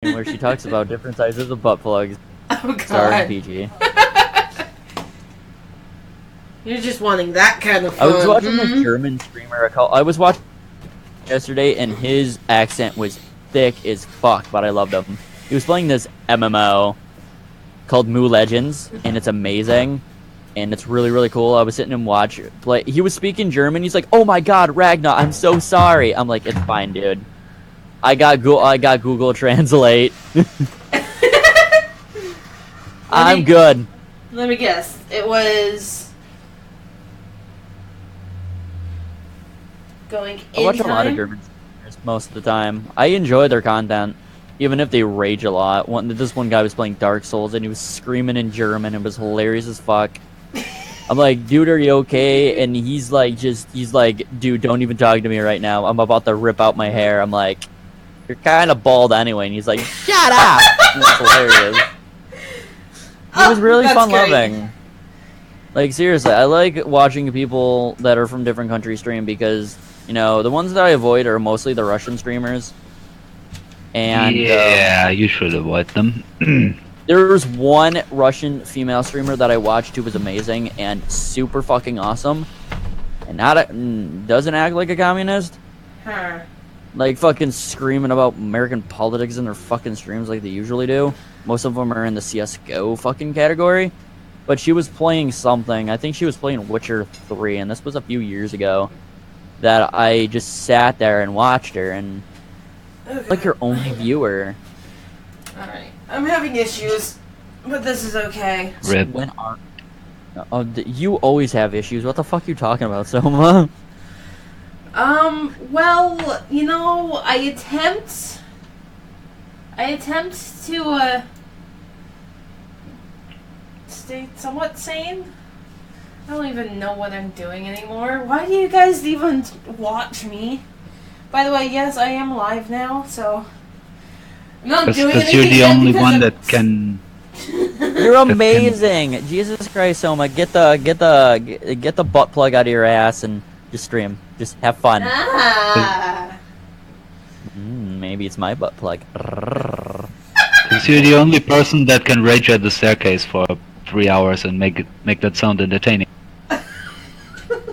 where she talks about different sizes of butt plugs. Oh Starring god. PG. You're just wanting that kind of fun. I was watching this German streamer. I was watching yesterday, and his accent was thick as fuck, but I loved him. He was playing this MMO called Moo Legends, and it's amazing, and it's really, really cool. I was sitting and watching. Like, he was speaking German. He's like, "Oh my god, Ragnar, I'm so sorry." I'm like, "It's fine, dude. I got Google Translate. I'm good." Let me guess. It was going in I watch a lot of time? German streamers most of the time. I enjoy their content, even if they rage a lot. This one guy was playing Dark Souls, and he was screaming in German. It was hilarious as fuck. I'm like, "Dude, are you okay?" And he's like, "Dude, don't even talk to me right now. I'm about to rip out my hair." I'm like, "You're kind of bald anyway." And he's like, "Shut up!" It's hilarious. It was really fun-loving. Like, seriously, I like watching people that are from different countries stream because, you know, the ones that I avoid are mostly the Russian streamers. And yeah, you should avoid them. There's one Russian female streamer that I watched who was amazing and super fucking awesome, and doesn't act like a communist. Huh. Like, fucking screaming about American politics in their fucking streams like they usually do. Most of them are in the CSGO fucking category. But she was playing something. I think she was playing Witcher 3, and this was a few years ago. That I just sat there and watched her, and like your only viewer. Alright. I'm having issues, but this is okay. Rip. When are... you always have issues. What the fuck are you talking about, Soma? Well, you know, I attempt to, stay somewhat sane. I don't even know what I'm doing anymore. Why do you guys even watch me? By the way, yes, I am live now, so I'm not doing Because anything. you're the only one that can. You're amazing. Jesus Christ, Soma, get the butt plug out of your ass and just stream. Just have fun. Ah. Maybe it's my butt plug. Because you're the only person that can rage at the staircase for 3 hours and make that sound entertaining.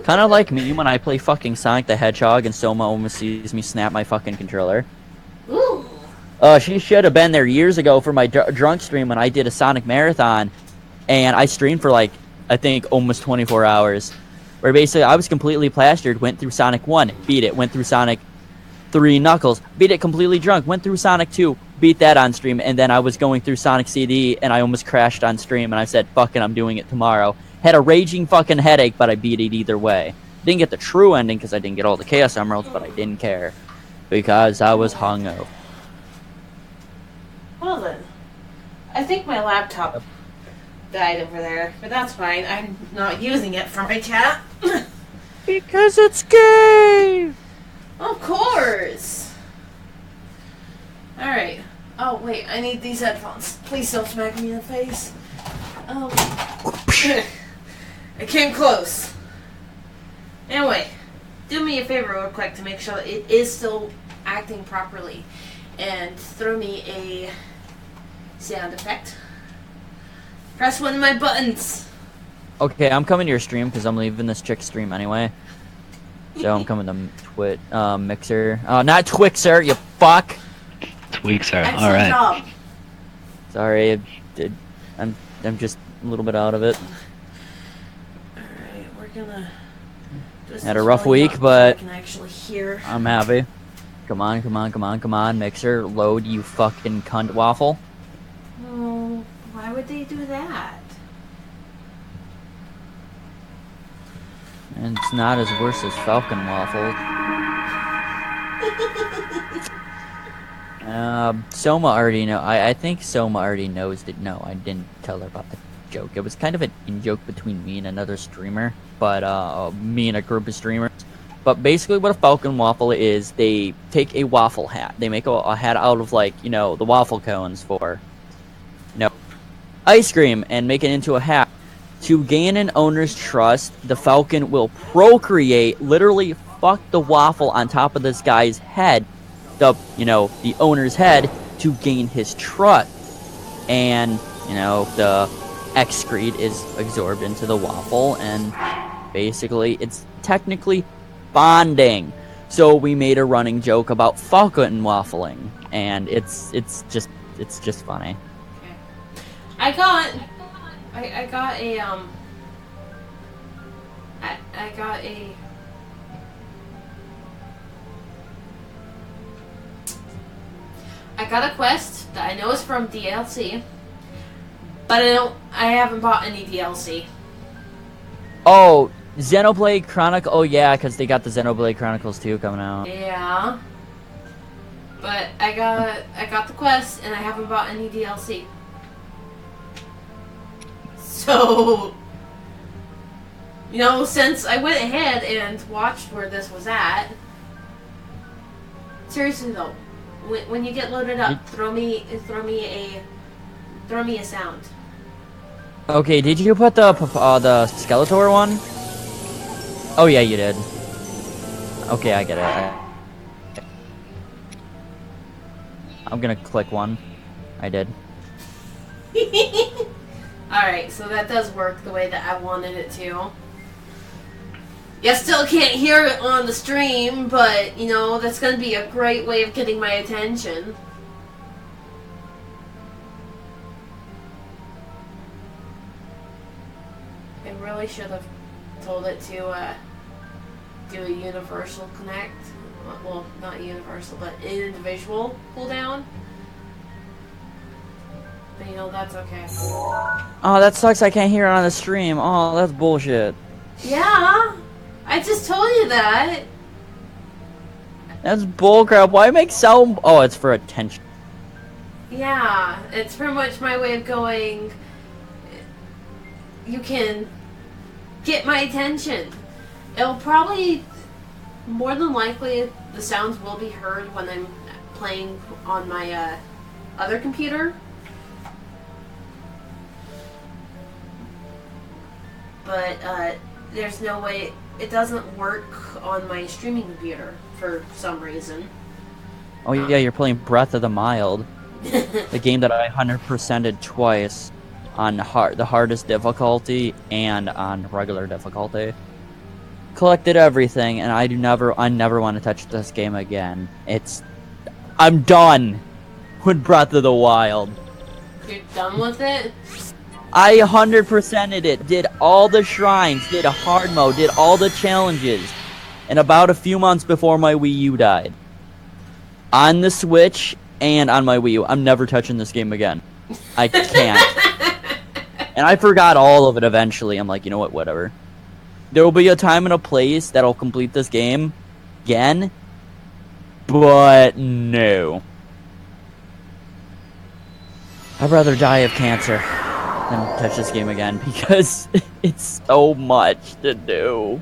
Kind of like me when I play fucking Sonic the Hedgehog and Soma almost sees me snap my fucking controller. Ooh. She should have been there years ago for my drunk stream when I did a Sonic marathon, and I streamed for like, I think, almost 24 hours. Where basically I was completely plastered, went through Sonic 1, beat it, went through Sonic 3 Knuckles, beat it completely drunk, went through Sonic 2, beat that on stream, and then I was going through Sonic CD, and I almost crashed on stream, and I said, "Fuck it, I'm doing it tomorrow." Had a raging fucking headache, but I beat it either way. Didn't get the true ending because I didn't get all the Chaos Emeralds, but I didn't care. Because I was hungover. Well then, I think my laptop died over there, but that's fine. I'm not using it for my chat. Because it's gay! Of course! Alright. Oh, wait, I need these headphones. Please don't smack me in the face. I came close. Anyway, do me a favor real quick to make sure that it is still acting properly. And throw me a sound effect. Press one of my buttons. Okay, I'm coming to your stream because I'm leaving this chick's stream anyway. So I'm coming to Mixer. Not Twixer, you fuck! Tweaks are Excellent alright. job. Sorry, I'm just a little bit out of it. Alright, we're gonna... Had a rough week, but I can actually hear. I'm happy. Come on, Mixer. Load, you fucking cunt waffle. Oh, why would they do that? And it's not as worse as Falcon Waffle. Soma already know. I think Soma already knows that. No, I didn't tell her about the joke. It was kind of an in-joke between me and another streamer, but me and a group of streamers. But basically what a Falcon Waffle is, they take a waffle hat. They make a hat out of, like, you know, the waffle cones for, you know, ice cream, and make it into a hat. To gain an owner's trust, the Falcon will procreate, literally fuck the waffle on top of this guy's head, the owner's head, to gain his trust. And, you know, the excrete is absorbed into the waffle, and basically it's technically bonding. So we made a running joke about fucking waffling, and it's just funny. Okay. I got a I got a quest that I know is from DLC, but I haven't bought any DLC. Oh, Xenoblade Chronicle. Oh yeah, because they got the Xenoblade Chronicles 2 coming out. Yeah. But I got the quest and I haven't bought any DLC. So, you know, since I went ahead and watched where this was at, seriously though, when you get loaded up, throw me a sound. Okay, did you put the Skeletor one? Oh yeah, you did. Okay, I get it. I'm gonna click one. I did. Alright, so that does work the way that I wanted it to. You still can't hear it on the stream, but, you know, that's gonna be a great way of getting my attention. I really should have told it to, do a universal connect. Well, not universal, but individual cooldown. But, you know, that's okay. Oh, that sucks. I can't hear it on the stream. Oh, that's bullshit. Yeah! I just told you that! That's bullcrap. Why make sound? Oh, it's for attention. Yeah, it's pretty much my way of going, you can get my attention. It'll probably, more than likely, the sounds will be heard when I'm playing on my other computer. But there's no way, it doesn't work on my streaming computer for some reason. Oh yeah, you're playing Breath of the Mild. The game that I 100%ed twice on the hardest difficulty and on regular difficulty. Collected everything, and I never want to touch this game again. I'm done with Breath of the Wild. You're done with it? I 100%ed it, did all the shrines, did a hard mode, did all the challenges, and about a few months before my Wii U died. On the Switch and on my Wii U, I'm never touching this game again. I can't. And I forgot all of it eventually. I'm like, you know what, whatever. There will be a time and a place that'll complete this game again, but no. I'd rather die of cancer than touch this game again because it's so much to do.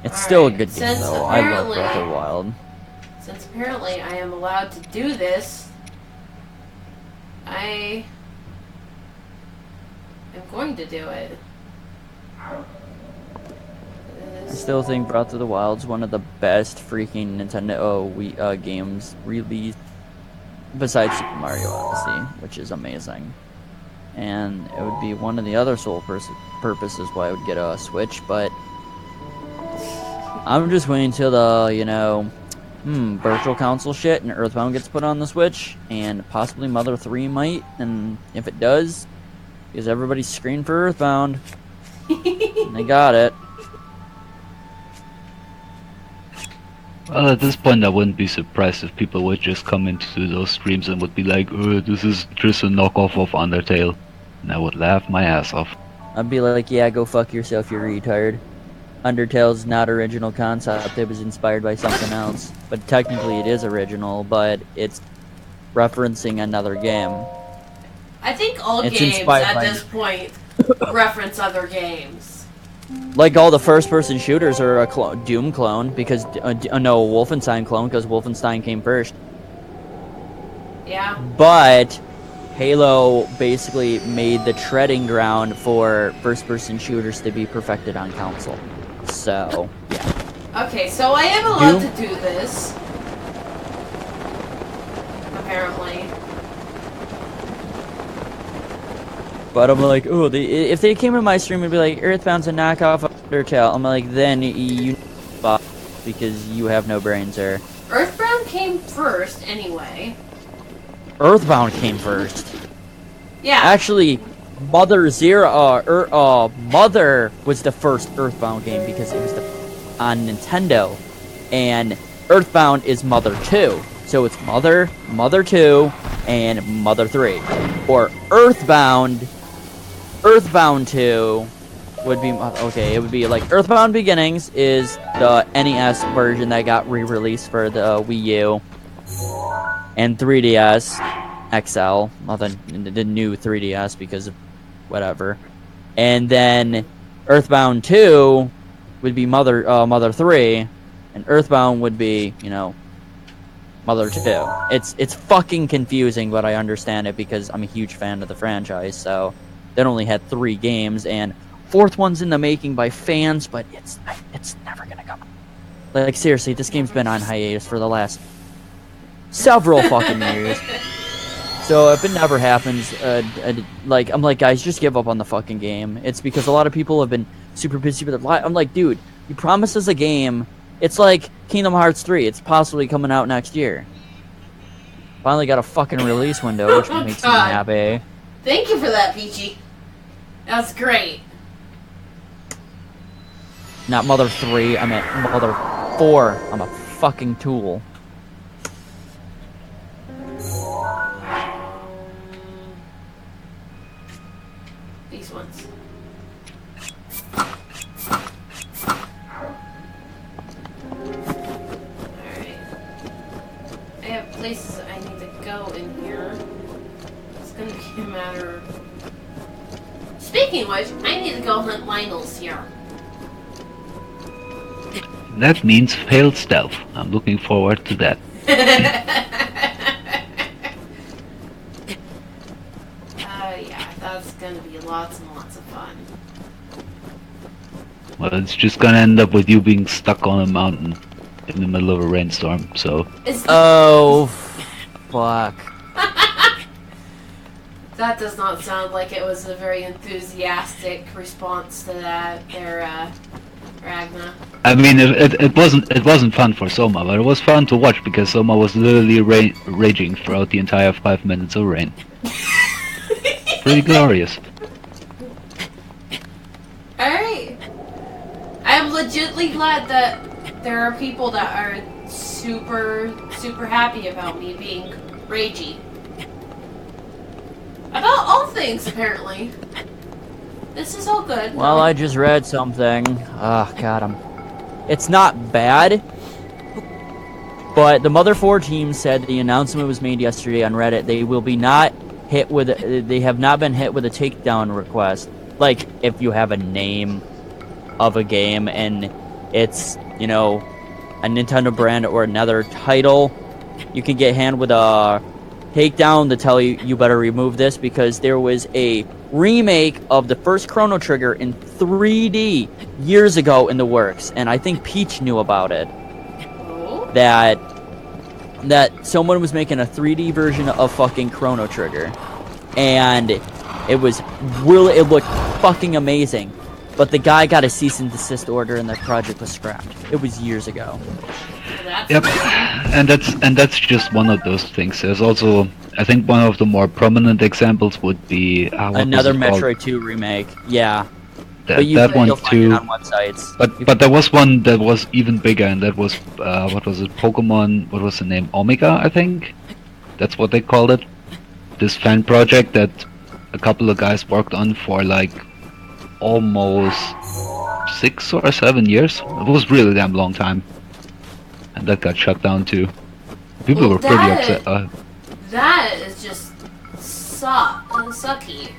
It's still a good game though. I love Breath of the Wild. Since apparently I am allowed to do this, I am going to do it. I still think Breath of the Wild is one of the best freaking Nintendo Wii games released, besides Super Mario Odyssey, which is amazing. And it would be one of the other sole purposes why I would get a Switch, but I'm just waiting till the, you know, Virtual Console shit and Earthbound gets put on the Switch, and possibly Mother 3 might, and if it does, because everybody's screaming for Earthbound, and they got it. Well, at this point, I wouldn't be surprised if people would just come into those streams and would be like, this is just a knockoff of Undertale. And I would laugh my ass off. I'd be like, yeah, go fuck yourself, you retard. Undertale's not original concept, it was inspired by something else. But technically it is original, but it's referencing another game. I think all It's games inspired at by- this point reference other games. Like all the first-person shooters are a Doom clone, because, no, Wolfenstein clone, because Wolfenstein came first. Yeah. But Halo basically made the treading ground for first-person shooters to be perfected on console. So, yeah. Okay, so I am allowed to do this. apparently. But I'm like, oh, if they came in my stream and be like, Earthbound's a knockoff of Undertale, I'm like, then you fuck because you have no brains, sir. Earthbound came first, anyway. Earthbound came first. Yeah. Actually, Mother was the first Earthbound game because it was on Nintendo, and Earthbound is Mother 2, so it's Mother 2, and Mother 3. Or Earthbound 2 would be okay. It would be like Earthbound Beginnings is the NES version that got re-released for the Wii U and 3DS XL, the new 3DS because of whatever. And then Earthbound 2 would be Mother 3, and Earthbound would be, Mother 2. It's fucking confusing, but I understand it because I'm a huge fan of the franchise. So they only had 3 games, and 4th one's in the making by fans, but it's never gonna come. Like seriously, this game's been on hiatus for the last several fucking years. So if it never happens, I'm like, guys, just give up on the fucking game. It's because a lot of people have been super busy with it. I'm like, dude, you promised us a game. It's like Kingdom Hearts 3. It's possibly coming out next year. Finally got a fucking release window, which makes me happy. Thank you for that, Peachy. That's great. Not Mother 3, I meant Mother 4. I'm a fucking tool. These ones. Alright. I have places I need to go in here. It's gonna be a matter of... Speaking of which, I need to go hunt Lionel's here. That means failed stealth. I'm looking forward to that. Yeah, that's gonna be lots and lots of fun. Well, it's just gonna end up with you being stuck on a mountain in the middle of a rainstorm, so... Oh, fuck. That does not sound like it was a very enthusiastic response to that there, Ragna. I mean, it wasn't fun for Soma, but it was fun to watch because Soma was literally raging throughout the entire 5 minutes of rain. Pretty glorious. Alright. I'm legitimately glad that there are people that are super, super happy about me being ragey. About all things, apparently. This is all good. Well, I just read something. Oh, God, it's not bad. But the Mother 4 team said the announcement was made yesterday on Reddit. They will be not hit with... They have not been hit with a takedown request. Like, if you have a name of a game and it's, a Nintendo brand or another title, you can get handed with a takedown to tell you better remove this because there was a remake of the first Chrono Trigger in 3D years ago in the works, and I think Peach knew about it. Oh? That someone was making a 3D version of fucking Chrono Trigger, and it looked fucking amazing, but the guy got a cease and desist order and the project was scrapped. It was years ago. Yep, and that's just one of those things. There's also, I think, one of the more prominent examples would be another Metroid 2 remake. Yeah, that one too. On websites. But there was one that was even bigger, and that was what was it? Pokemon. What was the name? Omega, I think. That's what they called it. This fan project that a couple of guys worked on for like almost 6 or 7 years. It was really damn long time. And that got shut down too. People were pretty upset. That is just sucky.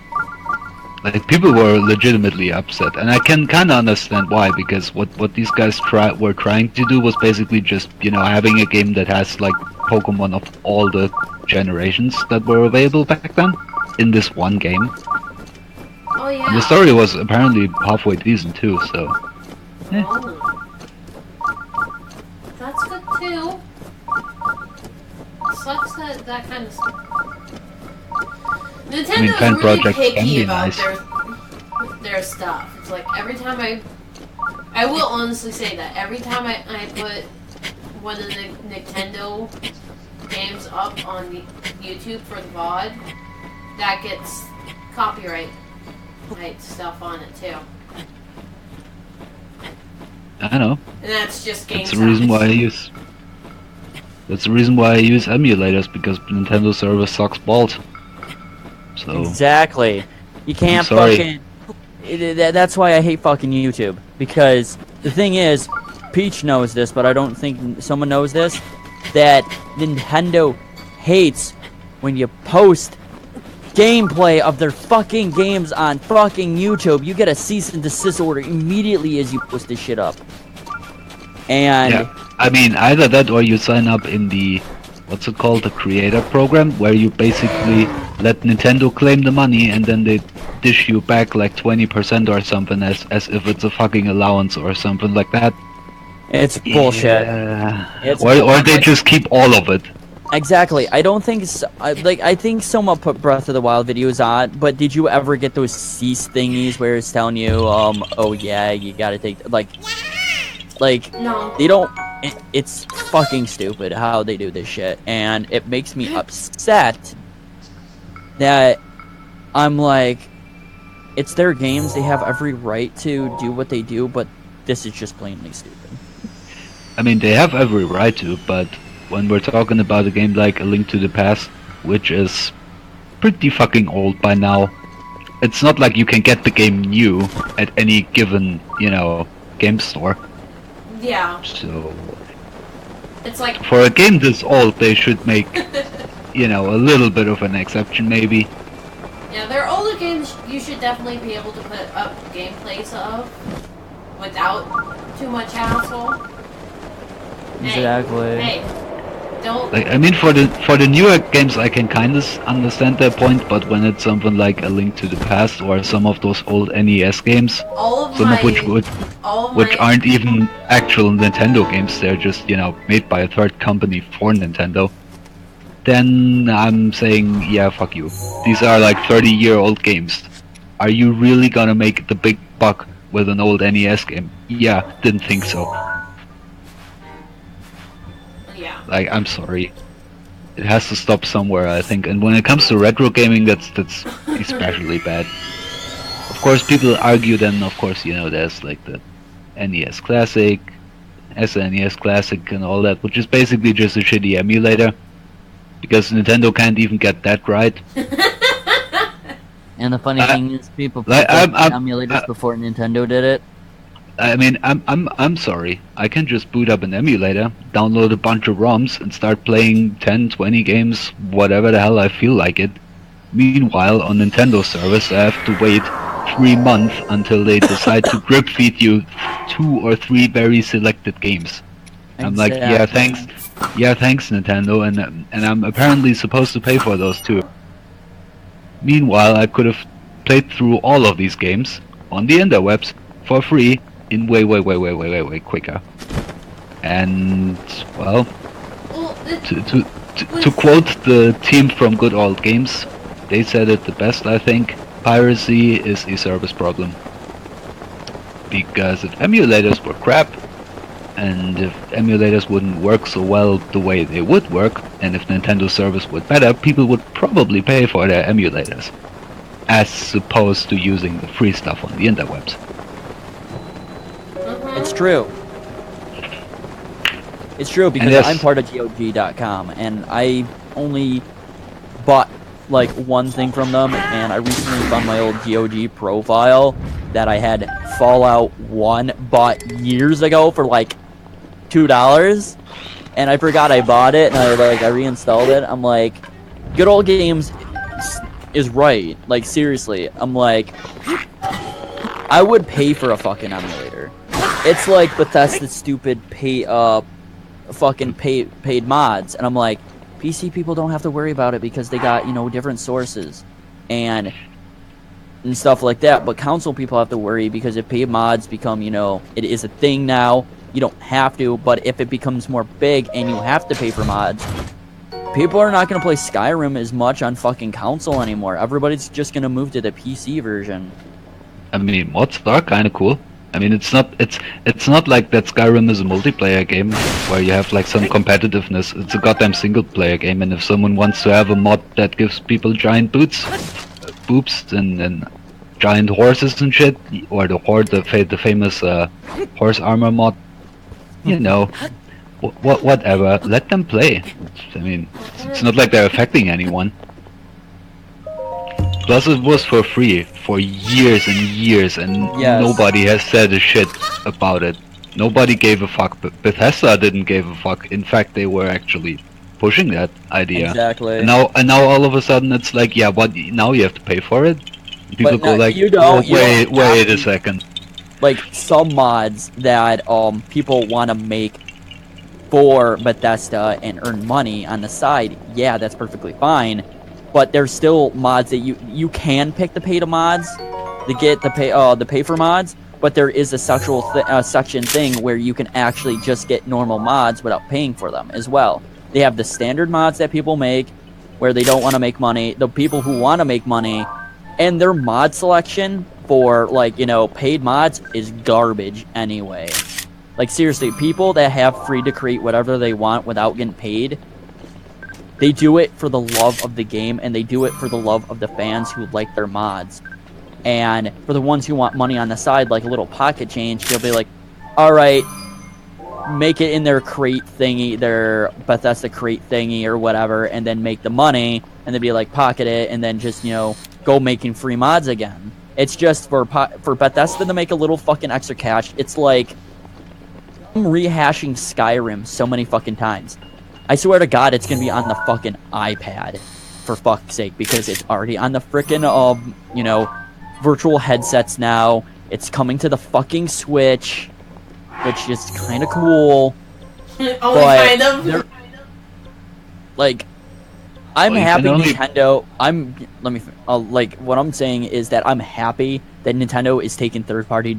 Like, people were legitimately upset, and I can kind of understand why, because what these guys were trying to do was basically just, having a game that has, like, Pokemon of all the generations that were available back then in this one game. Oh, yeah. And the story was apparently halfway decent, too, so... Yeah. Oh. That's good, too. sucks that kind of stuff. Nintendo's I mean, fan really projects can picky be about nice. their stuff. It's like every time I will honestly say that every time I put one of the Nintendo games up on YouTube for the VOD, that gets copyright stuff on it too. I know. And that's just game That's the reason why I use. That's the reason why I use emulators, because Nintendo server sucks balls. So Exactly. You can't sorry. fucking. That's why I hate fucking YouTube. Because the thing is, Peach knows this, but I don't think someone knows this. That Nintendo hates when you post gameplay of their fucking games on fucking YouTube. You get a cease and desist order immediately as you post this shit up. And Yeah, I mean, either that or you sign up in the, what's it called, the creator program, where you basically let Nintendo claim the money and then they dish you back like 20% or something, as if it's a fucking allowance or something like that. it's bullshit. Yeah. It's Or they just keep all of it. Exactly. I don't think I think someone put Breath of the Wild videos on, but did you ever get those cease thingies where it's telling you, oh yeah, you gotta take like No. they don't. It's fucking stupid how they do this shit, and it makes me upset that I'm like, it's their games. They have every right to do what they do, but this is just plainly stupid. I mean, they have every right to, but when we're talking about a game like A Link to the Past, which is pretty fucking old by now, it's not like you can get the game new at any given, game store. Yeah. So, It's like for a game this old, they should make, a little bit of an exception, maybe. yeah, they're older games you should definitely be able to put up gameplays of without too much hassle. Exactly. Hey, don't. Like, I mean, for the newer games, I can kind of understand their point, but when it's something like A Link to the Past or some of those old NES games, All of some my. of which aren't even actual Nintendo games, they're just, made by a third company for Nintendo, then I'm saying, yeah, fuck you. These are like 30-year-old games. Are you really gonna make the big buck with an old NES game? Yeah, didn't think so. Yeah. Like, I'm sorry. It has to stop somewhere, I think. And when it comes to retro gaming, that's especially bad. Of course, people argue then, of course, there's like the NES Classic, SNES Classic and all that, which is basically just a shitty emulator. Because Nintendo can't even get that right. And the funny thing is, people put like, emulators before Nintendo did it. I mean, I'm sorry. I can just boot up an emulator, download a bunch of ROMs, and start playing 10, 20 games, whatever the hell I feel like it. Meanwhile, on Nintendo service, I have to wait 3 months until they decide to drip feed you 2 or 3 very selected games. I'm like, yeah, thanks. Yeah, thanks, Nintendo, and I'm apparently supposed to pay for those too. Meanwhile, I could have played through all of these games on the interwebs for free in way quicker. And well, to quote the team from Good Old Games, they said it the best, I think. Piracy is a service problem. Because if emulators were crap, and if emulators wouldn't work so well the way they would work, and if Nintendo service were better, people would probably pay for their emulators, as opposed to using the free stuff on the interwebs. It's true. It's true because yes. I'm part of GOG.com, and I only bought like one thing from them, and I recently found my old GOG profile that I had Fallout 1 bought years ago for like $2, and I forgot I bought it, and I reinstalled it. I'm like, Good Old Games is right. Like, seriously, I'm like, I would pay for a fucking emulator. It's like Bethesda's stupid paid mods, and I'm like, PC people don't have to worry about it because they got, different sources and stuff like that, but console people have to worry because if paid mods become, it is a thing now, you don't have to, but if it becomes more big and you have to pay for mods, People are not gonna play Skyrim as much on fucking console anymore. Everybody's just gonna move to the PC version. I mean, mods are kind of cool. I mean, it's not like that Skyrim is a multiplayer game where you have like some competitiveness. It's a goddamn single player game, and if someone wants to have a mod that gives people giant boobs and giant horses and shit, or the famous horse armor mod, you know, whatever, let them play. I mean, it's not like they're affecting anyone. Plus, it was for free for years and years, and Yes. nobody has said a shit about it. Nobody gave a fuck. Bethesda didn't give a fuck. In fact, they were actually pushing that idea. Exactly. And now all of a sudden it's like, yeah, what? Now you have to pay for it. People But go no, like, you don't- you wait don't have a to. second. Like some mods that people want to make for Bethesda and earn money on the side, yeah, that's perfectly fine. But there's still mods that you can pick the pay to mods to get the pay for mods. But there is a section thing where you can actually just get normal mods without paying for them as well. They have the standard mods that people make where they don't want to make money. The people who want to make money, and their mod selection for like, you know, paid mods is garbage anyway. Like seriously, people that have free to create whatever they want without getting paid, they do it for the love of the game, and they do it for the love of the fans who like their mods. And for the ones who want money on the side, like a little pocket change, they'll be like, all right, make it in their crate thingy, their Bethesda crate thingy or whatever, and then make the money, and they'd be like, pocket it, and then just, you know, go making free mods again. It's just for Bethesda to make a little fucking extra cash. It's like I'm rehashing Skyrim so many fucking times. I swear to God, it's gonna be on the fucking iPad, for fuck's sake, because it's already on the frickin' you know, virtual headsets now. It's coming to the fucking Switch, which is kind of cool. Only But kind of. they're- Like, I'm Well, you happy can only- Nintendo. Like what I'm saying is that I'm happy that Nintendo is taking third-party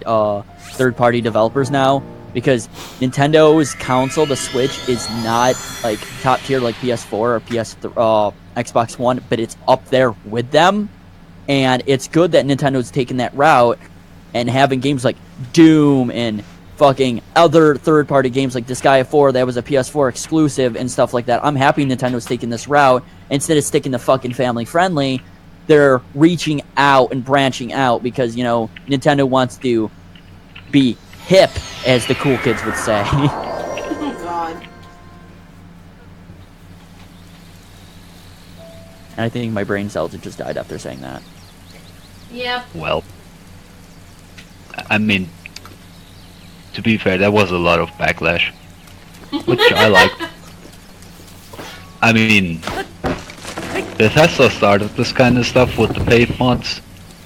developers now, because Nintendo's console, the Switch, is not like top tier like PS4 or Xbox One, but it's up there with them, and it's good that Nintendo's taking that route and having games like Doom and fucking other third-party games like Disgaea 4 that was a PS4 exclusive and stuff like that. I'm happy Nintendo's taking this route. Instead of sticking to fucking family-friendly, they're reaching out and branching out because, you know, Nintendo wants to be hip, as the cool kids would say. Oh God. And I think my brain cells had just died after saying that. Yep. Well, I mean, to be fair, there was a lot of backlash, which I liked. I mean, Bethesda started this kind of stuff with the paid mods,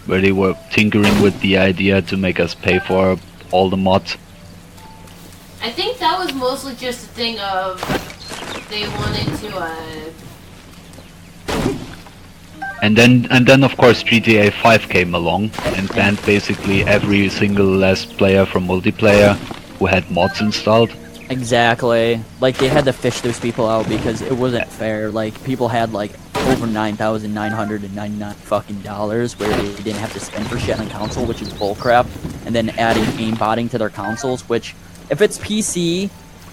where they were tinkering with the idea to make us pay for all the mods. I think that was mostly just a thing of they wanted to. And then of course GTA 5 came along and banned basically every single last player from multiplayer who had mods installed. Exactly. Like, they had to fish those people out because it wasn't fair. Like, people had, like, over $9,999 fucking dollars where they didn't have to spend for shit on console, which is bullcrap. And then adding aimbotting to their consoles, which, if it's PC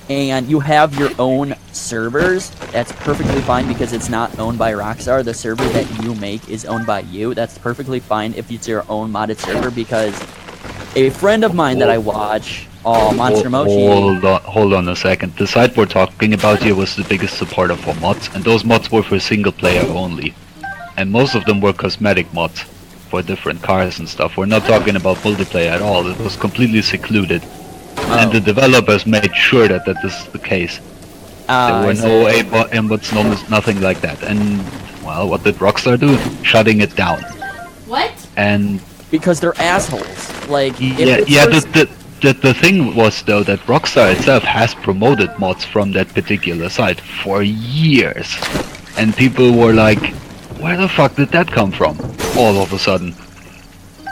and you have your own servers, that's perfectly fine because it's not owned by Rockstar. The server that you make is owned by you. That's perfectly fine if it's your own modded server, because a friend of mine that I watch, Monster Mochi... Hold on a second. The site we're talking about here was the biggest supporter for mods, and those mods were for single player only. And most of them were cosmetic mods for different cars and stuff. We're not talking about multiplayer at all. It was completely secluded. And the developers made sure that that is the case. There were no aimbot, nothing like that. And, well, what did Rockstar do? Shutting it down. What? And Because they're assholes. Like, the thing was though that Rockstar itself has promoted mods from that particular site for years, and people were like, "Where the fuck did that come from?" All of a sudden.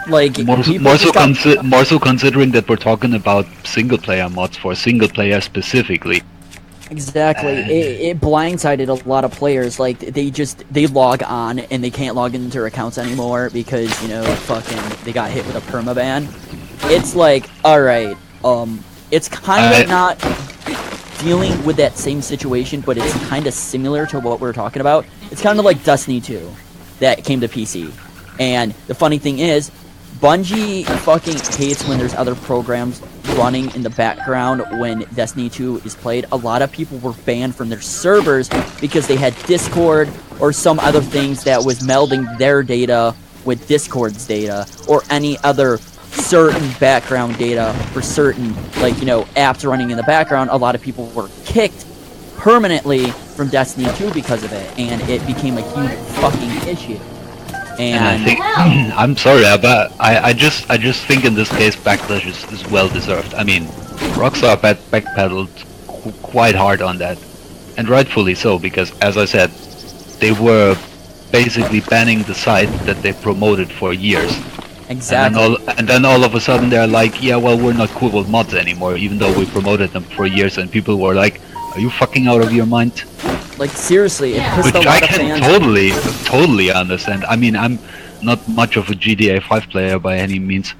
Like, More so considering that we're talking about single player mods for single player specifically. Exactly. It blindsided a lot of players. Like they log on and they can't log into their accounts anymore because fucking they got hit with a permaban. It's like, all right, it's kind of not dealing with that same situation, but it's kind of similar to what we're talking about. It's kind of like Destiny 2 that came to PC. And the funny thing is, Bungie fucking hates when there's other programs running in the background when Destiny 2 is played. A lot of people were banned from their servers because they had Discord or some other things that was melding their data with Discord's data or any other certain background data for certain apps running in the background. A lot of people were kicked permanently from Destiny 2 because of it, and it became a huge fucking issue. And I think I'm sorry, but I just think in this case backlash is well deserved. I mean, Rockstar backpedaled quite hard on that, and rightfully so, because as I said, they were basically banning the site that they promoted for years. Exactly. And then all of a sudden they're like, yeah, well, we're not cool with mods anymore, even though we promoted them for years, and people were like, are you fucking out of your mind? Like, seriously, it pissed Which a lot I of can fans. totally understand. I mean, I'm not much of a GTA 5 player by any means.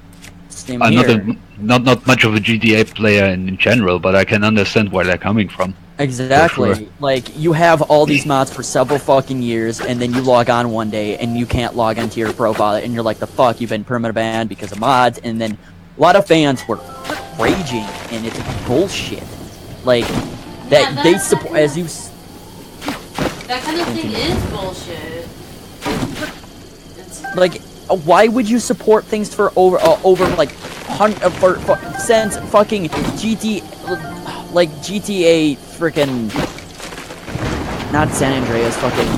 Same here. Not much of a GTA player in general, but I can understand where they're coming from. Exactly. Sure. Like, you have all these mods for several fucking years, and then you log on one day, and you can't log into your profile, and you're like, the fuck, you've been permanent banned because of mods, and then a lot of fans were raging, and it's bullshit. Like, that they support, as you... That kind of thing is bullshit. Like, why would you support things for over like since fucking GTA freaking not San Andreas, fucking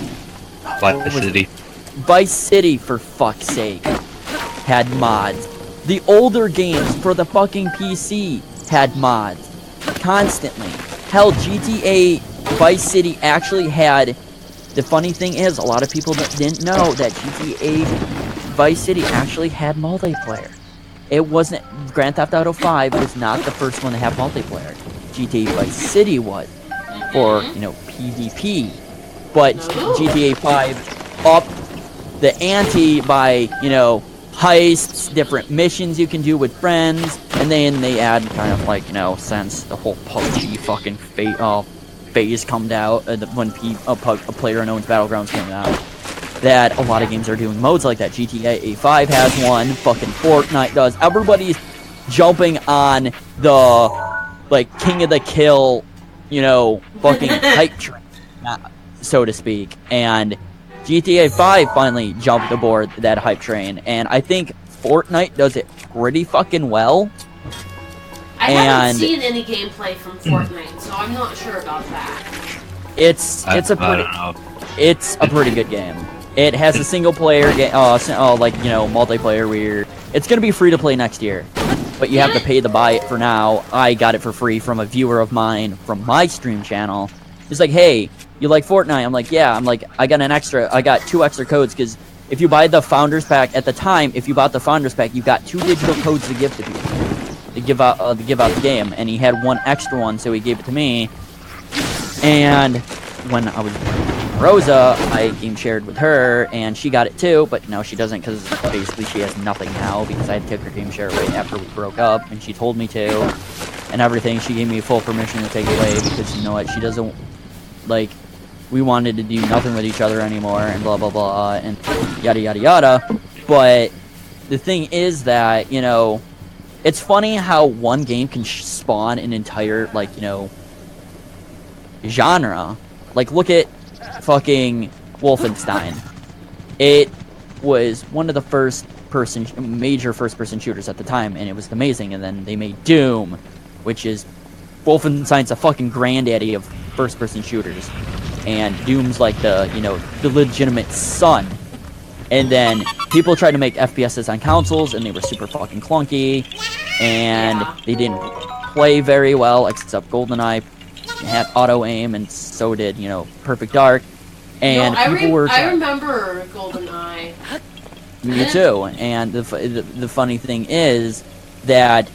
Vice City, for fuck's sake, had mods. The older games for the fucking PC had mods constantly. Hell, GTA Vice City actually had. The funny thing is, a lot of people didn't know that GTA Vice City actually had multiplayer. It wasn't... Grand Theft Auto 5 was not the first one to have multiplayer. GTA Vice City was for, PvP. But GTA 5 upped the ante by, heists, different missions you can do with friends, and then they add kind of like, since the whole PUBG fucking phase come out, when a player unknown's Battlegrounds came out, that a lot of games are doing modes like that. GTA 5 has one, fucking Fortnite does. Everybody's jumping on the, like, king of the kill, fucking hype train, so to speak. And GTA 5 finally jumped aboard that hype train, and I think Fortnite does it pretty fucking well. I haven't seen any gameplay from Fortnite, so I'm not sure about that. It's a pretty good game. It has a single player game, multiplayer where it's gonna be free to play next year, but you have to pay to buy it for now. I got it for free from a viewer of mine from my stream channel. He's like, hey, you like Fortnite? I'm like, yeah. I'm like, I got 2 extra codes, because if you buy the Founders Pack, at the time, if you bought the Founders Pack, you got 2 digital codes to give to people. To give out the game, and he had 1 extra one, so he gave it to me. And when I was with Rosa, I game shared with her, and she got it too, but no, she doesn't, because basically she has nothing now, because I took her game share away after we broke up, and she told me to, and everything. She gave me full permission to take it away, because you know what, she doesn't, like, we wanted to do nothing with each other anymore, and blah blah blah, and yada yada yada. But the thing is that, it's funny how one game can spawn an entire, genre. Like, look at fucking Wolfenstein. It was one of the major first-person shooters at the time, and it was amazing. And then they made Doom, which is... Wolfenstein's a fucking granddaddy of first-person shooters. And Doom's like the legitimate son. And then people tried to make FPSs on consoles, and they were super fucking clunky, and they didn't play very well, except GoldenEye had auto-aim, and so did, Perfect Dark. And I remember GoldenEye. Me too. And the funny thing is that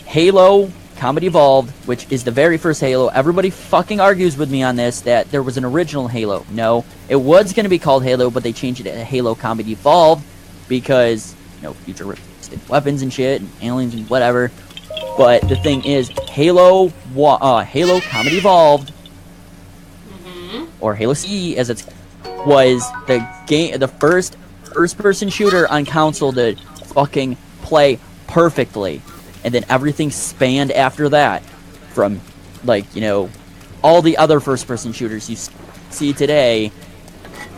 Halo Combat Evolved, which is the very first Halo. Everybody fucking argues with me on this, that there was an original Halo. No, it was going to be called Halo, but they changed it to Halo Combat Evolved because, you know, futuristic weapons and shit, and aliens and whatever. But the thing is, Halo Combat Evolved, or Halo CE as it's, was the first-person shooter on console to fucking play perfectly. And then everything spanned after that, from, like, you know, all the other first-person shooters you see today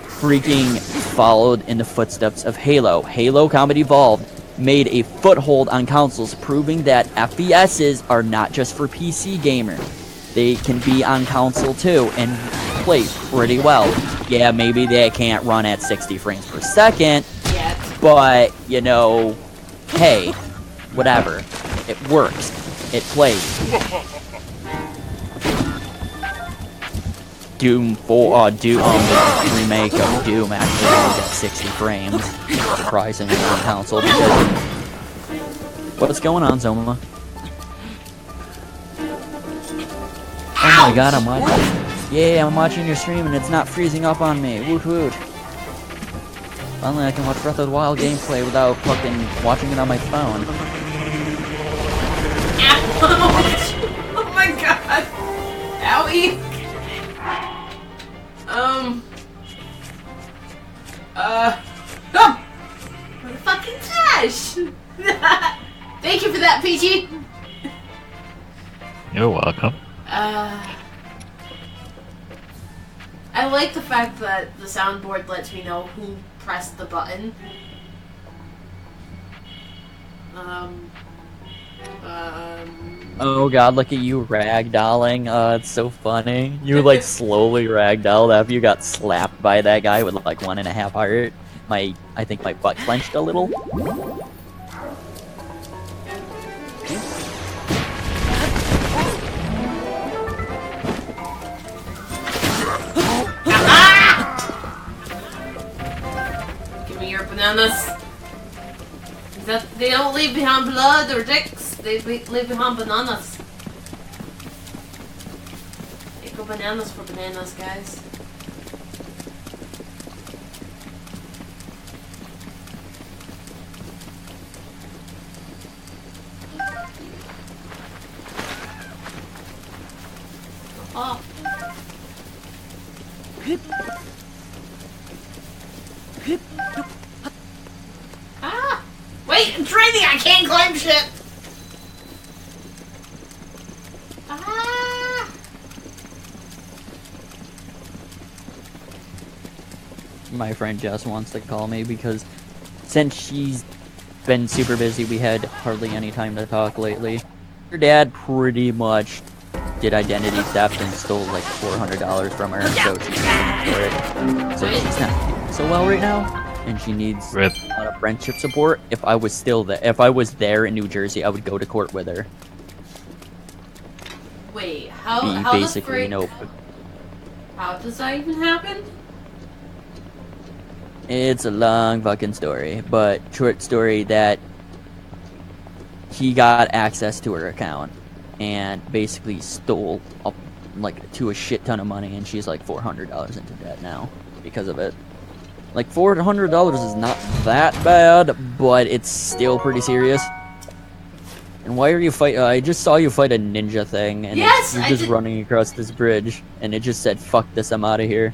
freaking followed in the footsteps of Halo. Halo Combat Evolved made a foothold on consoles, proving that FPSs are not just for PC gamers. They can be on console too, and play pretty well. Yeah, maybe they can't run at 60 frames per second, but, you know, hey, whatever. It works. It plays. Doom 4, the remake of Doom actually runs at 60 frames, surprisingly on console. Because what's going on, Zoma? Oh my god, I'm watching. Yeah, I'm watching your stream and it's not freezing up on me. Woot woot. Finally, I can watch Breath of the Wild gameplay without fucking watching it on my phone. Ouch! Oh my god! Owie! Oh! Fucking trash! Thank you for that, PG! You're welcome. I like the fact that the soundboard lets me know who pressed the button. Oh god, look at you ragdolling. It's so funny. You like slowly ragdolled after you got slapped by that guy with like 1.5 heart. I think my butt clenched a little. Give me your bananas. They don't leave behind blood or dicks. They leave behind bananas. Eco bananas for bananas, guys. Oh. Ah! Wait, I'm training! I can't climb shit! Ah! My friend Jess wants to call me because since she's been super busy, we had hardly any time to talk lately. Her dad pretty much did identity theft and stole like $400 from her, so she's looking for it. So she's not doing so well right now, and she needs Rip. a lot of friendship support. If I was there in New Jersey, I would go to court with her. Wait, how Basically, no. How does that even happen? It's a long fucking story, but short story that he got access to her account and basically stole up like to a shit ton of money, and she's like $400 into debt now because of it. Like $400 is not that bad, but it's still pretty serious. And why are you fight? I just saw you fight a ninja thing, and Yes, you're I just did. running across this bridge, and it just said, "Fuck this, I'm out of here."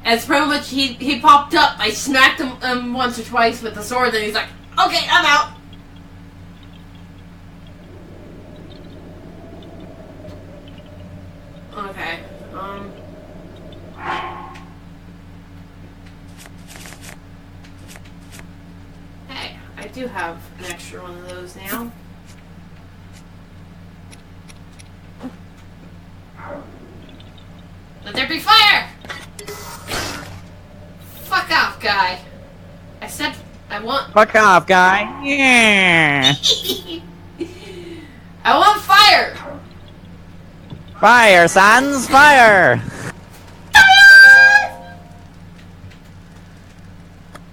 It's pretty much he popped up. I smacked him once or twice with the sword, and he's like, "Okay, I'm out." Okay. Hey, I do have an extra one of those now. Let there be fire! Fuck off, guy. I said I want. Fuck off, guy. Yeah. I want fire! Fire, sons, fire!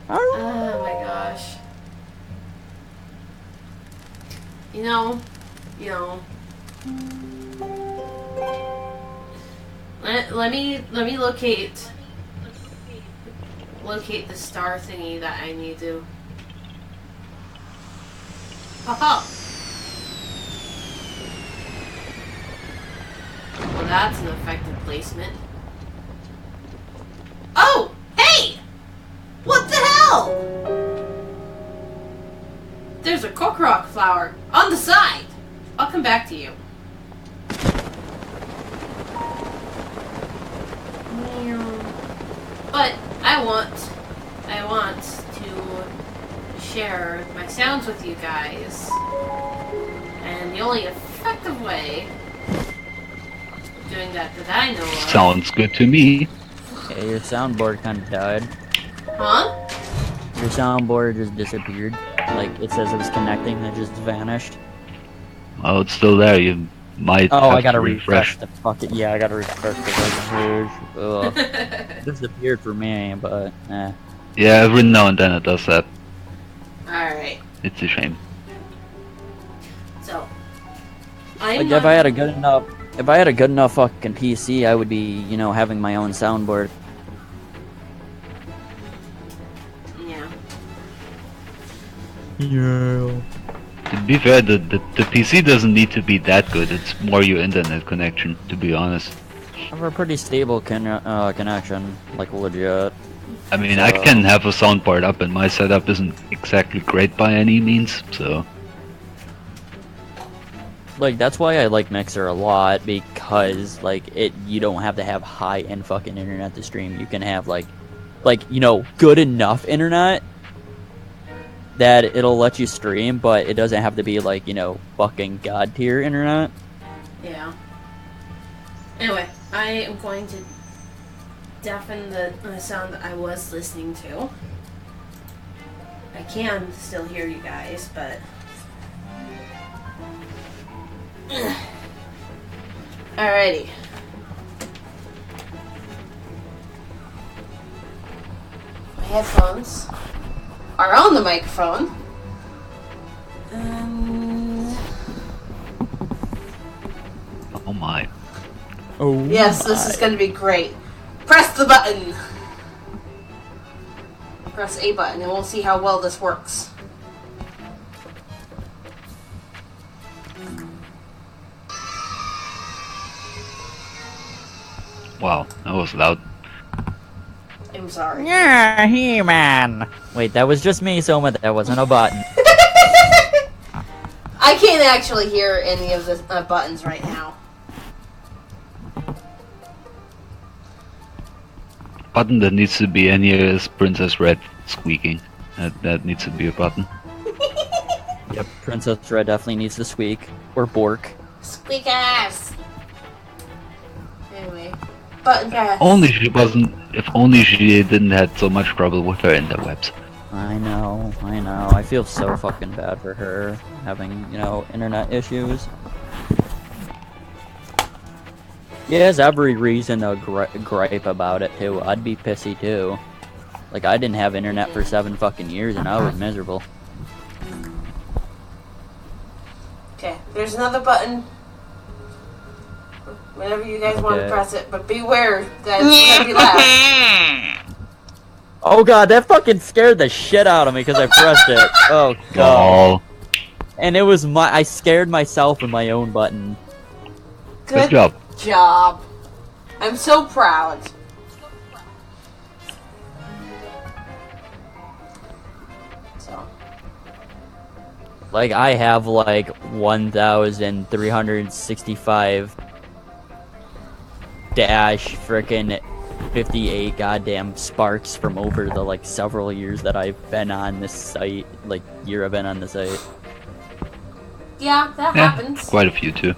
Oh my gosh. You know. Let me locate the star thingy that I need to. Haha. Well, that's an effective placement. Oh! Hey! What the hell? There's a cockroach flower on the side. I'll come back to you. But I want to share my sounds with you guys. And the only effective way of doing that I know of... Sounds good to me. Yeah, your soundboard kind of died. Huh? Your soundboard just disappeared. Like, it says it was connecting, and it just vanished. Oh, it's still there. You might Oh, have I gotta to refresh the fucking... Yeah, I gotta refresh the fucking page. Ugh. Disappeared for me, but, eh. Yeah, every now and then it does that. Alright. It's a shame. So, Like, if I had a good enough fucking PC, I would be, you know, having my own soundboard. Yeah. Yeah. To be fair, the PC doesn't need to be that good. It's more your internet connection, to be honest. I have a pretty stable connection, like legit. I mean, I can have a soundboard up, and my setup isn't exactly great by any means, so... Like, that's why I like Mixer a lot, because, like, you don't have to have high-end fucking internet to stream. You can have, like, you know, good enough internet that it'll let you stream, but it doesn't have to be, like, you know, fucking god-tier internet. Yeah. Anyway, I am going to deafen the sound that I was listening to. I can still hear you guys, but... Alrighty. My headphones are on the microphone. Oh my. Oh. Yes, this is going to be great. Press the button. Press A button and we'll see how well this works. Wow, that was loud. I'm sorry. Yeah, He-Man. Wait, that was just me, Soma. That wasn't a button. I can't actually hear any of the buttons right now. Button that needs to be in here is Princess Red squeaking. That needs to be a button. Yep, Princess Red definitely needs to squeak. Or bork. Squeak ass. Anyway, button press. Only she wasn't. If only she didn't have so much trouble with her interwebs. I know. I feel so fucking bad for her having, you know, internet issues. He has every reason to gripe about it, too. I'd be pissy, too. Like, I didn't have internet for 7 fucking years, and I was miserable. Okay, there's another button. Whenever you guys want to press it, but beware, guys, it's gonna be loud. Oh god, that fucking scared the shit out of me because I pressed it. Oh god. Oh, And it was I scared myself with my own button. good job. Job. I'm so proud. So. Like, I have like 1,365 dash frickin' 58 goddamn sparks from over the like several years that I've been on this site, like year I've been on the site. Yeah, that Yeah, happens. quite a few too.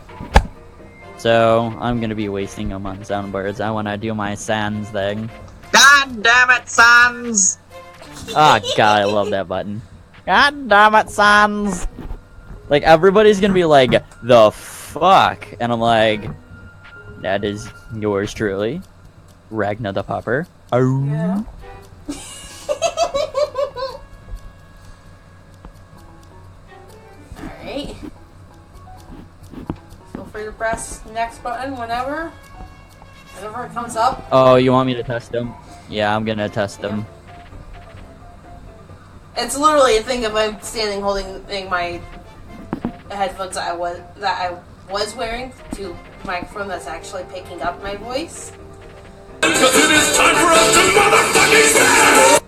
So I'm gonna be wasting them on soundboards. I wanna do my sans thing. God damn it, Sans! Ah, god, I love that button. God damn it, sans! Like, everybody's gonna be like, the fuck? And I'm like, that is yours truly, Ragnar the Popper. Oh. Yeah. Alright. press next button whenever it comes up. Oh, you want me to test them? Yeah, I'm gonna test them. It's literally a thing if I'm standing holding my headphones that I was wearing to a microphone that's actually picking up my voice. Because it is time for us to motherfucking smash!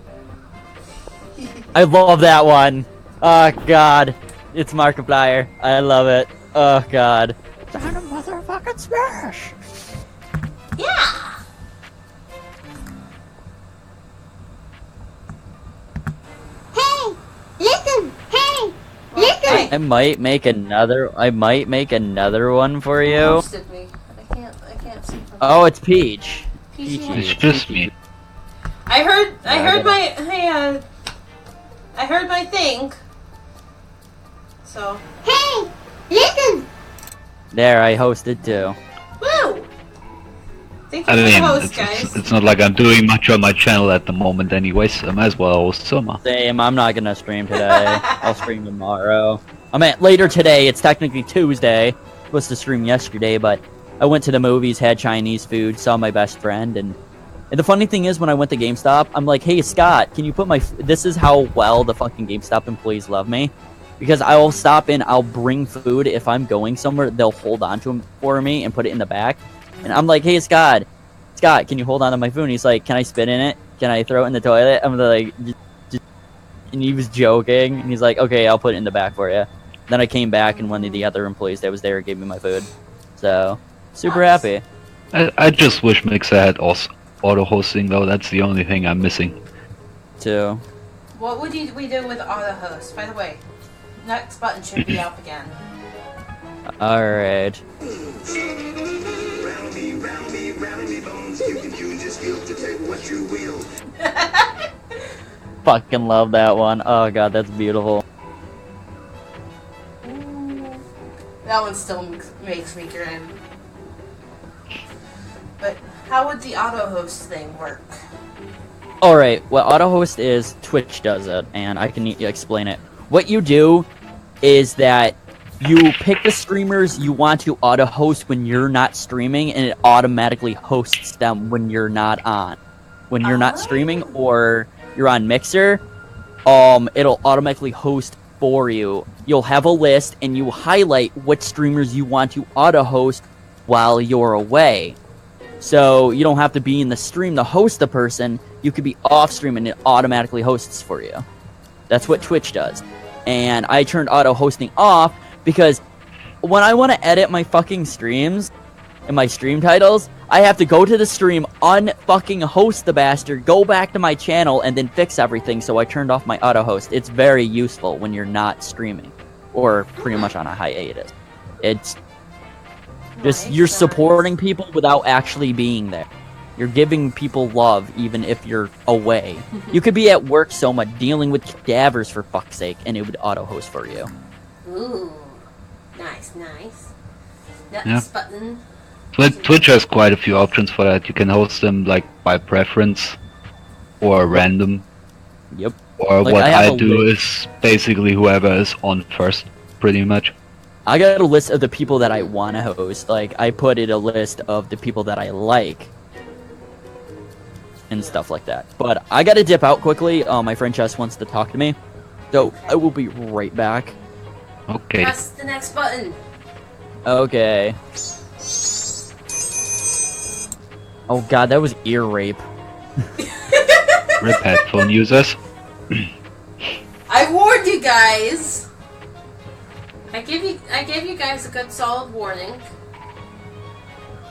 I love that one. Oh god, it's Markiplier. I love it. Oh god. Time to motherfucking smash! Yeah. Hey, listen. Hey, listen. I might make another one for you. Roasted me. I can't see. Oh, it's Peach. Peachy. It's just me. I heard my thing. So. Hey, listen. There, I hosted too. Woo! Thank you I for the mean, host, guys. it's not like I'm doing much on my channel at the moment anyways, I might as well host Soma. Same, I'm not gonna stream today. I'll stream tomorrow. I mean, later today. It's technically Tuesday. Supposed to stream yesterday, but I went to the movies, had Chinese food, saw my best friend, and the funny thing is, when I went to GameStop, I'm like, hey, Scott, can you put my... This is how well the fucking GameStop employees love me. Because I will stop in, I'll bring food. If I'm going somewhere, they'll hold on to them for me and put it in the back. And I'm like, hey, Scott, can you hold on to my food? And he's like, can I spit in it? Can I throw it in the toilet? I'm like, just... And he was joking. And he's like, okay, I'll put it in the back for you. Then I came back, and one of the other employees that was there gave me my food. So, super happy. I just wish Mixer had auto-hosting though, that's the only thing I'm missing. Too. What would we do with auto host? By the way, next button should be up again. Alright. Fucking love that one. Oh god, that's beautiful. That one still makes me grin. But how would the auto host thing work? Alright, what AutoHost is, Twitch does it, and I can explain it. What you do is that you pick the streamers you want to auto-host when you're not streaming, and it automatically hosts them when you're not on. When you're not streaming, or you're on Mixer, it'll automatically host for you. You'll have a list, and you highlight what streamers you want to auto-host while you're away. So you don't have to be in the stream to host the person. You could be off stream and it automatically hosts for you. That's what Twitch does. And I turned auto hosting off because when I want to edit my fucking streams and my stream titles, I have to go to the stream, unfucking host the bastard, go back to my channel, and then fix everything. So I turned off my auto host. It's very useful when you're not streaming or pretty much on a hiatus. It's just, you're supporting people without actually being there. You're giving people love even if you're away. You could be at work so much dealing with cadavers for fuck's sake, and it would auto-host for you. Ooh. Nice. Next Yeah. button. Twitch has quite a few options for that. You can host them like by preference or random. Yep. Or Like, what I have I a do list. is basically whoever is on first, pretty much. I got a list of the people that I want to host. Like, I put in a list of the people that I like. And stuff like that. But I gotta dip out quickly. My friend Chess wants to talk to me. So, I will be right back. Okay. Press the next button. Okay. Oh god, that was ear rape. Rip headphone users. I warned you guys. I gave you guys a good solid warning.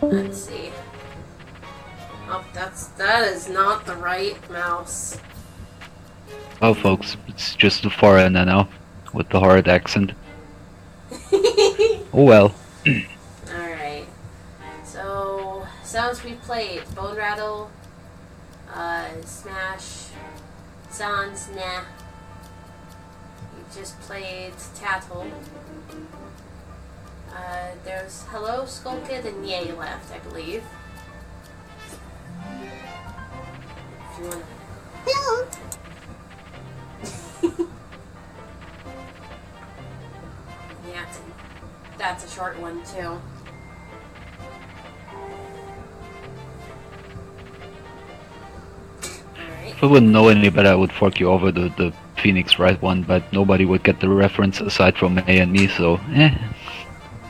Let's see. Oh, that is not the right mouse. Oh folks, it's just a foreigner now, with the horrid accent. Oh well. Alright. So, sounds we played. Bone Rattle, Smash, Sans, nah. You just played Tattle. There's Hello, Skull Kid, and Yay left, I believe. If you wanna... Hello. Yeah, that's a short one, too. If I wouldn't know any better, I would fork you over the Phoenix Wright one, but nobody would get the reference aside from May and me, so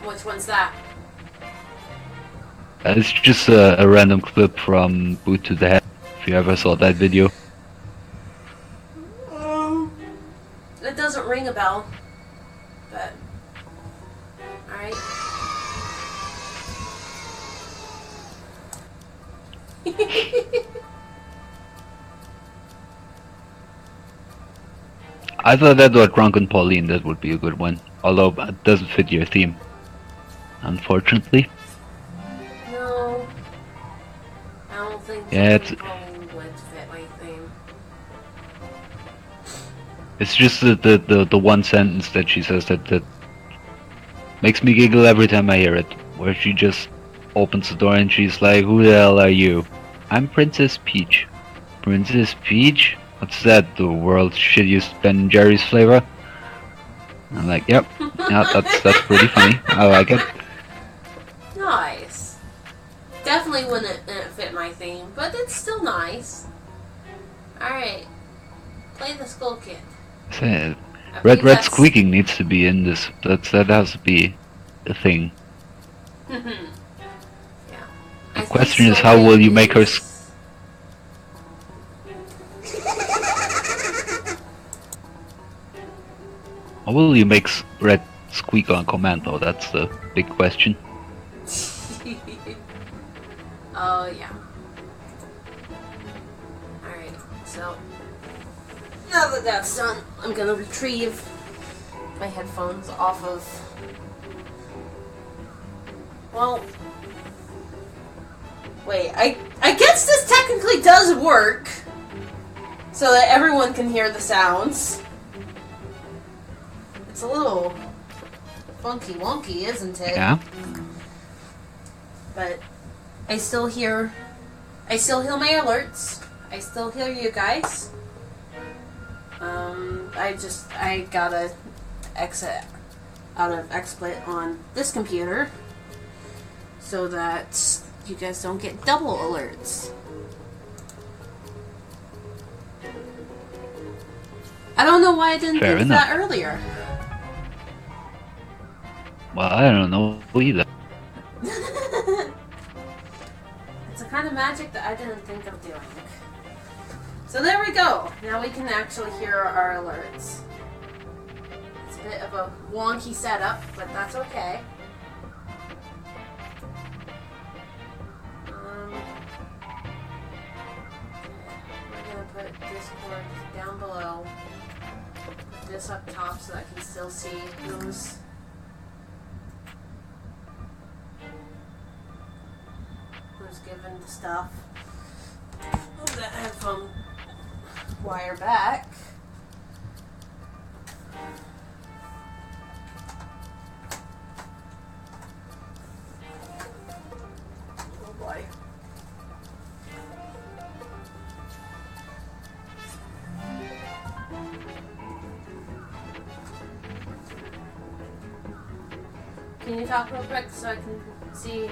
Which one's that? It's just a random clip from Boot to the Head, if you ever saw that video. It doesn't ring a bell. But alright. I thought that was Drunken Pauline, that would be a good one. Although it doesn't fit your theme, unfortunately. No. I don't think Yeah, it's Pauline would fit my theme. it's just the one sentence that she says that makes me giggle every time I hear it. Where she just opens the door and she's like, "Who the hell are you?" "I'm Princess Peach." "Princess Peach? What's that? The world's shittiest Ben & Jerry's flavor?" I'm like, yep, yeah, that's pretty funny. I like it. Nice. Definitely wouldn't fit my theme, but it's still nice. Alright. Play the Skull Kid. Say, I Red believe Red that's- squeaking needs to be in this. That has to be a thing. Yeah. The question is, how will you make her How will you make Red squeak on command though? That's the big question. Oh, yeah. Alright, so now that that's done, I'm gonna retrieve my headphones off of. Well, wait, I guess this technically does work so that everyone can hear the sounds. It's a little funky wonky, isn't it? Yeah. But I still hear my alerts. I still hear you guys. I gotta exit out of XSplit on this computer so that you guys don't get double alerts. I don't know why I didn't Fair think of enough. that earlier. Well, I don't know either. It's a kind of magic that I didn't think of doing. So there we go. Now we can actually hear our alerts. It's a bit of a wonky setup, but that's okay. We're gonna put Discord down below. Put this up top so I can still see who's given the stuff. Move that headphone wire back. Oh boy. Can you talk real quick so I can see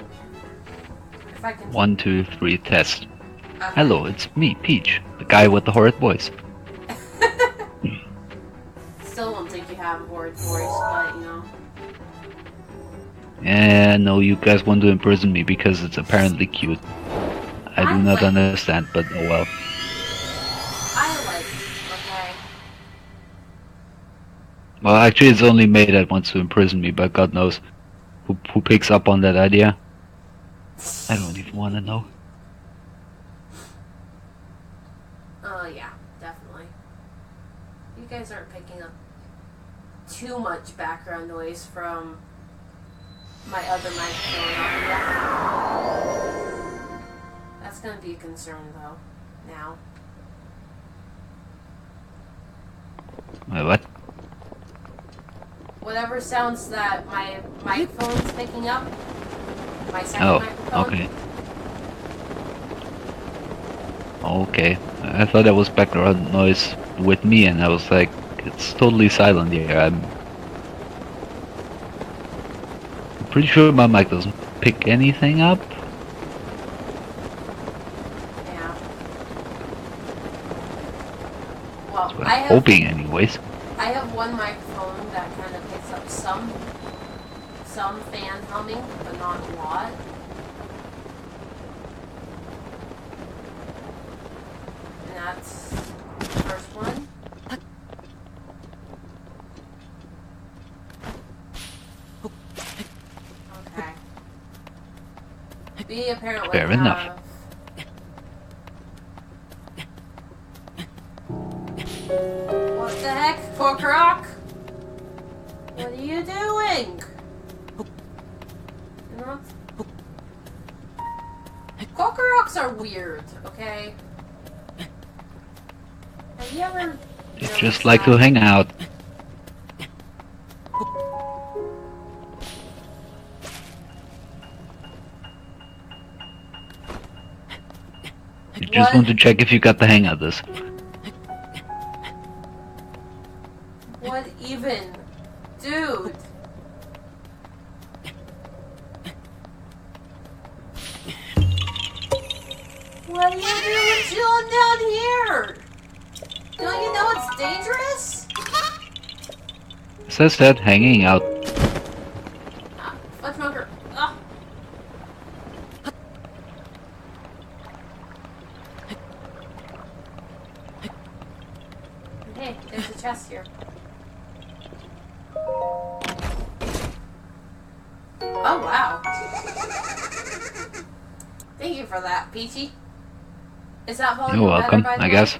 if I can... 1, 2, 3, test. Okay. Hello, it's me, Peach, the guy with the horrid voice. Still don't think you have a horrid voice, but you know. Yeah, no, you guys want to imprison me because it's apparently cute. I do not understand, but oh well. I like it, okay? Well, actually, it's only May that wants to imprison me, but God knows who picks up on that idea. I don't even want to know. Oh, yeah, definitely. You guys aren't picking up too much background noise from my other microphone on. That's gonna be a concern, though, now. Wait, what? Whatever sounds that my microphone's picking up, my second Oh, microphone. okay. Okay. I thought that was background noise with me, and I was like, it's totally silent here. I'm pretty sure my mic doesn't pick anything up. Yeah. Well, That's what I'm hoping, anyways. I have one microphone that kind of picks up some fan humming, but not a lot. And that's the first one. Okay. We apparently Fair enough. What the heck, Corkrock? What are you doing? You're not... Corkrocks are weird, okay? Have you ever... They just like to hang out. You just want to check if you got the hang of this. What even? Dude! What are you doing chilling down here? Don't you know it's dangerous? As I said, hanging out. Fudge Monker. Ah. Hey, there's a chest here. Oh, wow. Thank you for that, Peachy. Is that volume You're welcome, better, by the I way? guess.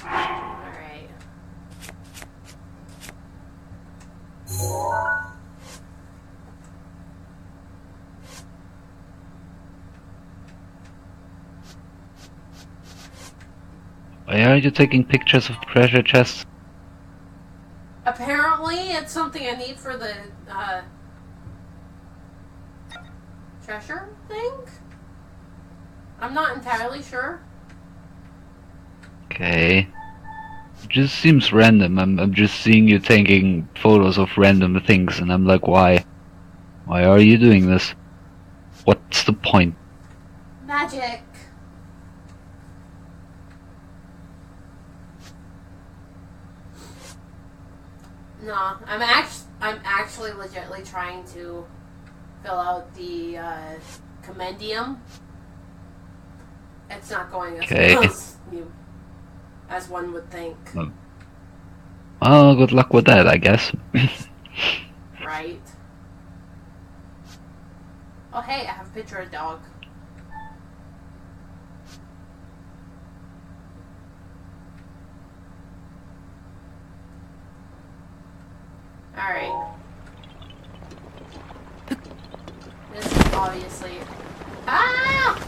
Alright. Why are you taking pictures of treasure chests? Apparently, it's something I need for the, treasure thing? I'm not entirely sure. Okay. It just seems random. I'm just seeing you taking photos of random things, and I'm like, why? Why are you doing this? What's the point? Magic. No, I'm actually legitimately trying to fill out the compendium. It's not going as Okay. well as one would think. Well, good luck with that, I guess. Right. Oh hey, I have a picture of a dog. Alright. This is obviously... Ah!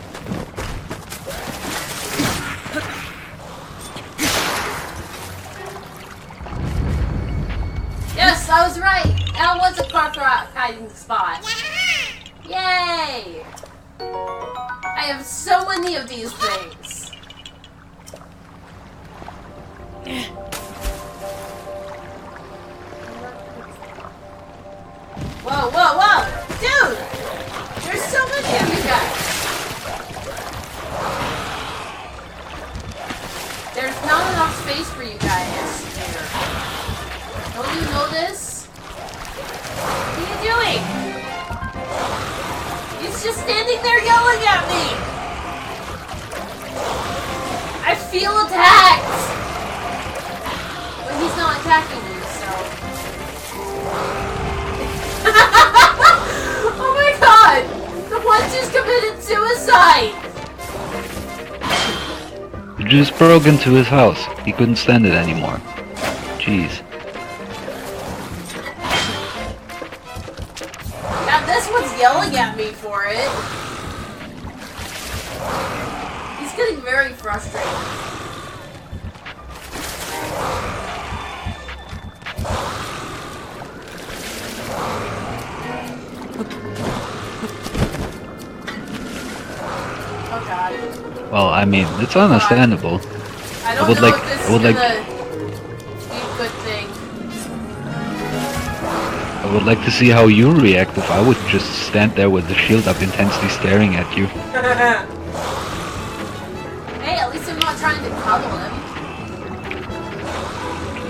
Yes, I was right! That was a Corkrock hiding spot. Yay! I have so many of these things. Whoa, whoa, whoa! Dude! There's so many of you guys! There's not enough space for you guys here. Don't you know this? What are you doing? He's just standing there yelling at me! I feel attacked! But he's not attacking me, so... Oh my god! The one just committed suicide! You just broke into his house. He couldn't stand it anymore. Jeez. Now this one's yelling at me for it. He's getting very frustrated. Oh god. Well, I mean, it's understandable. I don't would know like- if this I would is like- gonna I would like to see how you react if I would just stand there with the shield up intensely staring at you. Hey, at least I'm not trying to cuddle him.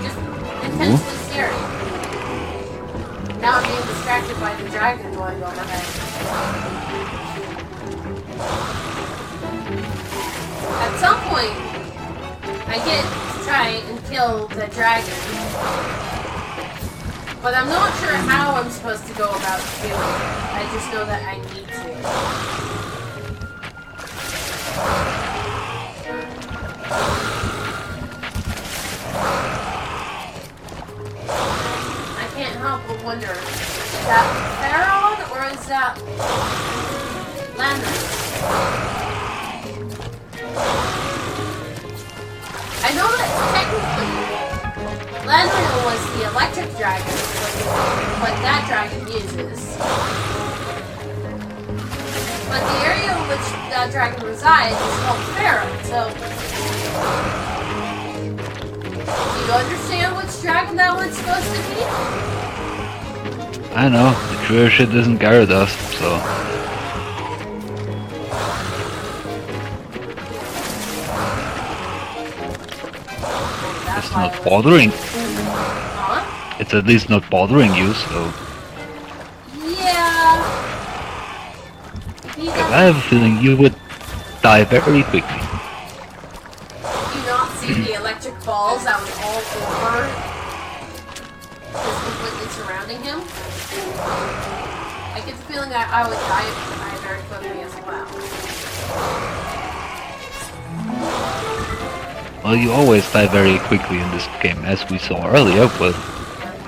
Just intensely staring. Now I'm being distracted by the dragon going overhead. At some point, I get to try and kill the dragon. But I'm not sure how I'm supposed to go about doing it. I just know that I need to. I can't help but wonder, is that Pharaoh or is that Landry? I know that technically Landriel was the electric dragon, what that dragon uses. But the area in which that dragon resides is called Pharaoh, so... Do you understand which dragon that one's supposed to be? I know, the true shit isn't Gyarados, so... It's not bothering. Huh? It's at least not bothering you, so... Yeah. I have a feeling you would die very quickly. Do you not see the electric balls that was all over, just completely surrounding him? I get the feeling that I would die very quickly as well. Well, you always die very quickly in this game, as we saw earlier with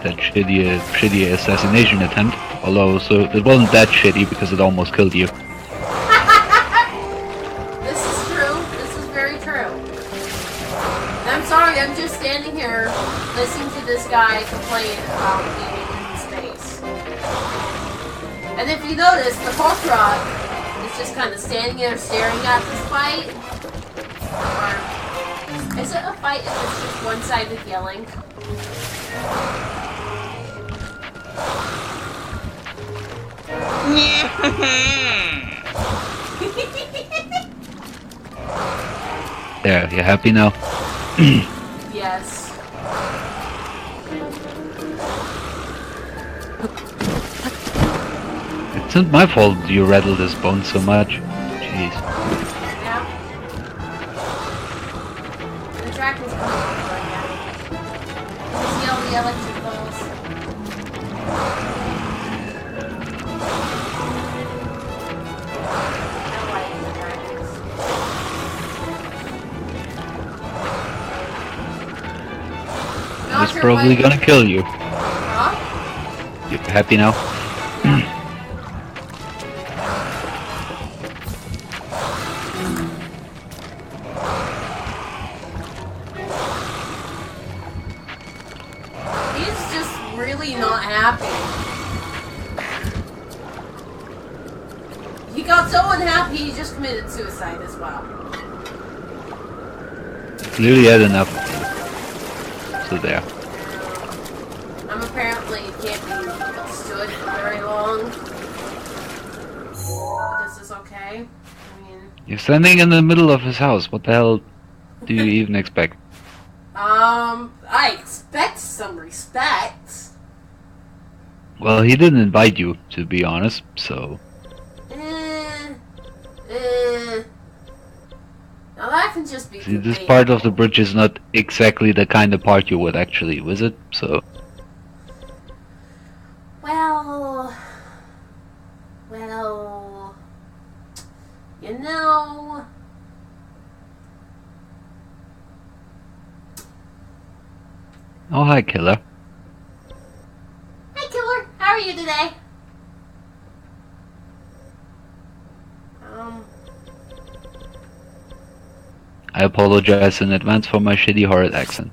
that shitty assassination attempt. Although, so it wasn't that shitty because it almost killed you. This is true. This is very true. And I'm sorry, I'm just standing here listening to this guy complain about being in space. And if you notice, the Korkrok is just kind of standing there staring at this fight. Or is it a fight if it's just one-sided yelling? There, you happy now? Yes. It's not my fault you rattled his bones so much. Jeez. Yeah. The dragon's coming over again. You see all the electric balls? I like the dragons. Not It's sure probably why- gonna kill you. Huh? You happy now? He's just really not happy. He got so unhappy he just committed suicide as well. Clearly had enough. So there. Apparently it can't be stood for very long. This is okay. I mean, You're standing in the middle of his house. What the hell do you even expect? I expect some respect. Well, he didn't invite you, to be honest, so... Now that can just be See, this debatable. part of the bridge is not exactly the kind of part you would actually visit, so... Well, you know... Oh, hi, Killer. Hi, Killer. How are you today? I apologize in advance for my shitty horrid accent.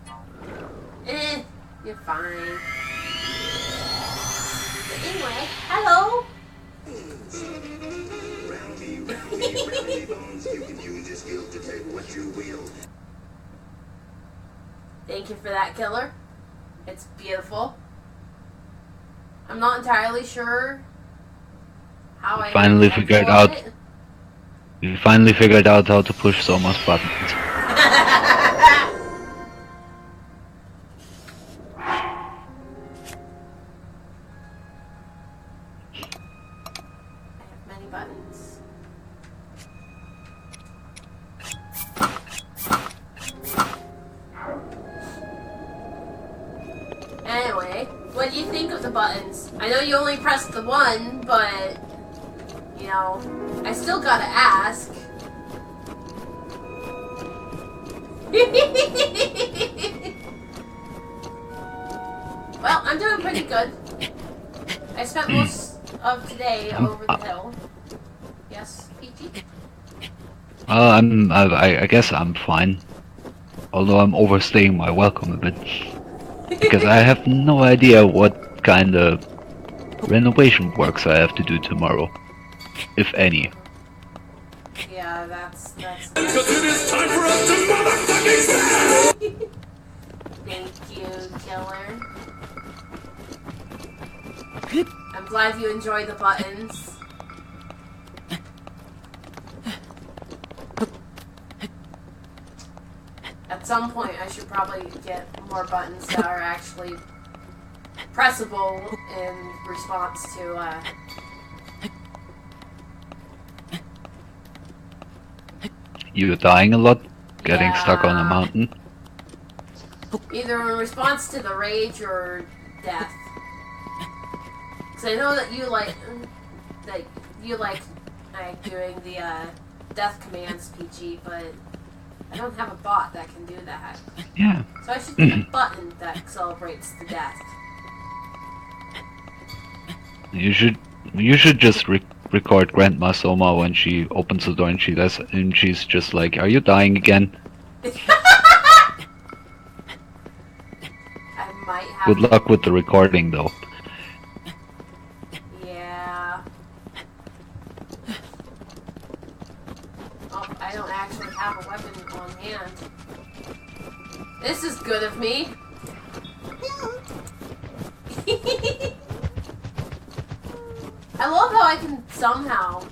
You're fine. But anyway, hello. Thank you for that, Killer. It's beautiful. I'm not entirely sure how I Finally info figured out. it. We finally figured out how to push Soma's buttons. I have many buttons. Anyway, what do you think of the buttons? I know you only pressed the one, but you know, I still gotta ask. Well, I'm doing pretty good. I spent most of today over the hill. Yes, Peachy? I guess I'm fine. Although I'm overstaying my welcome a bit. Because I have no idea what kind of renovation works I have to do tomorrow. If any. Yeah, that's Because it is time for us to motherfucking stand! Thank you, Killer. I'm glad you enjoy the buttons. At some point, I should probably get more buttons that are actually pressable in response to, You're dying a lot? Getting stuck on a Yeah. mountain? either in response to the rage or death. Because I know that you like doing the death commands, PG, but I don't have a bot that can do that. Yeah. So I should get a button that celebrates the death. You should just record Grandma Soma when she opens the door and she's just like, "Are you dying again?" I might have. Good luck with the recording though. Yeah. Oh, I don't actually have a weapon on hand. This is good of me. I love how I can somehow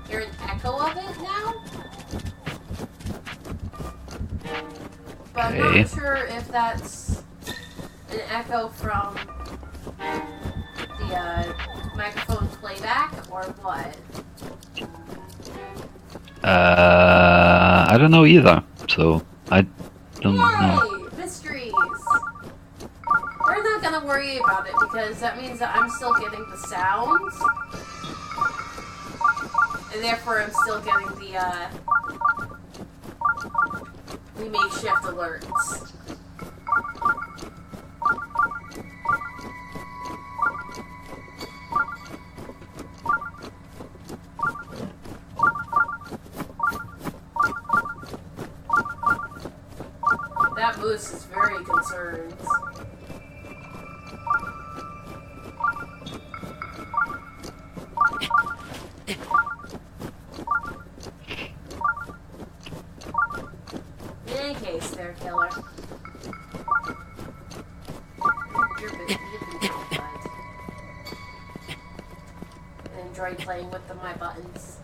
hear an echo of it now. But I'm Okay. not sure if that's an echo from the microphone playback or what. I don't know either. So I don't know. Yay! Mysteries! We're not gonna worry about it because that means that I'm still getting the sounds. And therefore I'm still getting the makeshift alerts. That moose is very concerned. In any case, there, Killer. You've been good, bud. I enjoyed playing with my buttons.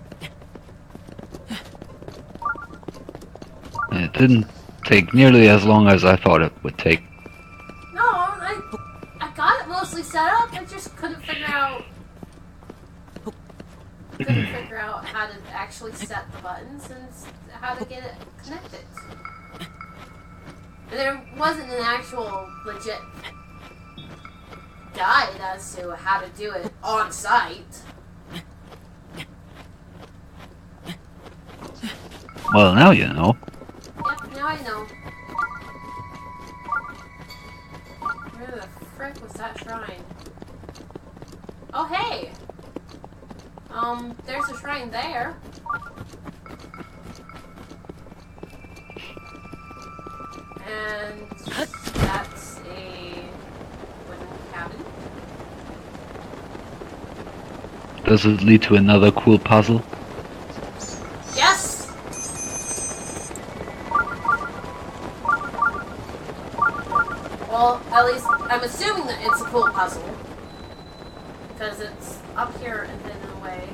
It didn't take nearly as long as I thought it would take. No, I got it mostly set up. I just couldn't figure out how to actually set the buttons and how to get it connected. And there wasn't an actual legit guide as to how to do it on site. Well, now you know. Yep, now I know. Where the frick was that shrine? Oh, hey! There's a shrine there. And that's a wooden cabin. Does it lead to another cool puzzle? Yes! Well, Well, at least I'm assuming that it's a pool puzzle. Because it's up here and hidden away.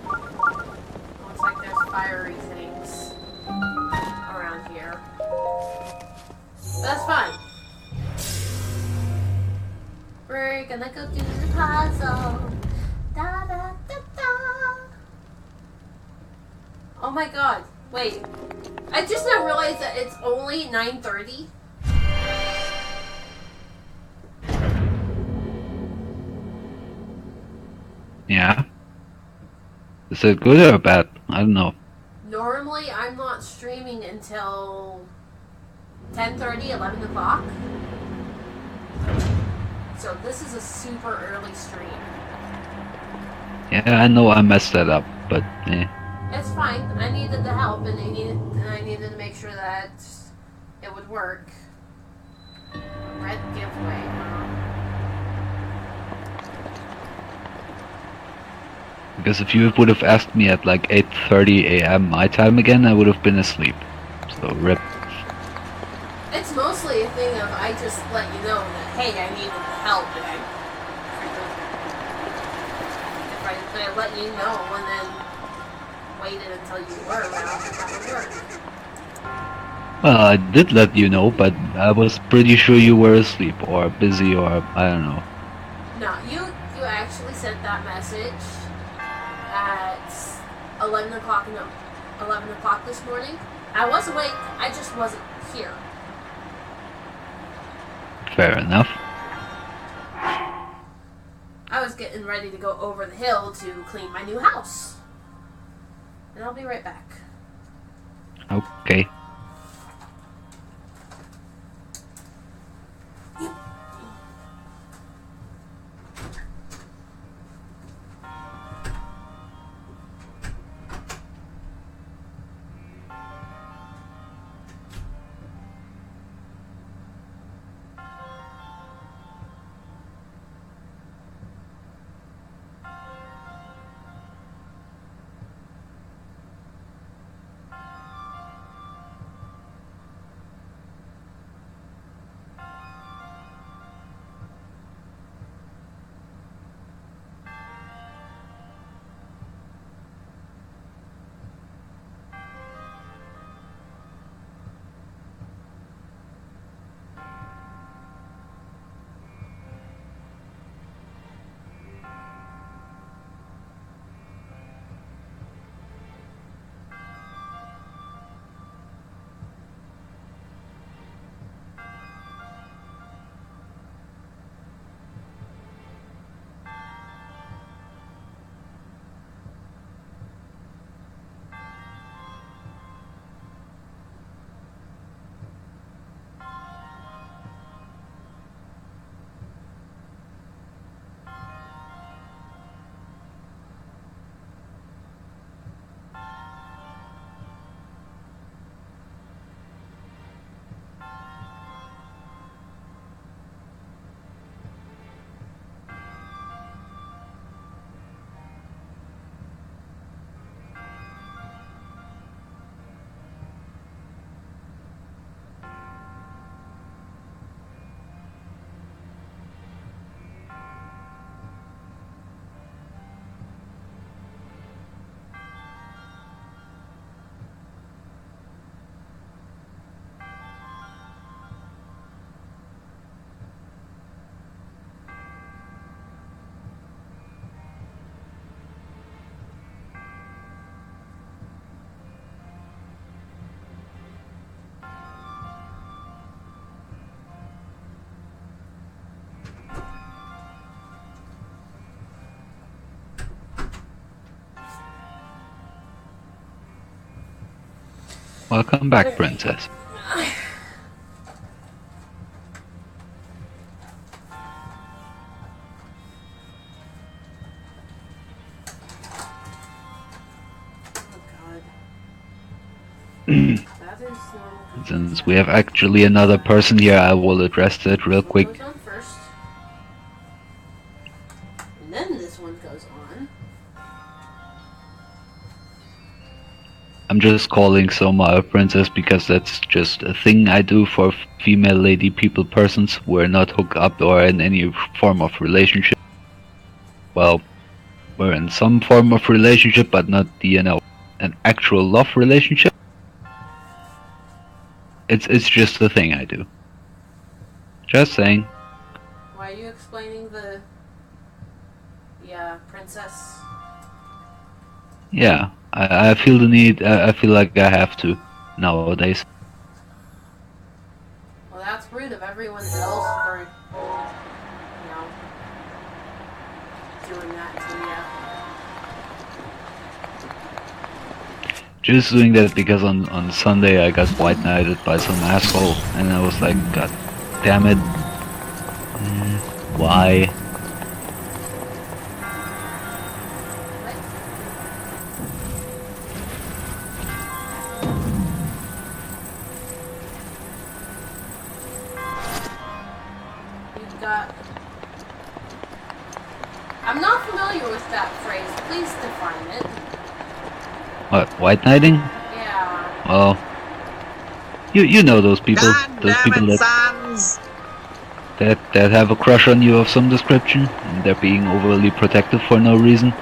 Looks like there's fiery things around here. But that's fine. We're gonna go do the puzzle. Da da da da. Oh my god. Wait. I just now realized that it's only 9:30. Yeah. Is it good or bad? I don't know. Normally, I'm not streaming until 10:30, 11 o'clock. So this is a super early stream. Yeah, I know I messed that up, but It's fine. I needed the help, and I needed to make sure that it would work. Red giveaway. because if you would have asked me at like 8:30 a.m. my time again, I would have been asleep. So rip. It's mostly a thing of I just let you know that hey, I needed the help, and if I let you know and then waited until you were around, that would work. Well, I did let you know, but I was pretty sure you were asleep or busy or I don't know. No, you actually sent that message at 11 o'clock this morning. I was awake. I just wasn't here. Fair enough. I was getting ready to go over the hill to clean my new house. And I'll be right back. Okay. Welcome back, princess. That is normal. Since we have actually another person here, I will address that real quick. Goes on first. And then this one goes on. I'm just calling Soma a princess because that's just a thing I do for female lady people persons. We're not hooked up or in any form of relationship. Well, we're in some form of relationship, but not an actual love relationship. It's just a thing I do. Just saying. Why are you explaining the princess? Yeah, I feel the need. I feel like I have to nowadays. Well, that's rude of everyone else for, doing that to you. Just doing that because on Sunday I got white knighted by some asshole, and I was like, God damn it. Why? You've got... I'm not familiar with that phrase. Please define it. What, white knighting? Yeah. Well, you know those people. God Those damn people it, that Sans! that have a crush on you of some description, and they're being overly protective for no reason,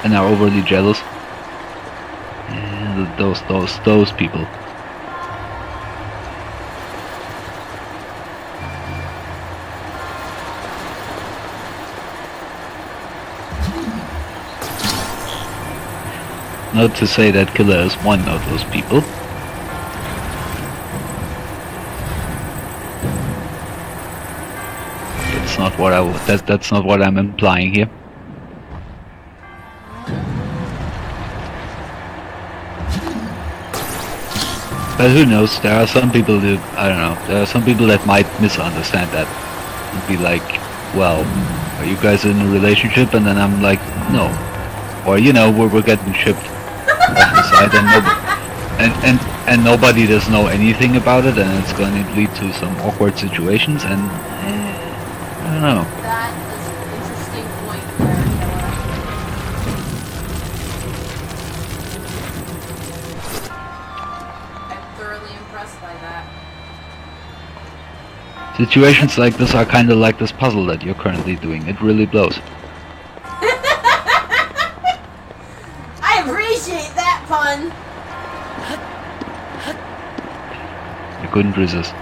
and are overly jealous. And those people. Not to say that Killer is one of those people. It's not what that's not what I'm implying here. But who knows? There are some people that I don't know. There are some people that might misunderstand that and be like, "Well, are you guys in a relationship?" And then I'm like, "No," or we're getting shipped off the side, and nobody does know anything about it, and it's going to lead to some awkward situations, and I don't know. That is an interesting point there, Killer. I'm thoroughly impressed by that. Situations like this are kind of like this puzzle that you're currently doing. It really blows. I appreciate that pun! I couldn't resist.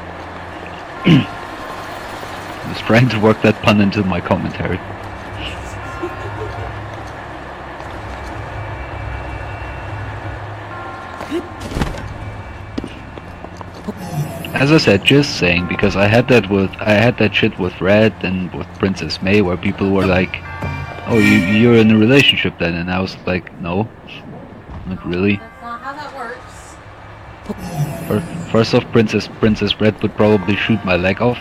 I was trying to work that pun into my commentary. As I said, just saying, because I had that shit with Red and with Princess May, where people were like, "Oh, you're in a relationship then," and I was like, "No, not really." That's not how that works. First off, Princess Red would probably shoot my leg off,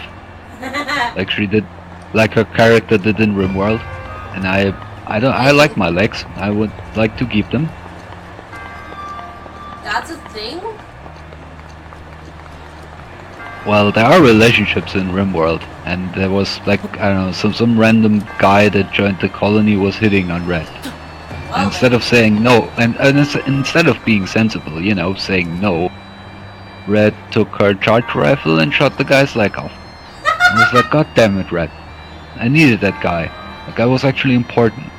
like she did, like her character did in RimWorld, and I like my legs. I would like to keep them. That's a thing? Well, there are relationships in RimWorld, and there was like I don't know, some random guy that joined the colony was hitting on Red. Well, Instead of saying no, and instead of being sensible, saying no, Red took her charge rifle and shot the guy's leg off. I was like, God damn it, Red! I needed that guy. That guy was actually important.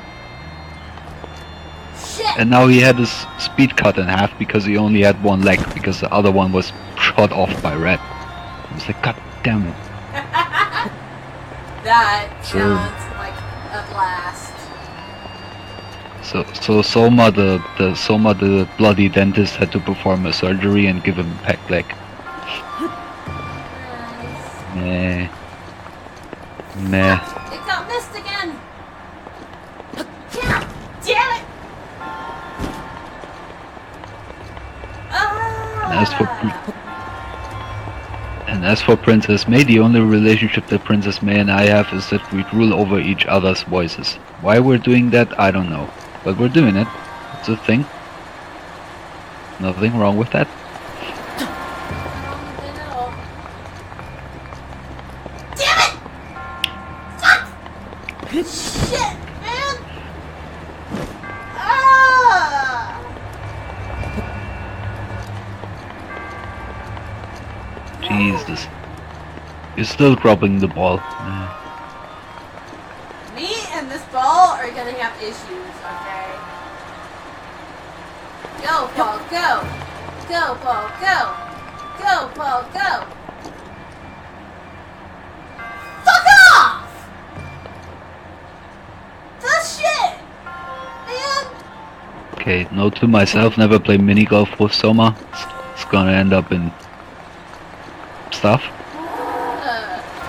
shit! And now he had his speed cut in half because he only had one leg because the other one was shot off by Red. I was like, God damn it. That So- sounds like a blast. So Soma the bloody dentist had to perform a surgery and give him a peg leg. Nice. Meh. It got missed again! Damn it! And as for Princess May, the only relationship that Princess May and I have is that we rule over each other's voices. Why we're doing that, I don't know. But we're doing it. It's a thing. Nothing wrong with that. Shit, man! Ah! Jesus. You're still dropping the ball. Me and this ball are gonna have issues, okay? Go, Paul, go! Go, Paul, go! Go, Paul, go! Fuck off! This shit! Man! Okay, note to myself, never play mini golf with Soma. It's gonna end up in stuff.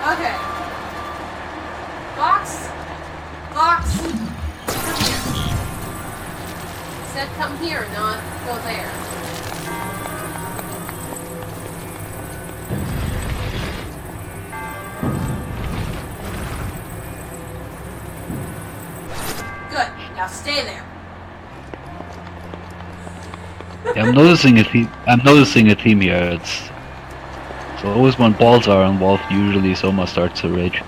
Okay. Box. Box. Come here. Said come here, not go there. Good. Now stay there. Yeah, I'm noticing a theme. I'm noticing a theme here. It's always when balls are involved. Usually, Soma starts to rage.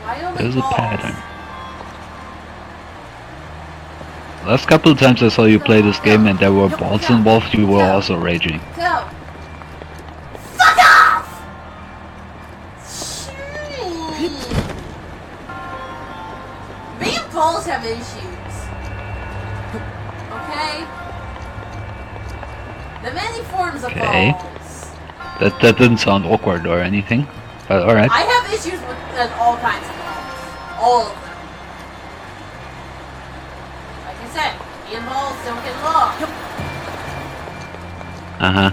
Why only There's a balls? pattern. Last couple of times I saw you play this game and there were balls involved, you were also raging. Go! Fuck off! Shit. Me and balls have issues. Okay? The many forms of Okay. balls. That didn't sound awkward or anything. But alright. I have issues with all kinds of balls. All of them. Like I said, me and balls don't get along. Uh-huh.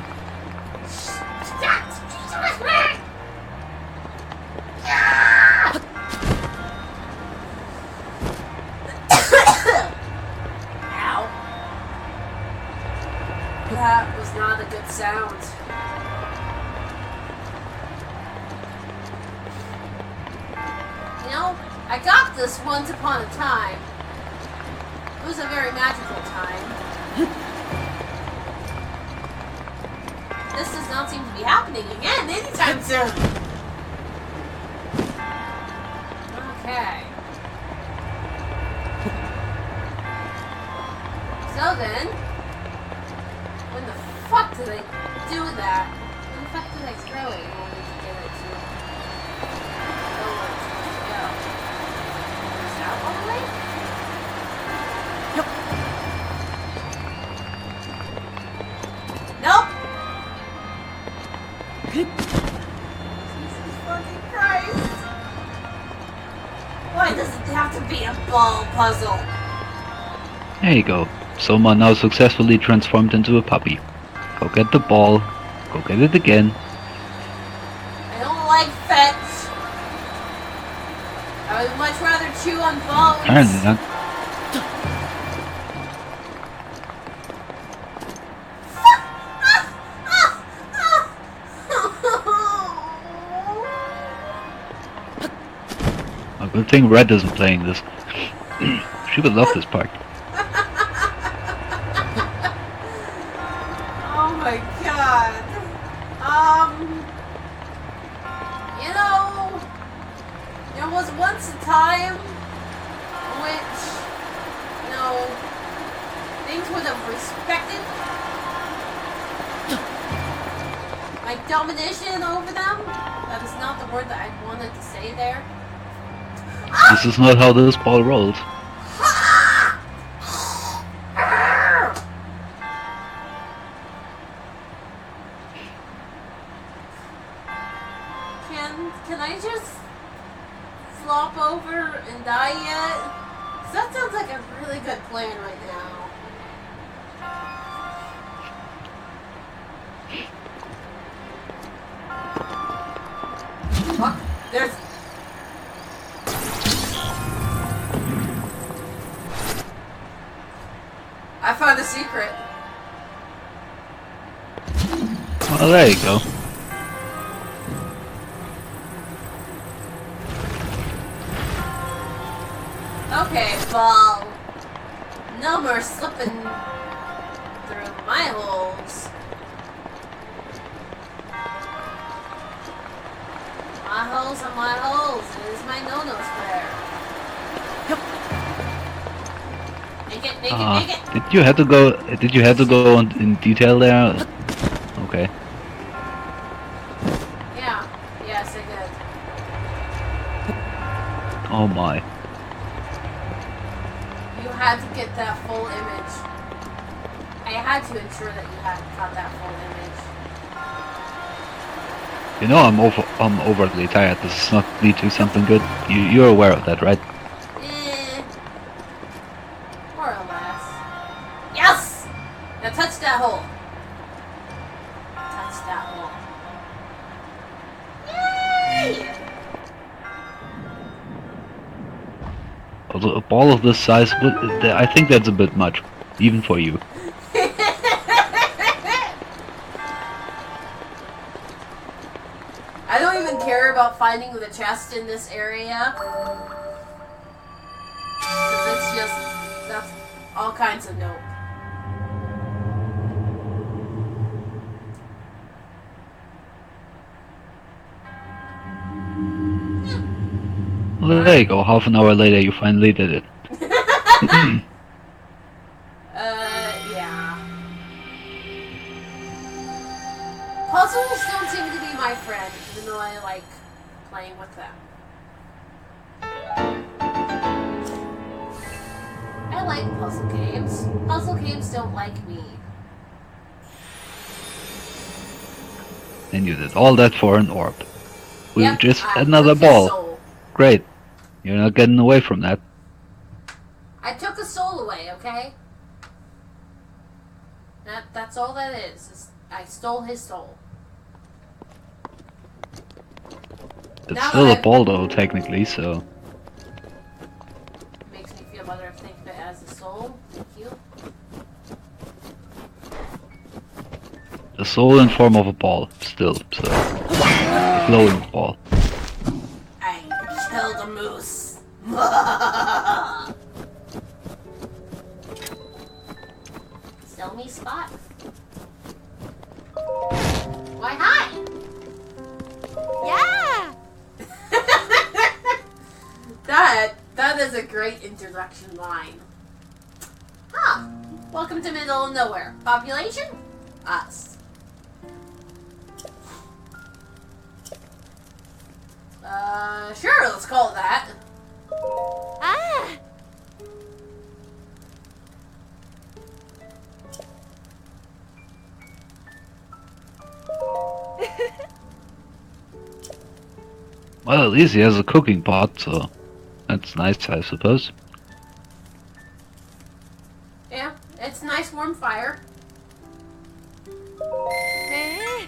Ow. That was not a good sound. You know, I got this once upon a time. It was a very magical time. This does not seem to be happening again anytime soon. Okay. So then, when the fuck did I do that? When the fuck did I throw it in order to get it to go where it's supposed to go? Is that all the way? Nope! Jesus fucking Christ! Why does it have to be a ball puzzle? There you go. Soma now successfully transformed into a puppy. Go get the ball. Go get it again. I don't like pets. I would much rather chew on bones. Apparently not. A good thing Red isn't playing this. She would love this part. Oh my god. You know, there was once a time in which, you know, things would have respected my domination over them. That is not the word that I wanted to say there. This is not how this ball rolls. Can I just flop over and die yet? 'Cause that sounds like a really good plan right now. Fuck, there's... I found a secret. Well, there you go. Okay, ball. No more slipping through my holes. My holes are my holes. It is my no-no square. Make it, make it, make it. Did you have to go in detail there? Okay. Oh my. You had to get that full image. I had to ensure that you had got that full image. You know I'm overly tired. This is not lead to something good. You're aware of that, right? More or less. Yes! Now touch that hole. Touch that hole. Yay! A ball of this size, I think that's a bit much, even for you. I don't even care about finding the chest in this area. 'Cause it's just, that's all kinds of nope. Well, there you go. Half an hour later, you finally did it. Yeah. Puzzles don't seem to be my friend, even though I like playing with them. I like puzzle games. Puzzle games don't like me. And you did all that for an orb. We Yep, just I another took his ball. soul. Great. You're not getting away from that. I took a soul away, okay? That's all that is I stole his soul. It's Now still a I've- ball though, technically, so... Makes me feel better to think of it as a soul. Thank you. A soul in form of a ball, still, so... A glowing ball. I killed a moose. Sell me spot. Why hi? Yeah! That is a great introduction line. Huh. Welcome to middle of nowhere. Population? Us. Sure, let's call it that. Ah! Well, at least he has a cooking pot, so... That's nice, I suppose. Yeah, it's a nice warm fire. Eh?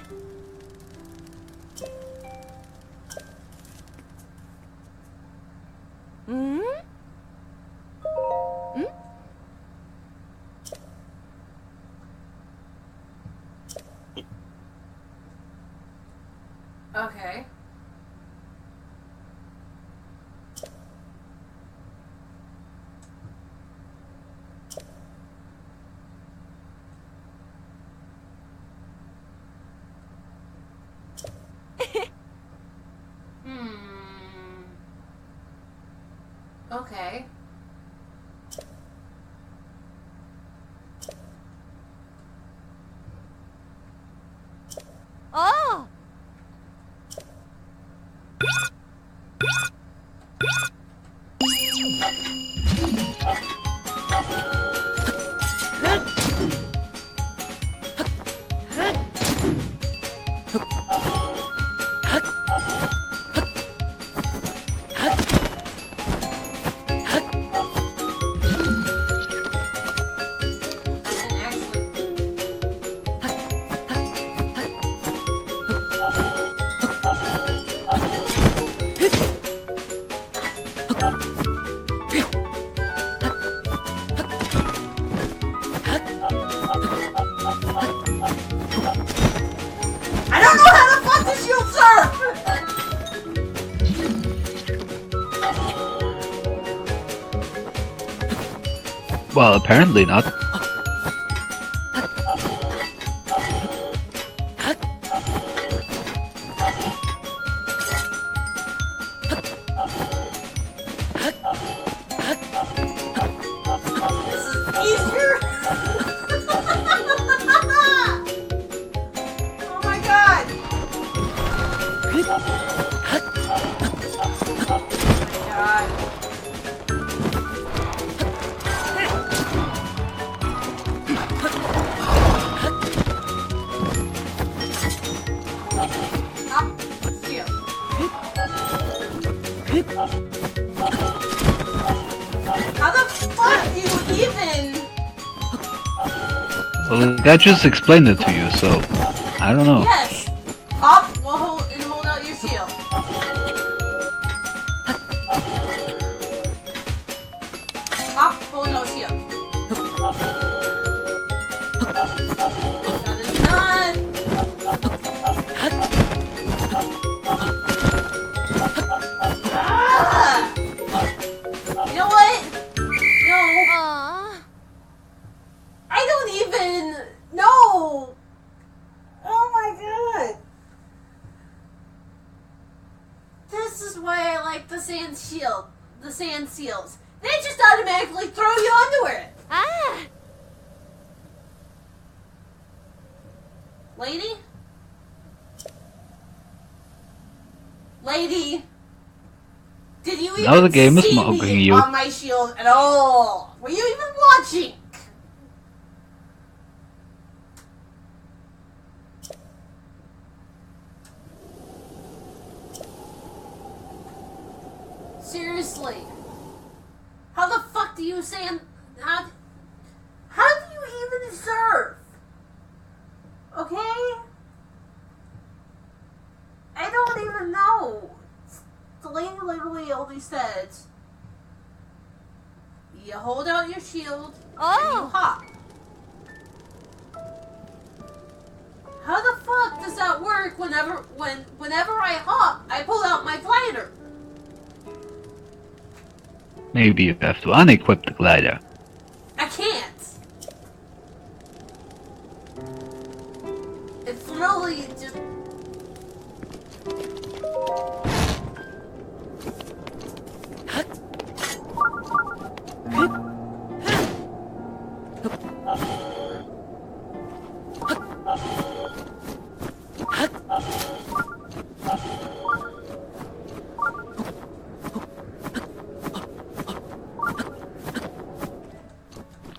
Hmm? Okay. Okay. Oh! And actually, I don't know how the fuck this shield serve! Well, apparently not. This is easier! Oh my god! Oh my god. How the fuck do you even? Well, the guy just explained it to you, so I don't know. Yes. Hop, we'll hold out your shield. Hop, hold out shield. That is done. Ah! You know what? No. Aw. I don't even know. Oh my god. This is why I like the sand shield, the sand seals. They just automatically throw you underwear. Ah. Lady? Lady? Did you even Now the game is see mocking me you. on my shield at all? Were you even watching? Seriously. How the fuck do you say how do you even serve? Okay? I don't even know. The lady literally only said you hold out your shield and you Oh. hop. How the fuck does that work whenever I hop, I pull out my glider? Maybe you have to unequip the glider. I can't. It's really just.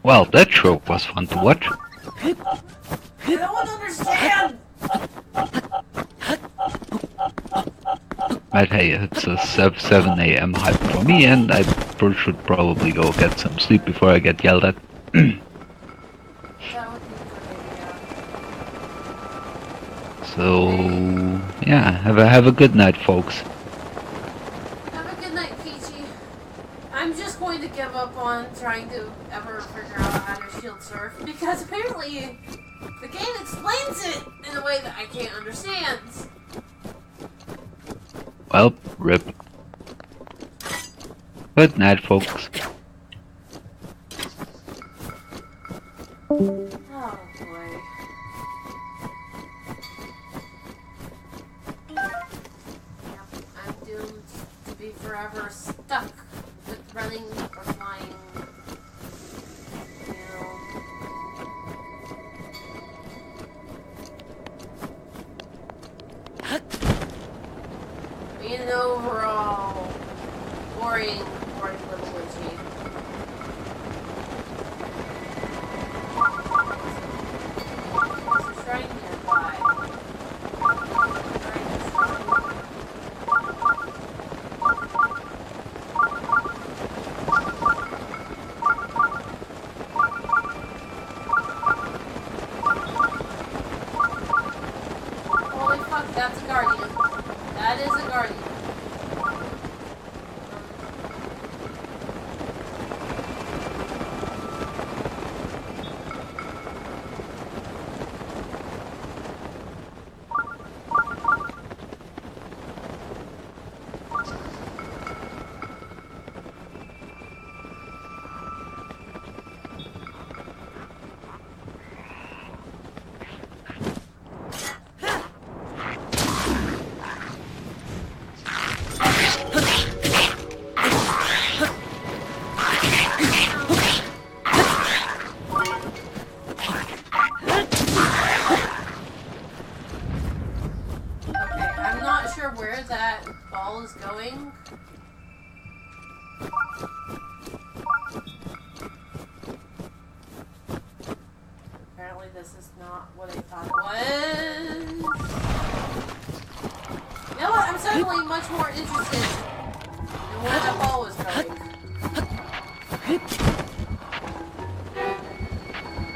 Well, that sure was fun to watch. I don't understand. But hey, it's a 7 a.m. hype for me, and I should probably go get some sleep before I get yelled at. That would be a good idea. So, yeah, have a good night, folks. Have a good night, Peachy. I'm just going to give up on trying to ever figure out how to shield surf because apparently the game explains it in a way that I can't understand. Well, rip. Good night, folks. Oh boy. Yep, I'm doomed to be forever stuck with running or flying. You know. Being an overall boring little witchy. There's a shrine nearby. Holy fuck, that's a guardian. That is a guardian. Okay, I'm not sure where that ball is going. Apparently this is not what I thought it was. You know what? I'm suddenly much more interested where that ball was going.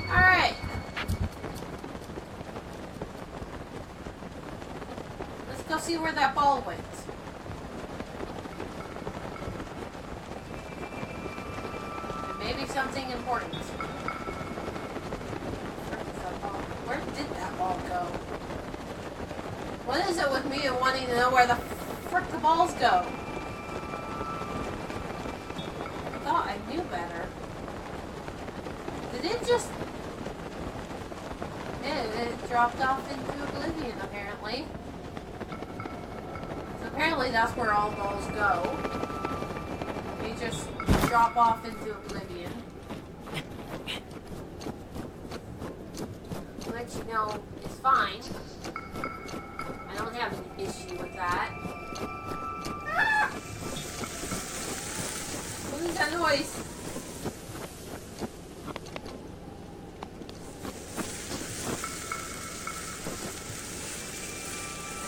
Alright. Let's go see where that ball went. And maybe something important. Where did that ball go? What is it with me and wanting to know where the frick the balls go? I thought I knew better. Did it just... It dropped off into oblivion, apparently. So apparently that's where all balls go. They just drop off into oblivion. Which, you know, is fine. I don't have an issue with that. Ah! What is that noise?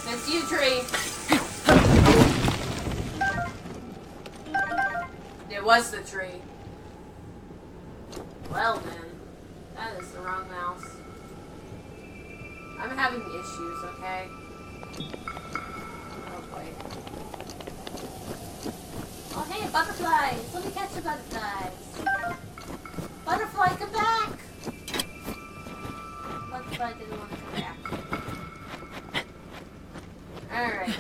That's you, tree. It was the tree. Well then, that is the wrong mouse. I'm having issues, okay? Oh boy. Oh hey, butterflies! Let me catch the butterflies! Butterfly, come back! Butterfly didn't want to come back. Alright.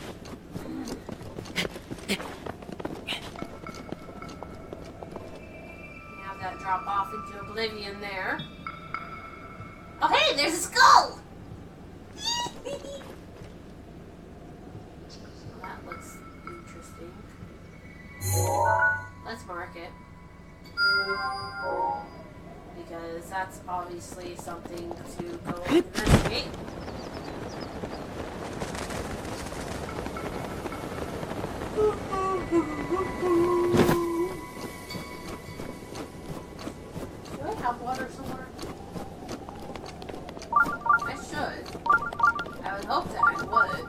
Have that drop off into oblivion there. Oh hey, there's a skull! That looks interesting. Let's mark it. Because that's obviously something to go investigate. Do I have water somewhere? I should. I would hope that I would.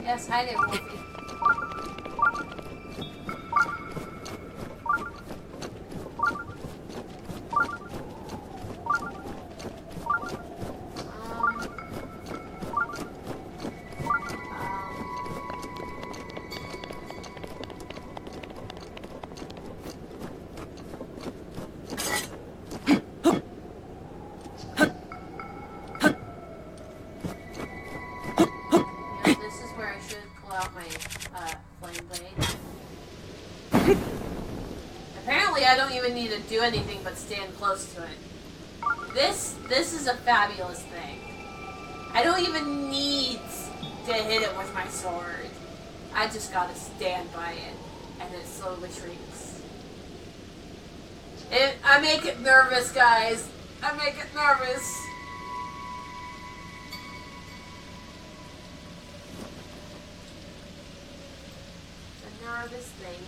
Yes, hi there, Wolfie. I don't even need to do anything but stand close to it. This is a fabulous thing. I don't even need to hit it with my sword. I just gotta stand by it, and it slowly shrinks. I make it nervous, guys. I make it nervous. It's a nervous thing.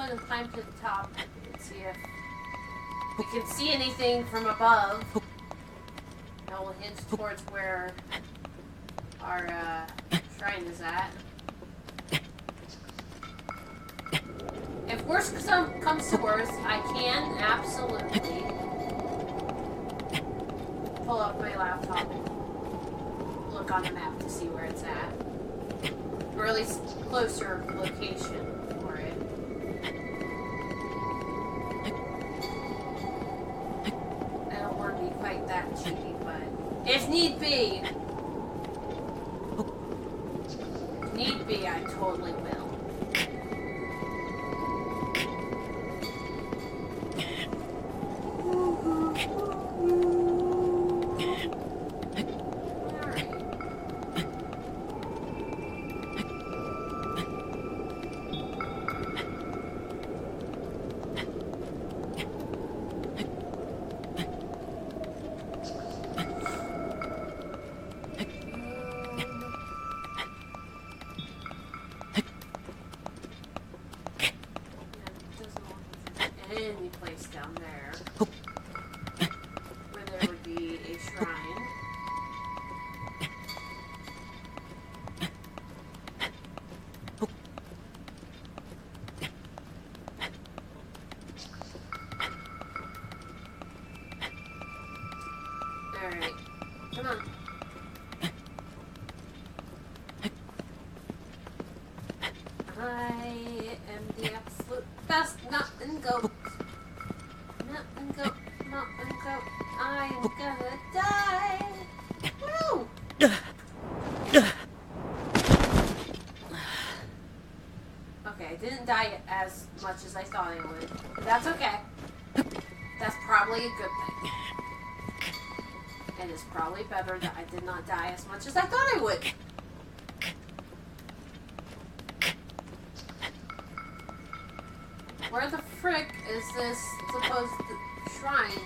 going to climb to the top and see if we can see anything from above. That will hint towards where our shrine is at. If worst comes to worst, I can absolutely pull up my laptop and look on the map to see where it's at. Or at least closer location for it. I don't want to be quite that cheeky, but if need be, I totally will. Any place down there where there would be a shrine. Alright, come on. I am the absolute best nut and goat. Nut and goat, nut and goat. I'm gonna die. Woo! Okay, I didn't die as much as I thought I would. But that's okay. That's probably a good thing. And it's probably better that I did not die as much as I thought I would. Where the frick is this supposed shrine?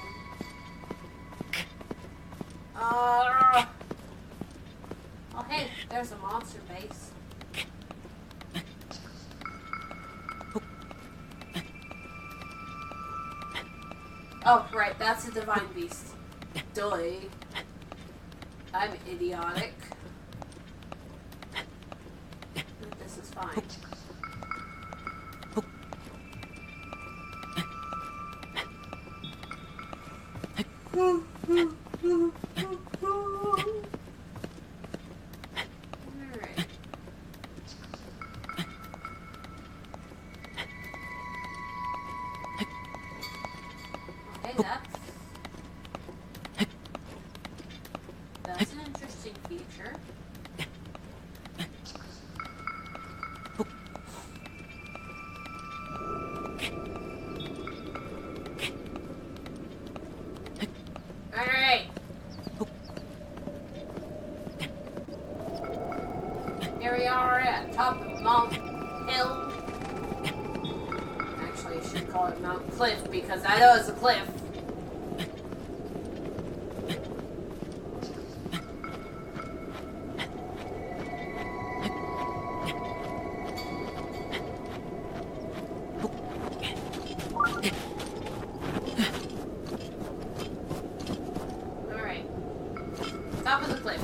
Oh, hey, there's a monster base. Oh, right, that's a divine beast. Duh. I'm idiotic. This is fine. Alright. Okay, that's an interesting feature. Alright. Here we are at top of Mount Hill. Actually, I should call it Mount Cliff because I know it's a cliff. Alright. Top of the cliff.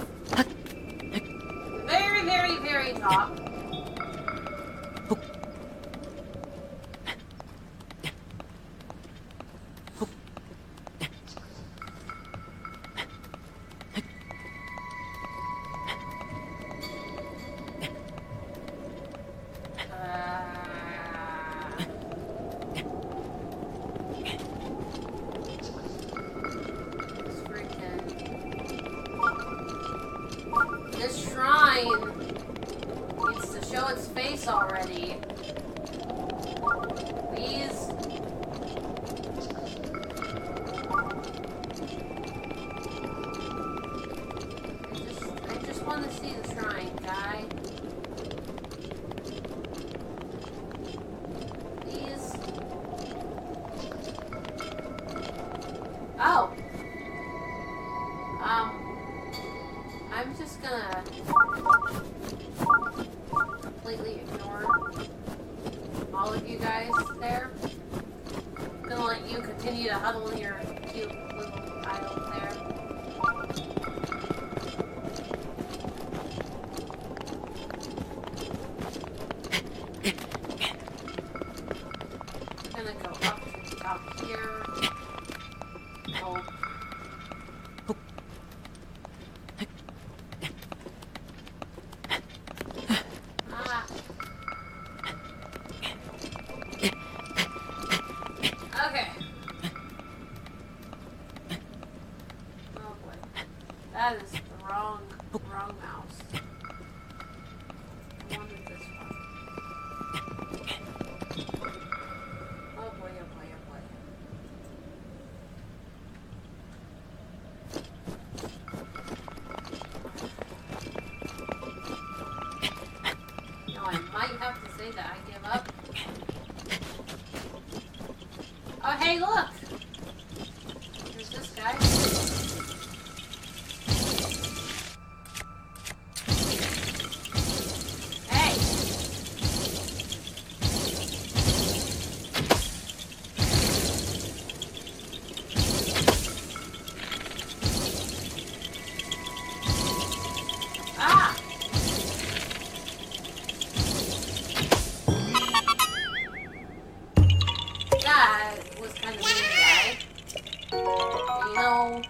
Very, very, very top. all of you guys there. Gonna let you continue to huddle in your cute little aisle there. Gonna go up to the top here. Oh. Ah. Okay. Oh boy. That is the wrong mouse. I wanted this one. Oh boy, oh boy, oh boy. No, I might have to say that I give up. Oh, hey, look! There's this guy. Hey! Ah! That was kind of mean, guy. You know.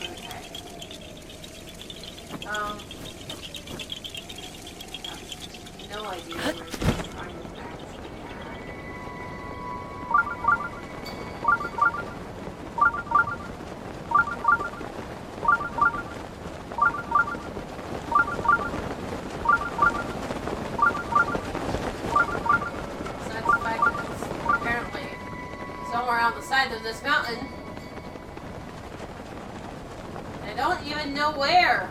Okay. No idea where I'm actually at. Besides the fact that it's apparently somewhere on the side of this mountain. I don't even know where.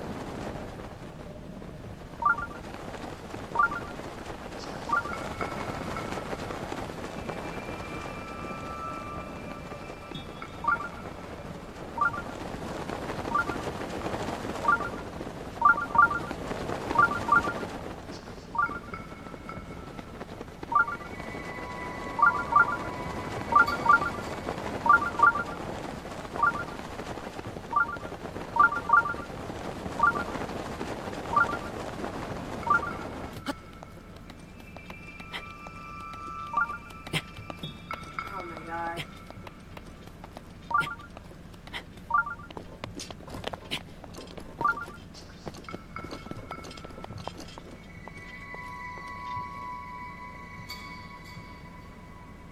Oh my god.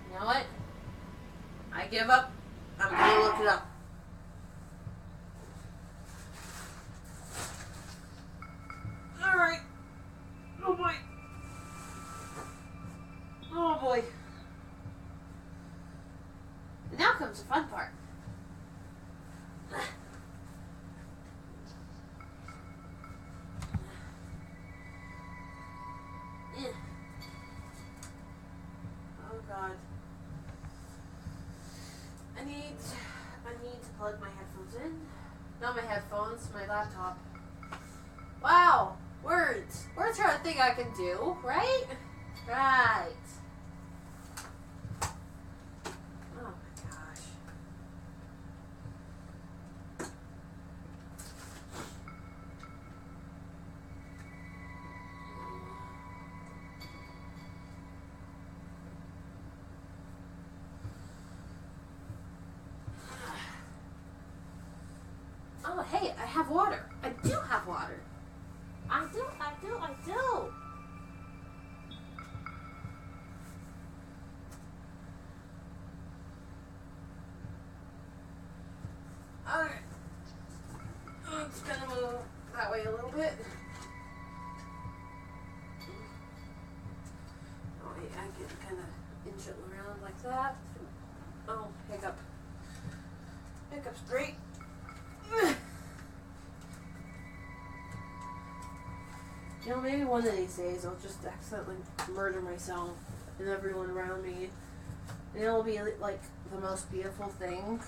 You know what? I give up. I'm gonna look it up. Alright. Oh boy. Oh boy. And now comes the fun part. Oh god. I need to plug my headphones in. Not my headphones, my laptop. Wow! Words! Words are a thing I can do, right? Right. Oh my gosh. Oh, hey, I have water. I do have water. I do. Alright. I'm just gonna move that way a little bit. Oh, wait, I can kind of inch it around like that. Oh, hiccup. Hiccup's great. You know, maybe one of these days I'll just accidentally murder myself and everyone around me. And it'll be like the most beautiful thing.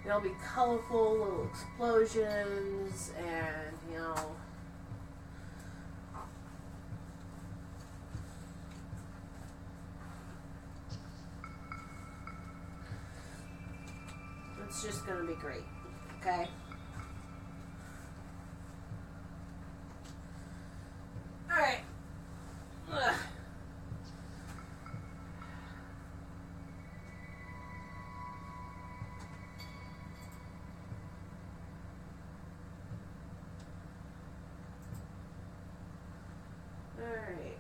There'll be colorful little explosions and, you know, it's just going to be great. Okay? Alright. Alright,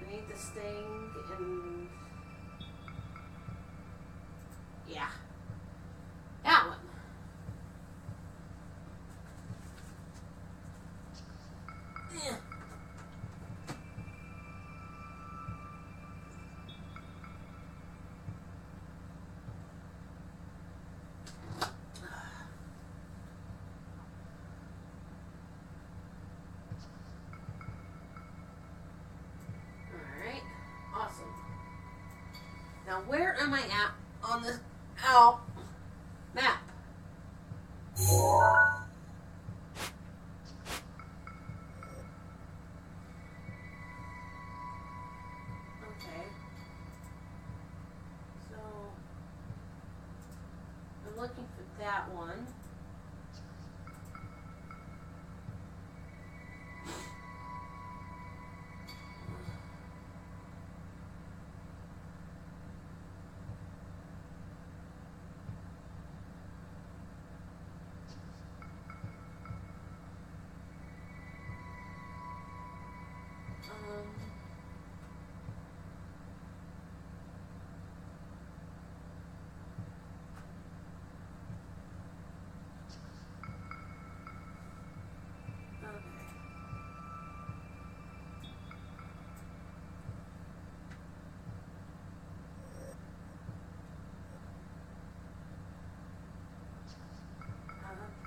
I need this thing and yeah. That one. Yeah. Alright, awesome. Now where am I at on this map? Okay. So I'm looking for that one. Okay.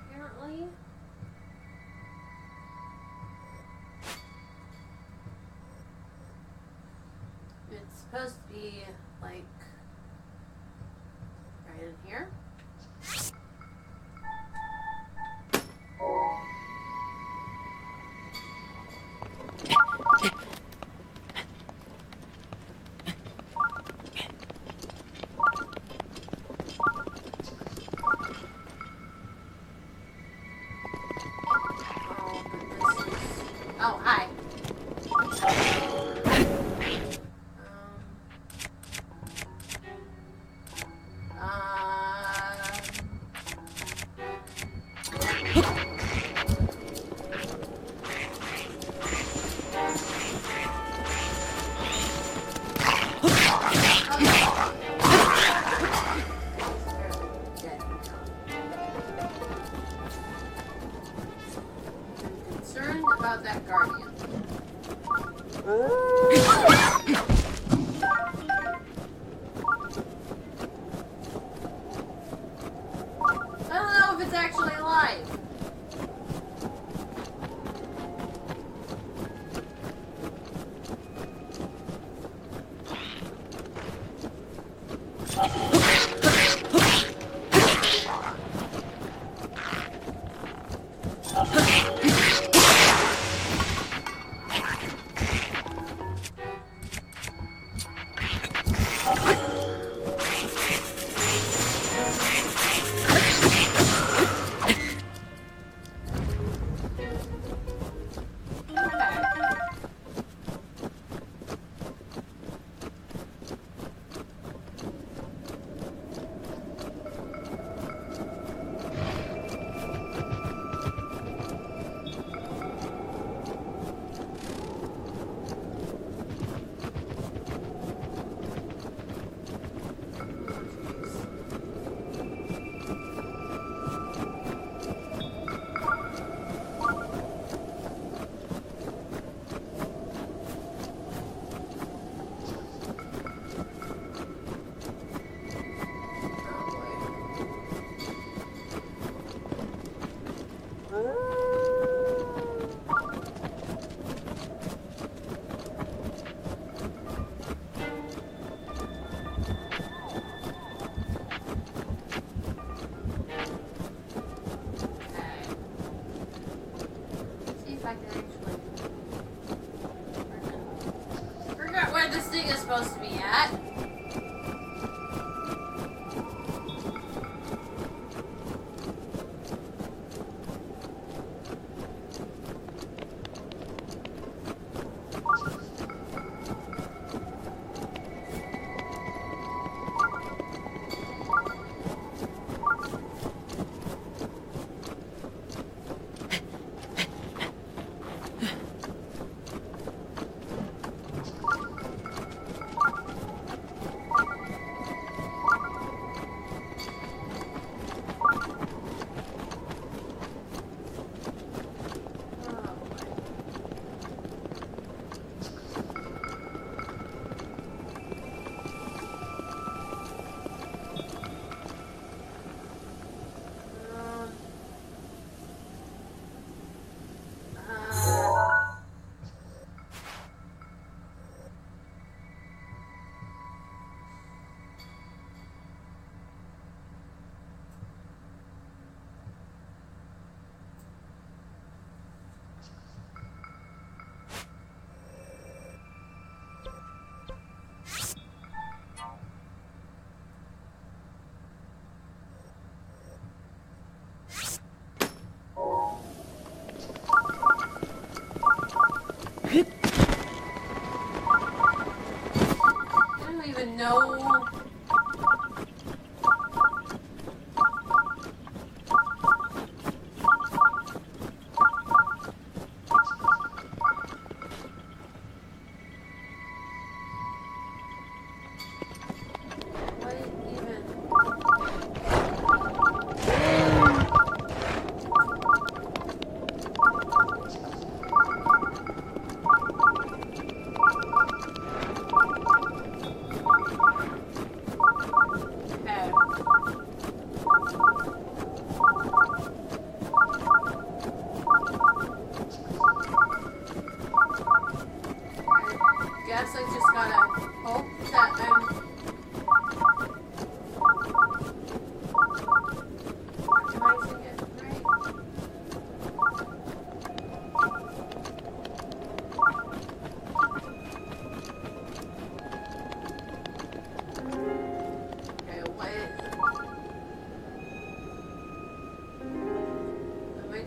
Apparently, it's supposed to be like right in here. Oh, hi. I'm concerned about that guardian. I don't know if it's actually alive.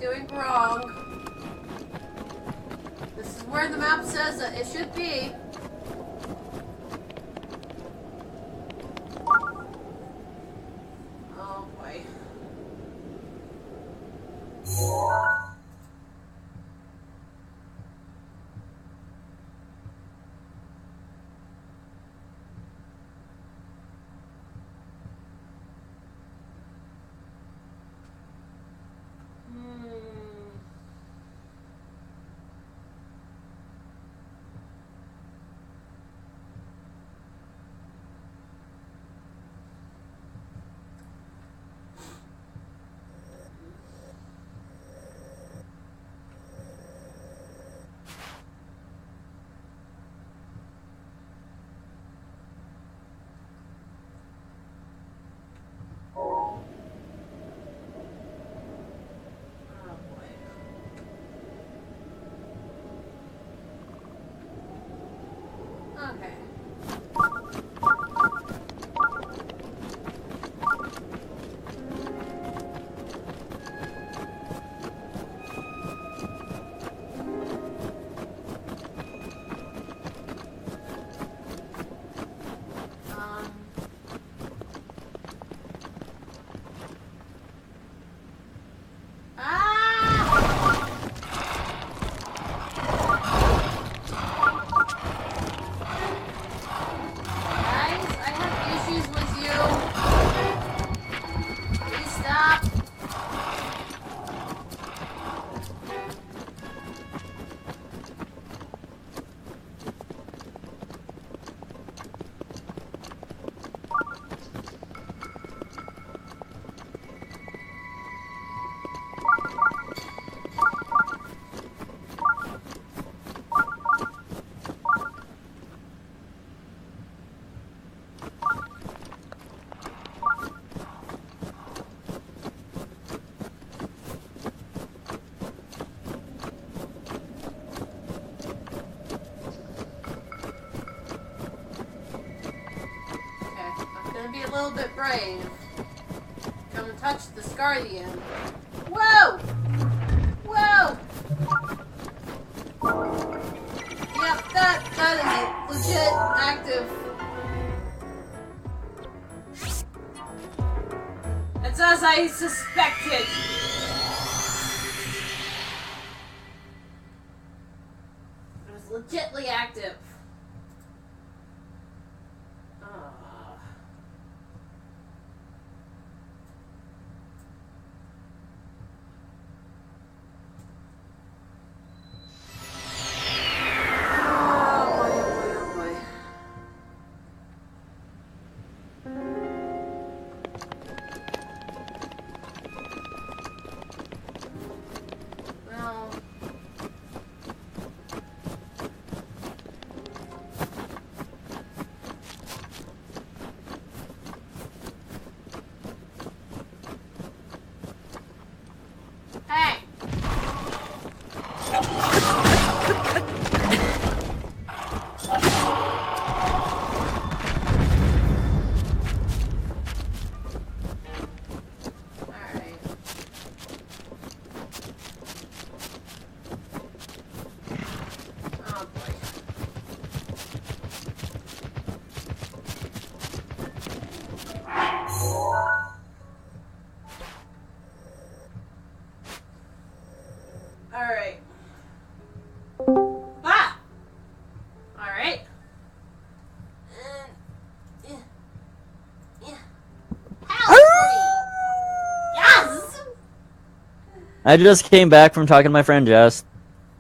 doing wrong? This is where the map says that it should be. Oh boy. Be a little bit brave. Come and touch the Scardian. Whoa! Whoa! Yep, that is legit active. It's as I suspected. It was legitly active. Alright. Ah! Alright. Help me! Yes! I just came back from talking to my friend Jess.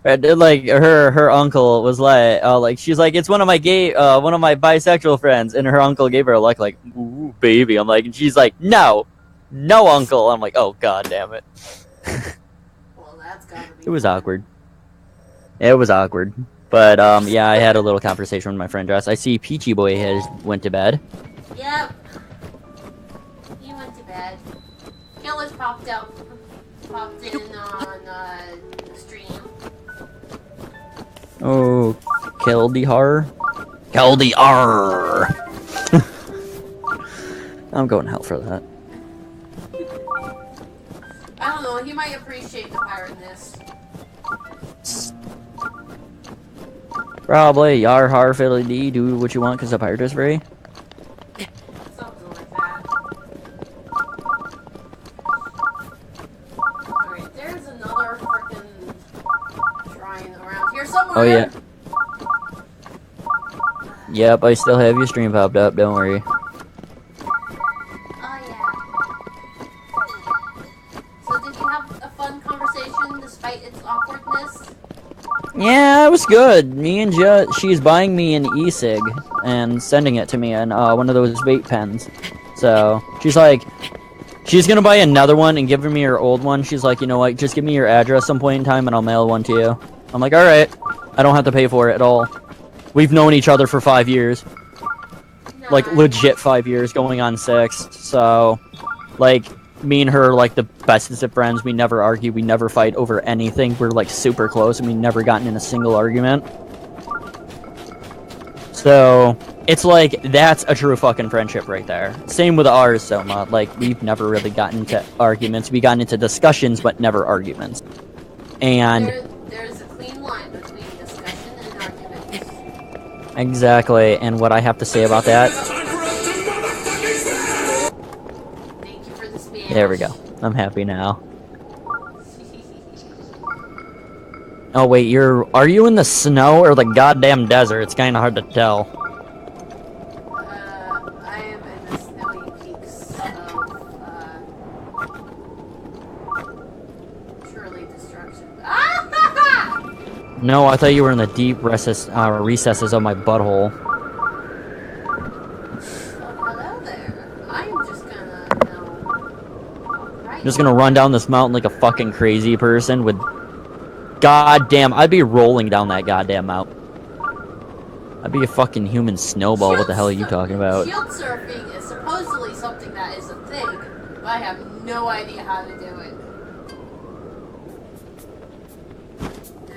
I did, like, her uncle was like, she's like, it's one of my bisexual friends, and her uncle gave her a look like, ooh, baby. I'm like, and she's like, no, uncle. I'm like, oh, god damn it. Well, that's gotta be It was awkward. It was awkward. But, yeah, I had a little conversation with my friend Jess. I see Peachy Boy has went to bed. Yep. He went to bed. Killer's popped in on the stream. Oh, Keldihar. I'm going to hell for that. I don't know, he might appreciate the pirateness. Probably. Yar har fiddly dee, do what you want because the pirate is free. Something like that. Alright, there's another frickin' shrine around here somewhere. Oh, yeah. Yep, I still have your stream popped up, don't worry. Oh, yeah. So did you have a fun conversation despite its awkwardness? Yeah, it was good. Me and she's buying me an e-cig and sending it to me in one of those vape pens. So, she's like, she's gonna buy another one and give me her old one. She's like, you know what, just give me your address some point in time and I'll mail one to you. I'm like, alright. I don't have to pay for it at all. We've known each other for 5 years. Like, legit 5 years, going on 6. So, like, me and her, like, the bestest of friends. We never argue, we never fight over anything. We're, like, super close, and we never gotten in a single argument. So, it's like, that's a true fucking friendship right there. Same with ours, Soma. Like, we've never really gotten into arguments. We got into discussions, but never arguments. And... There's a clean line between discussion and arguments. Exactly, and what I have to say about that... Thank you for the Spanish. There we go. I'm happy now. Oh wait, are you in the snow or the goddamn desert? It's kinda hard to tell. I am in the snowy peaks of, surely destruction. Ah! No, I thought you were in the deep recesses of my butthole. Hello there. I'm just gonna, I'm just gonna run down this mountain like a fucking crazy person with... Goddamn, I'd be rolling down that goddamn mountain. I'd be a fucking human snowball, what the hell are you talking about? Shield surfing is supposedly something that is a thing, but I have no idea how to do it.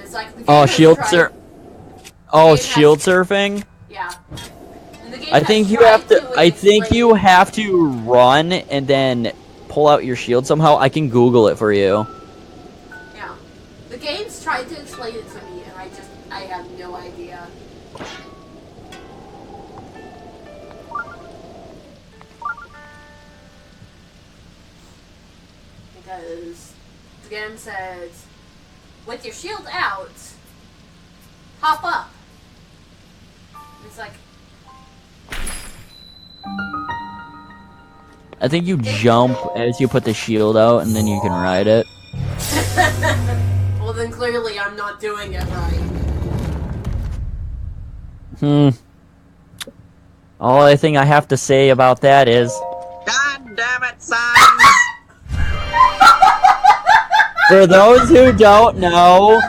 It's like the Oh, game shield has surf... tried- Oh, the game shield has- surfing? Yeah. And the game I has think you tried have to... I think explain- you have to run and then pull out your shield somehow. I can Google it for you. Yeah. The game's tried to explain it to me, and I have no idea. Because the game says, with your shield out, hop up. And it's like, I think you jump as you put the shield out and then you can ride it. well then clearly I'm not doing it right. All I think I have to say about that is... God damn it, sons! For those who don't know,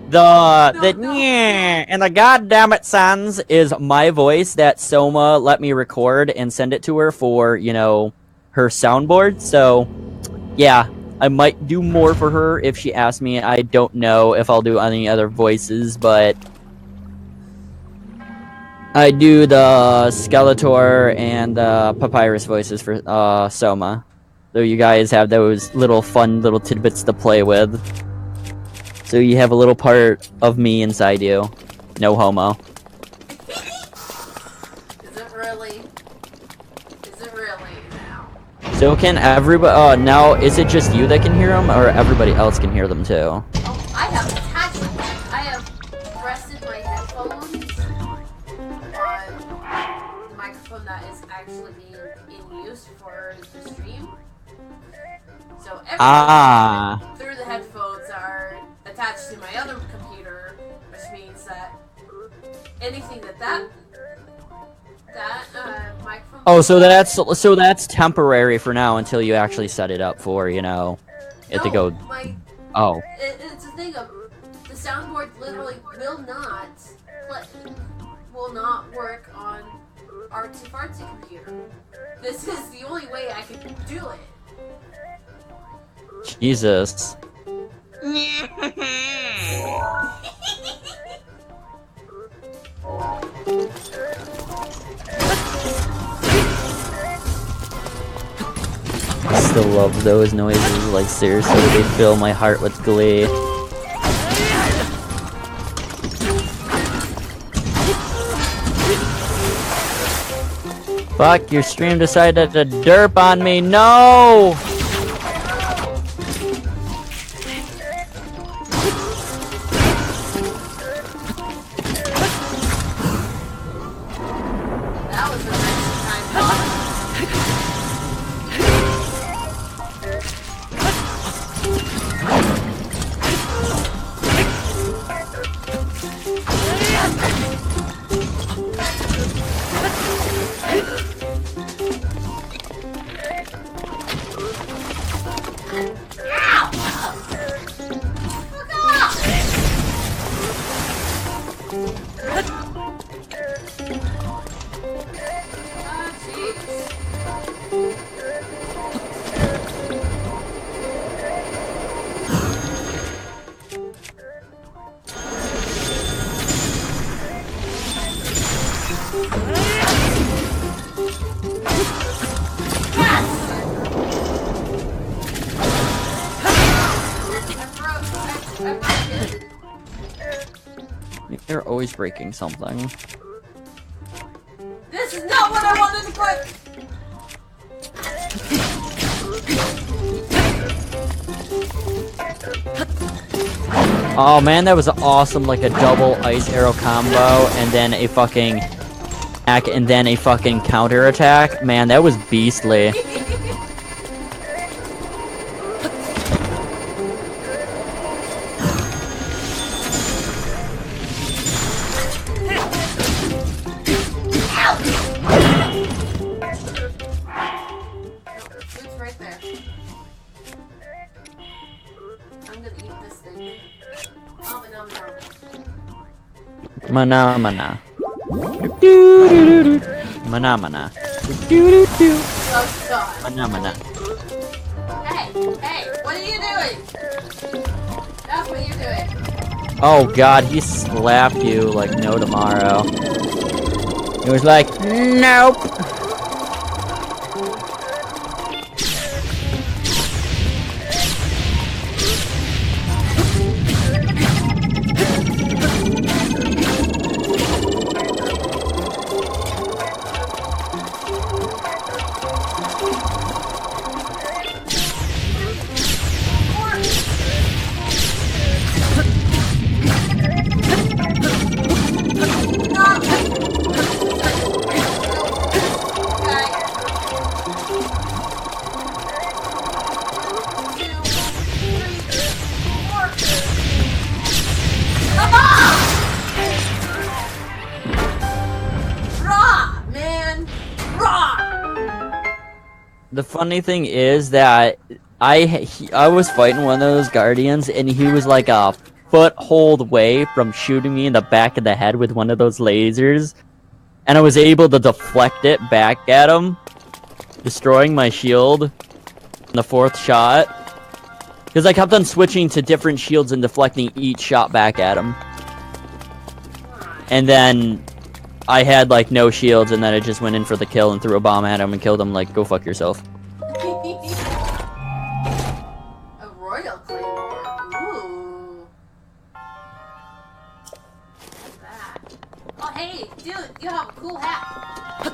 the yeah and the goddammit sans is my voice that Soma let me record and send it to her for, you know, her soundboard. So, yeah, I might do more for her if she asks me. I don't know if I'll do any other voices, but I do the Skeletor and the Papyrus voices for Soma. So you guys have those little fun little tidbits to play with. So you have a little part of me inside you. No homo. Is it really? Is it really now? So can everybody... now, is it just you that can hear them, or everybody else can hear them too? Oh, I have attached them. I have rested my headphones on the microphone that is actually being in use for the stream. So everything through the headphones are attached to my other computer, which means that anything that microphone. Oh, so that's temporary for now until you actually set it up for, you know, it to go. Oh. It's a thing of the soundboard literally will not work on Artsy Fartsy computer. This is the only way I can do it. Jesus. still love those noises, like seriously, they fill my heart with glee. Fuck, your stream decided to derp on me, no! That was a nice time. They're always breaking something. This is not what I wanted to play! Oh man, that was awesome, like a double ice arrow combo, and then a fucking attack, and then a fucking counter attack. Man, that was beastly. It's right there. I'm gonna eat this thing. Oh, but no, Mana mana. Mana mana. Oh, God. Mana mana. Hey, what are you doing? That's what you're doing. Oh god, he slapped you like no tomorrow. He was like, nope. The funny thing is that I was fighting one of those guardians, and he was like a foothold away from shooting me in the back of the head with one of those lasers, and I was able to deflect it back at him, destroying my shield in the fourth shot. Because I kept on switching to different shields and deflecting each shot back at him. And then I had like no shields, and then I just went in for the kill and threw a bomb at him and killed him. Like, go fuck yourself. A royal claymore. Ooh. What's that? Oh, hey, dude, you have a cool hat.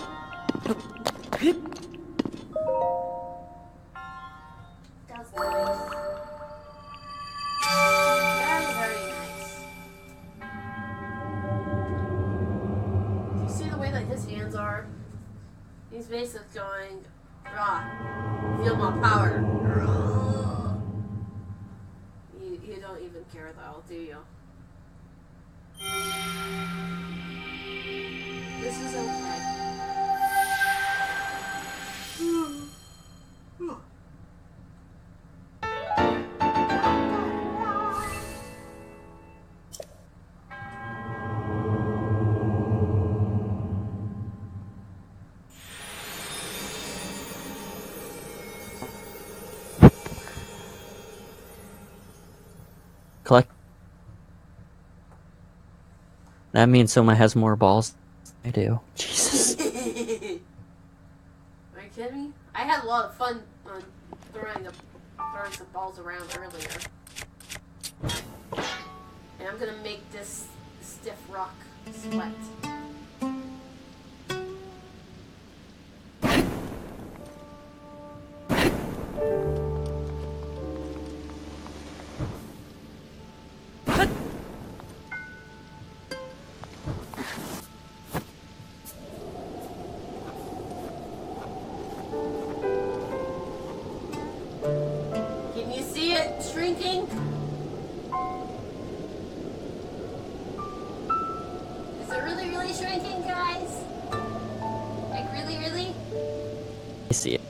That's nice. Very, very nice. Do you see the way that his hands are? He's basically going, raw. Feel my power. Raw. You don't even care though, do you? This is okay. Collect. That means Soma has more balls than I do. Jesus. Are you kidding me? I had a lot of fun on throwing some balls around earlier. And I'm gonna make this stiff rock sweat. Can you see it shrinking? Is it really, really shrinking, guys? Like, really, really? I see it.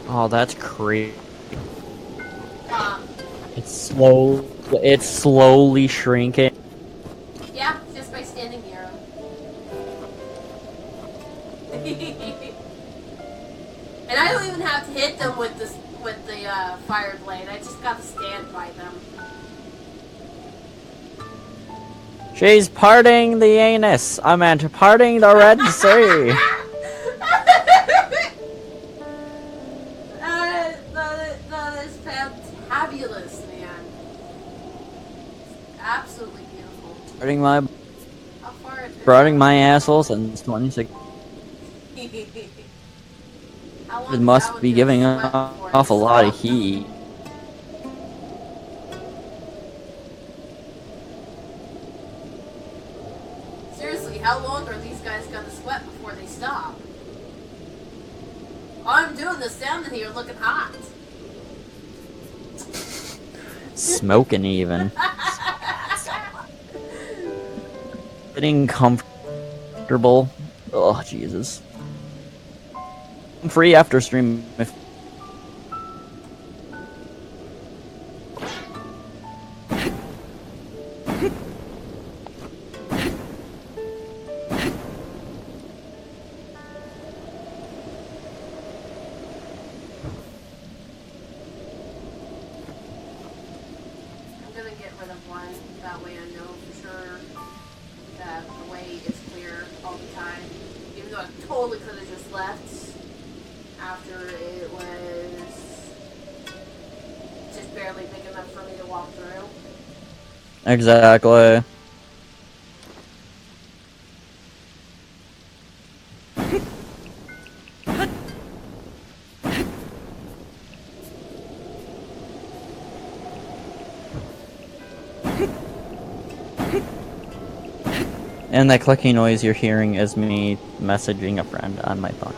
Oh, that's crazy. It's slowly shrinking. Yeah, just by standing near him. And I don't even have to hit them with the fire blade. I just got to stand by them. She's parting the anus. I meant parting the Red Sea. That is fantabulous, man. Absolutely beautiful. Parting my How far? parting my asshole since 26. How long It is must that be one giving gonna sweat before it off a lot of stops? heat. Seriously, how long are these guys gonna sweat before they stop? All I'm doing is standing here looking hot. Smoking even. Getting comfortable. Oh, Jesus. I'm free after stream if I'm gonna get rid of one. That way I know for sure that the way is clear all the time. Even though I totally could have just left after it was just barely big enough for me to walk through. exactly. And that clicking noise you're hearing is me messaging a friend on my phone.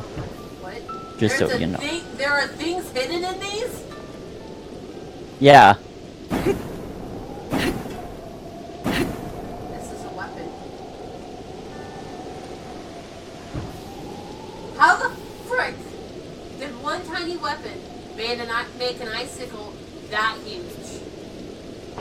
What? Just There's so a you know. there are things hidden in these? Yeah. This is a weapon. How the frick did one tiny weapon make an icicle that huge?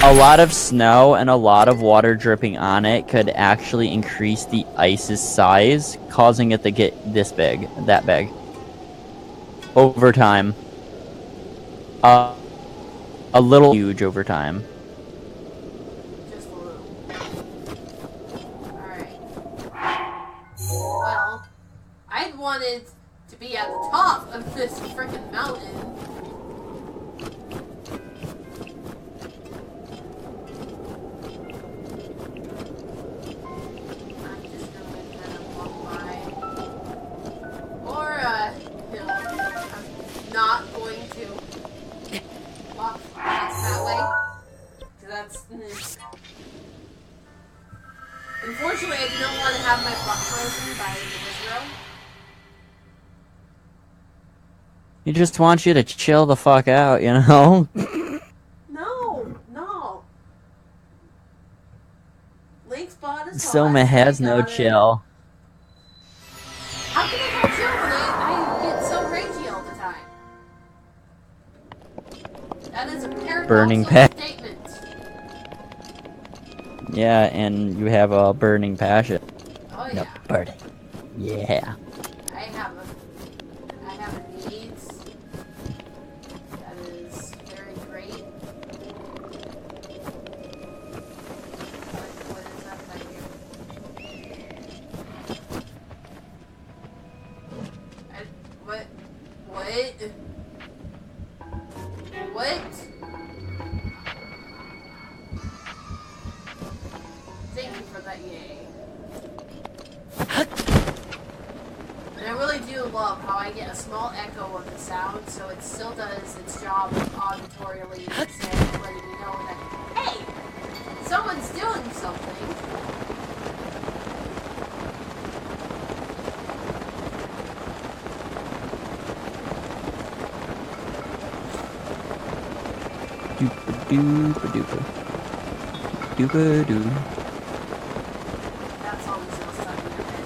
A lot of snow and a lot of water dripping on it could actually increase the ice's size, causing it to get this big, that big. Over time. A little huge over time. Just a little. Alright. Well, I'd wanted to be at the top of this freaking mountain. I'm just gonna kind of walk by. Or, I'm not going to walk past that way. 'Cause that's... Unfortunately, I do not want to have my butt frozen by the Wizro. He just wants you to chill the fuck out, you know? No. Link's bot is Soma hot, has I no got it. chill. How can I have chill when I get so ragey all That is a Burning paradoxical statement. Yeah, and you have a burning passion. Oh No, yeah. burning. Yeah. I have a needs that is very great. What is that thing here? What? What? Thank you for that, yay. And I really do love how I get a small echo of the sound, so it still does its job auditorially, saying, letting me know that, hey, someone's doing something. Doopa-doopa-doopa. Doopa-doo. That song is still stuck in your head.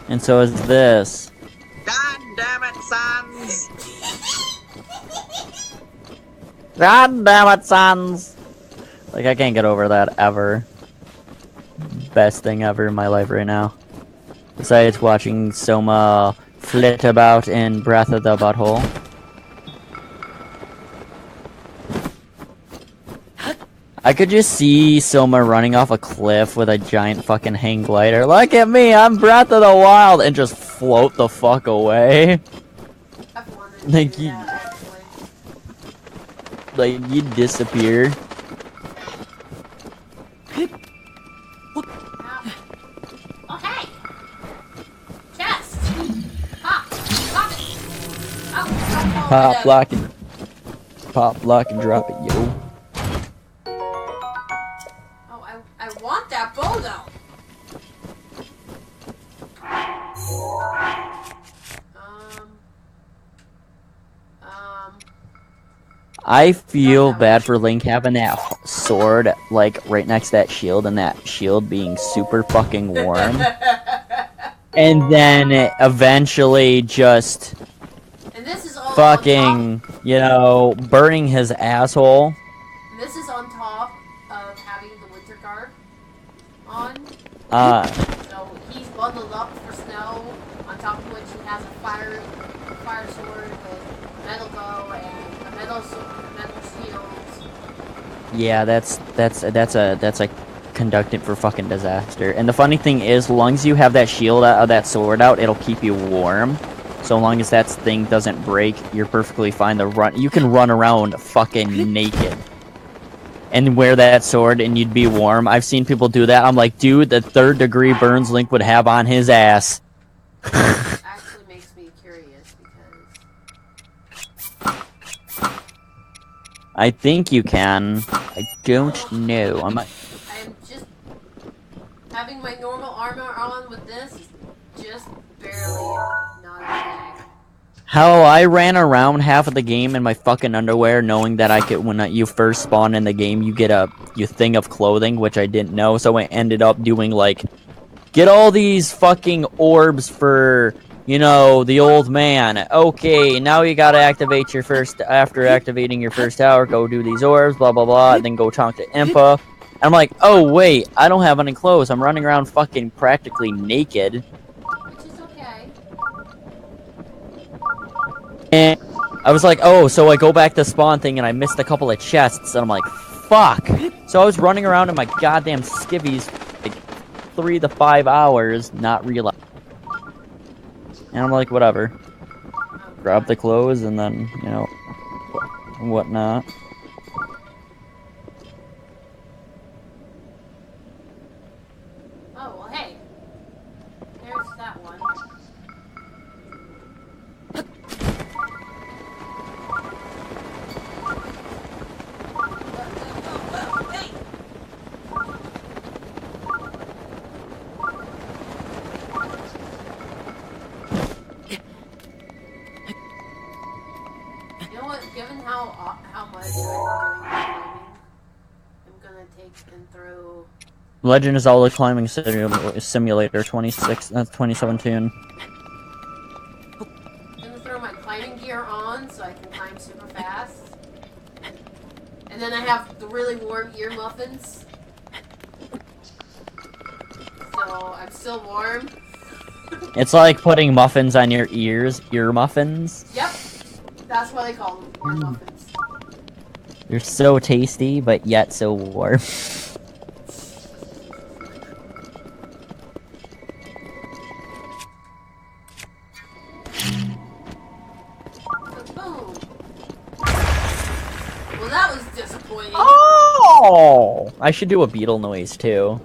And so is this. God damn it, sons! God damn it, sons! Like, I can't get over that ever. Best thing ever in my life right now. Besides watching Soma flit about in Breath of the Butthole. I could just see Soma running off a cliff with a giant fucking hang glider. Look at me, I'm Breath of the Wild! And just float the fuck away. I've wanted to Like, do you- that, actually. Like, you disappear. Oh, hey! Chest! Pop! Pop it! Oh, Pop, lock, and drop it, yo. Oh, I want that bow, though! I feel bad for Link having that sword, like, right next to that shield, and that shield being super fucking warm. And then eventually just And this is all on fucking, you know, burning his asshole. top. And this is on top of having the winter guard on. So he's bundled up for snow, on top of which he has a fire sword with metal bow and a metal shield. Yeah, that's a conductant for fucking disaster. And the funny thing is, as long as you have that shield out, that sword out, it'll keep you warm. So long as that thing doesn't break, you're perfectly fine to run. You can run around fucking naked and wear that sword and you'd be warm. I've seen people do that. I'm like, dude, the 3rd degree burns Link would have on his ass. Actually makes me curious because I think you can. I don't know. I am just having my normal armor on with this is just barely not a lag. How I ran around half of the game in my fucking underwear, knowing that I could, when you first spawn in the game, you get your thing of clothing, which I didn't know. So I ended up doing like, get all these fucking orbs for, you know, the old man. Okay, now you gotta activate your first, after activating your first tower, go do these orbs, blah blah blah, and then go talk to Impa. And I'm like, oh wait, I don't have any clothes. I'm running around fucking practically naked. Which is okay. And I was like, oh, so I go back to spawn thing and I missed a couple of chests, and I'm like, fuck. So I was running around in my goddamn skivvies like 3 to 5 hours, not realizing. And I'm like, whatever. Grab the clothes and then, you know, whatnot. Oh, well, hey. There's that one. Hey! You know what? Given how much I'm doing climbing, I'm gonna take and throw. Legend of Zelda Climbing Simulator 2017. I'm gonna throw my time super fast. And then I have the really warm ear muffins. So I'm still warm. It's like putting muffins on your ears. Ear muffins. Yep. That's what I call them. Ear muffins. They're so tasty, but yet so warm. Boom. Well, that was disappointing. Oh! I should do a beetle noise too.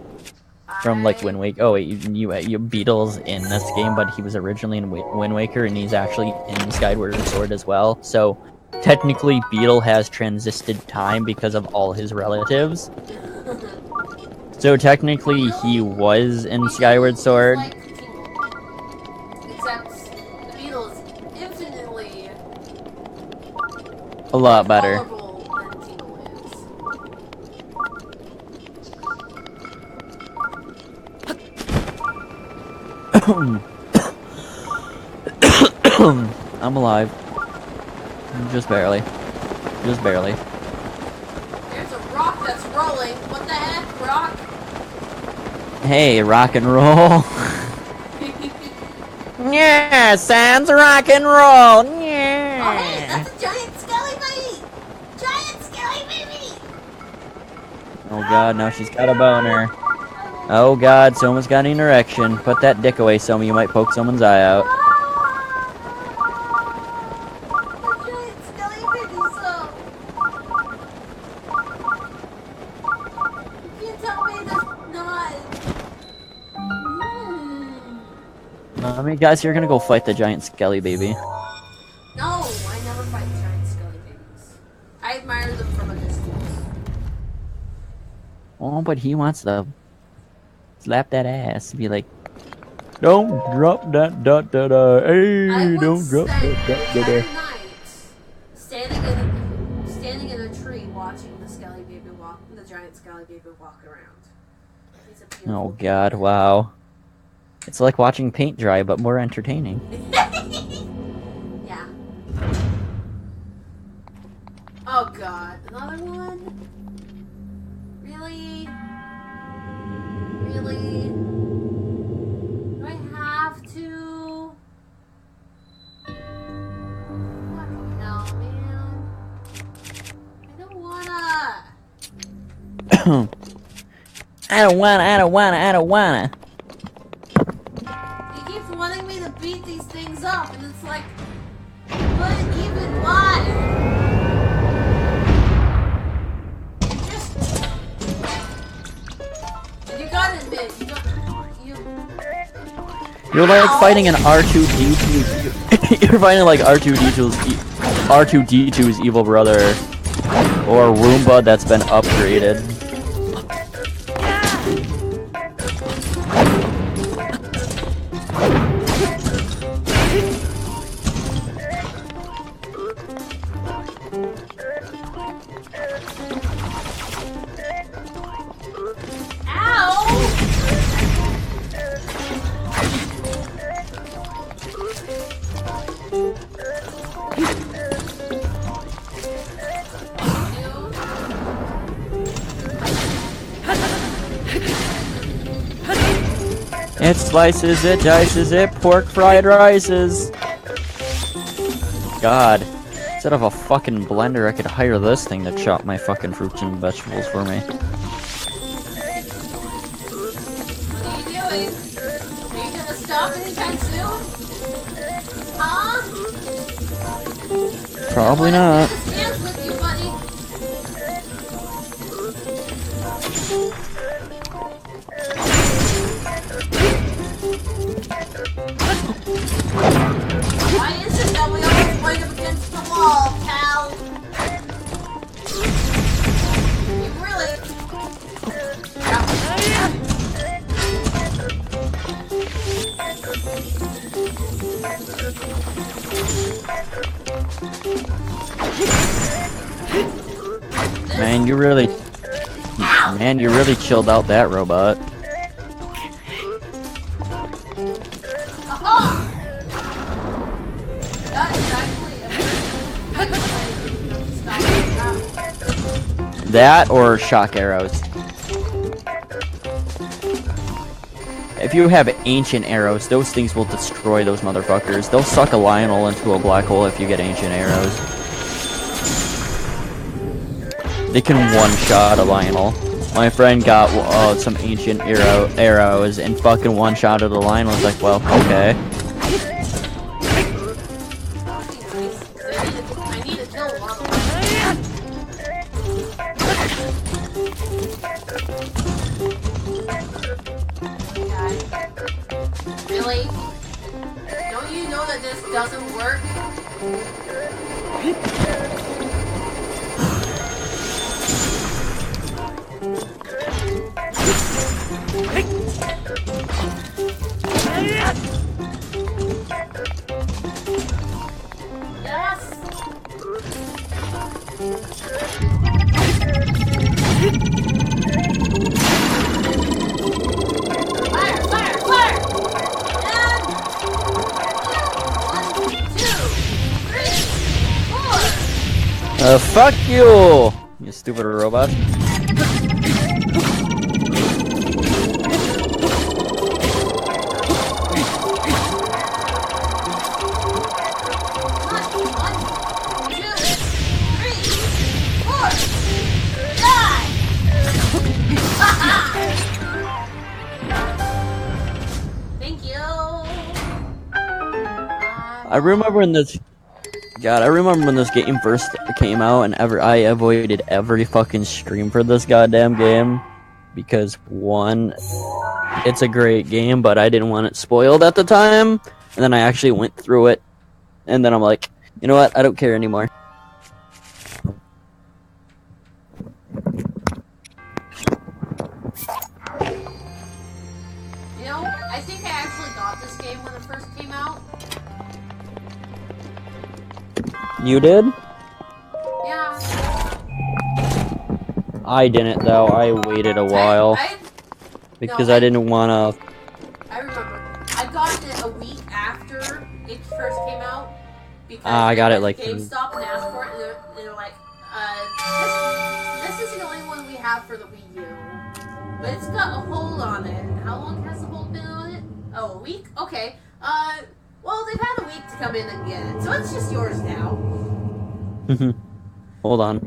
From like Wind Waker. Oh wait, you Beetle's in this game, but he was originally in Wind Waker, and he's actually in Skyward Sword as well. So technically, Beetle has transisted time because of all his relatives. So technically, he was in Skyward Sword. Except the Beetle is infinitely A lot better. colorful than Tingle is. I'm alive. Just barely. Just barely. There's a rock that's rolling. What the heck, rock? Hey, rock and roll. Yeah, sounds rock and roll. Yeah. Oh, hey, that's a giant skelly baby! Giant skelly baby! Oh god, now she's got a boner. Oh god, someone's got an erection. Put that dick away, Soma. You might poke someone's eye out. I mean, guys, you're gonna go fight the giant skelly baby. No, I never fight giant skelly babies. I admire them from a distance. Oh, but he wants to slap that ass. Be like, don't drop that hey, I don't would drop spend that the entire night standing in a tree watching the skelly baby the giant skelly baby walk around. He's a beautiful Oh god, wow. It's like watching paint dry, but more entertaining. Yeah. Oh god, another one? Really? Really? Do I have to? Fucking hell, man. I don't wanna. I don't wanna. He keeps wanting me to beat these things up, and it's like, but even why? You gotta admit, You're like fighting an R2D2. You're fighting like R2D2's evil brother, or Roomba that's been upgraded. It slices, it dices, it pork fried rices. God, instead of a fucking blender, I could hire this thing to chop my fucking fruits and vegetables for me. What are you doing? Are you gonna stop anytime soon? Huh? Probably not. Dance with you, buddy. Why is it that we always wind up against the wall, pal? You really... Man, you really chilled out that robot. Aha! That is actually a That or shock arrows. If you have ancient arrows, those things will destroy those motherfuckers. They'll suck a Lionel into a black hole if you get ancient arrows. They can one-shot a Lionel. My friend got some ancient arrows and fucking one-shotted a Lionel. I was like, well, okay. I need to kill one. Really? Don't you know that this doesn't work? Fuck you! You stupid robot. Thank you. I remember when this... God, I remember when this game first came out and I avoided every fucking stream for this goddamn game. Because, one, it's a great game, but I didn't want it spoiled at the time. And then I actually went through it. And then I'm like, you know what? I don't care anymore. You know, I think I actually got this game when it first came out. You did? Yeah. I didn't, though. I waited a while. Because I didn't want to... I remember. I got it a week after it first came out. Because I got it like... GameStop and asked for it, and they're like, this is the only one we have for the Wii U. But it's got a hold on it. How long has the hold been on it? Oh, a week? Okay. Well, they've had a week to come in and get it, so it's just yours now. Hold on.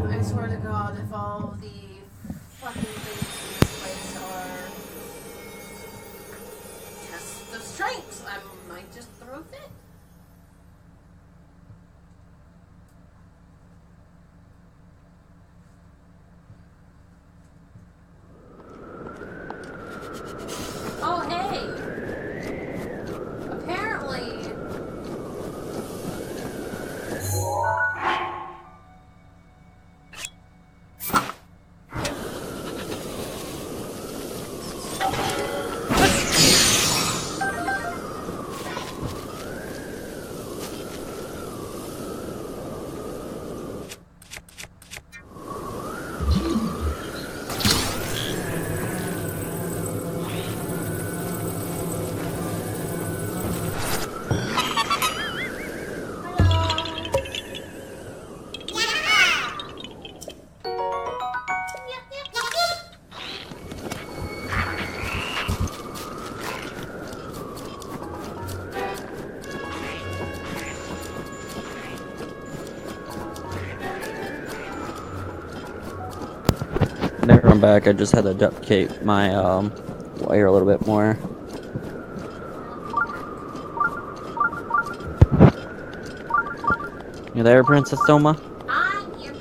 I swear to God, if all the fucking things in this place are tests of strengths, I might just throw a fit. Oh, hey! Apparently... There, I'm back. I just had to duplicate my wire a little bit more. You there, Princess Soma? I'm here.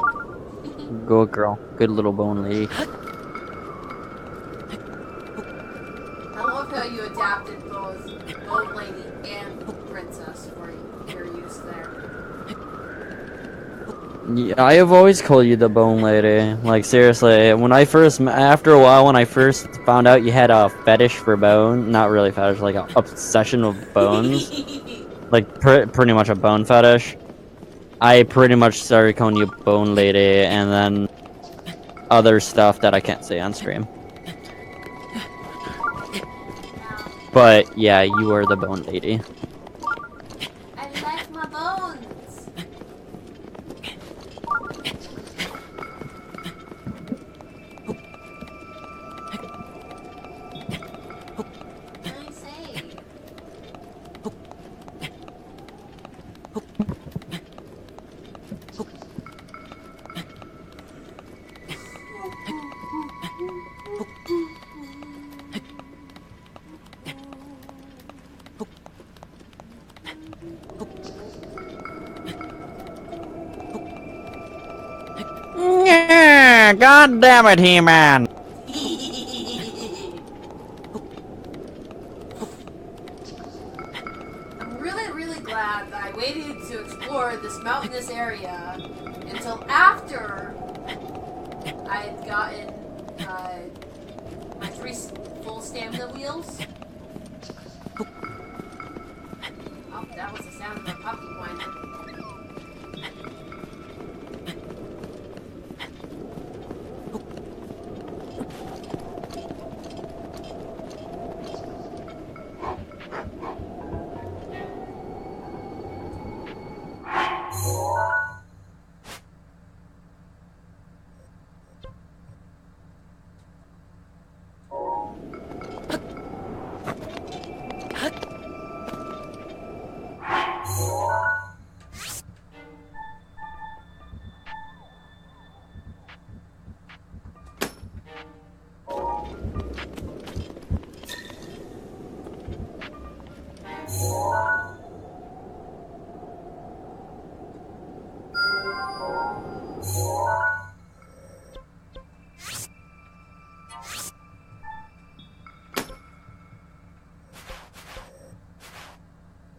Good girl. Good little bone lady. I love how you adapted both old lady and princess for your use there. Yeah, I have always called you the bone lady. Like seriously, when I first, after a while, when I first found out you had a fetish for bone, not really fetish, like an obsession with bones, like pretty much a bone fetish. I pretty much started calling you bone lady, and then other stuff that I can't say on stream. But yeah, you are the bone lady. I like my bones. I say. Yeah, God damn it, He-Man! I'm really, really glad that I waited to explore this mountainous area until after I had gotten my 3 full stamina wheels. Oh, that was the sound of a puppy whining.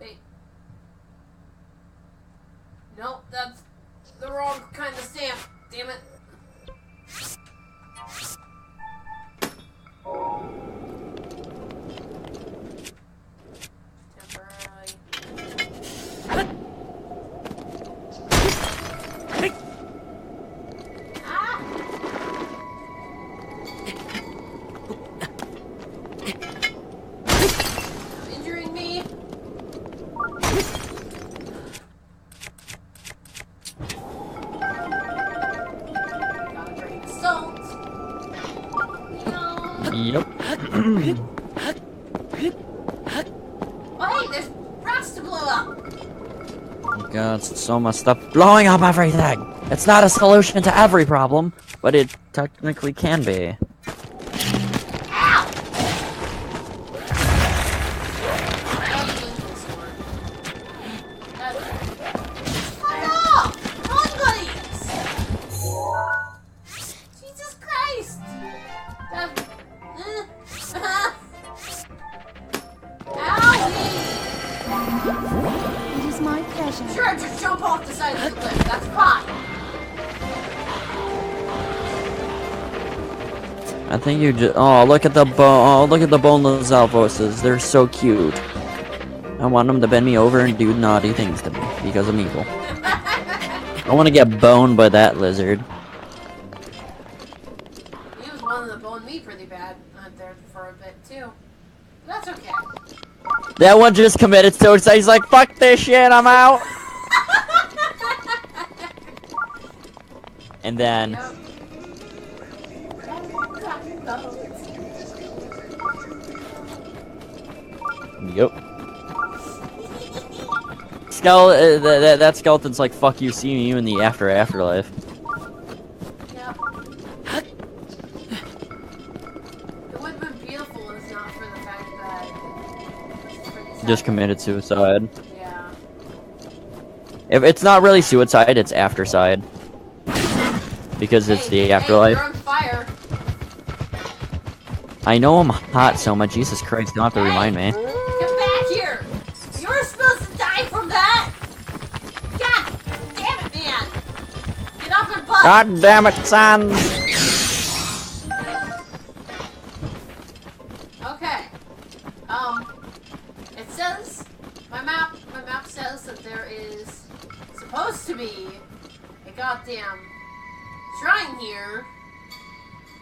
Wait. Nope, that's the wrong kind of stamp. Damn it. Temporarily. Ah! Injuring me. Gotta drain salt. No. Yep. Oh, hey, there's rocks to blow up. God, so much stuff blowing up everything! It's not a solution to every problem, but it technically can be. Ow! Fuck off! Run, buddies! Jesus Christ! Owie! It is my pleasure. Sure, just jump off the side of the cliff. That's fine. I think you just. Oh, look at the oh, look at the boneless Alphoses. They're so cute. I want them to bend me over and do naughty things to me because I'm evil. I want to get boned by that lizard. He was one that boned me pretty bad there for a bit too. That's okay. That one just committed suicide. He's like, fuck this shit, I'm out. And then. Yep. Yep. That skeleton's like, fuck you, see you in the afterlife. Yep. It would have been beautiful if not for the fact that Just committed suicide. Yeah. If it's not really suicide, it's afterside. Because it's the afterlife. Hey, you're on fire. I know I'm hot, Soma. Jesus Christ, don't have to remind me. Come back here. You were supposed to die from that. God damn it, man. God damn it, Sans! Okay. It says my map says that there is supposed to be a goddamn shrine here,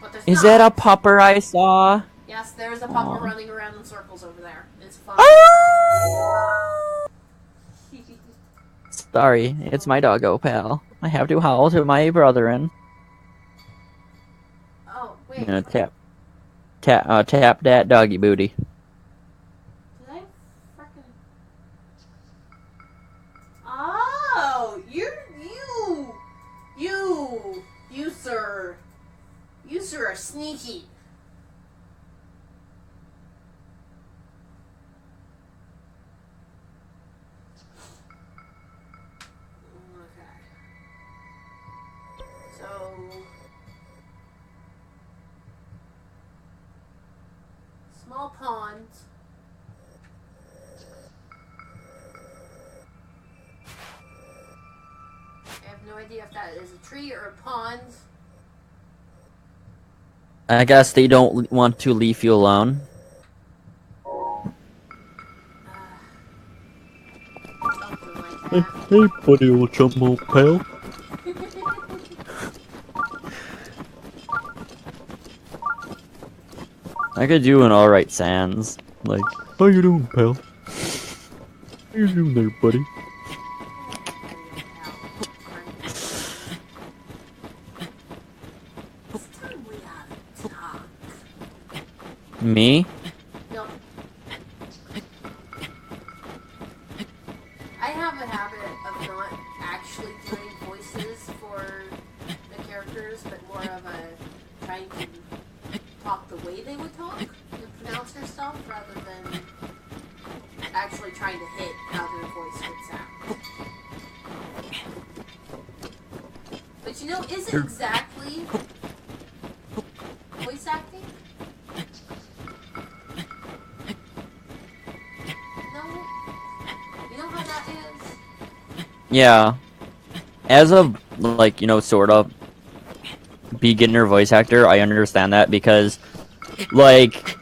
but there's Is not. that a pupper I saw? Yes, there's a pupper running around in circles over there. It's fun. Sorry, it's my doggo, pal. I have to howl to my brethren. Oh, wait. I'm gonna tap that doggy booty. Did I frickin'... Oh! You, sir. You, sir, are sneaky. Okay. So... Small pond. I have no idea if that is a tree or a pond. I guess they don't want to leave you alone. Something like that. Hey, buddy, old jumbo pal. I could do an alright Sans. Like, how you doing, pal? How you doing there, buddy? It's time we have a talk. Me? No. I have a habit of not actually doing voices for the characters, but more of a trying to talk the way they would talk and pronounce their stuff rather than actually trying to hit how their voice would sound. But you know, is it exactly voice acting? No? You know how that is? Yeah. As a, like, you know, sort of beginner voice actor, I understand that because, like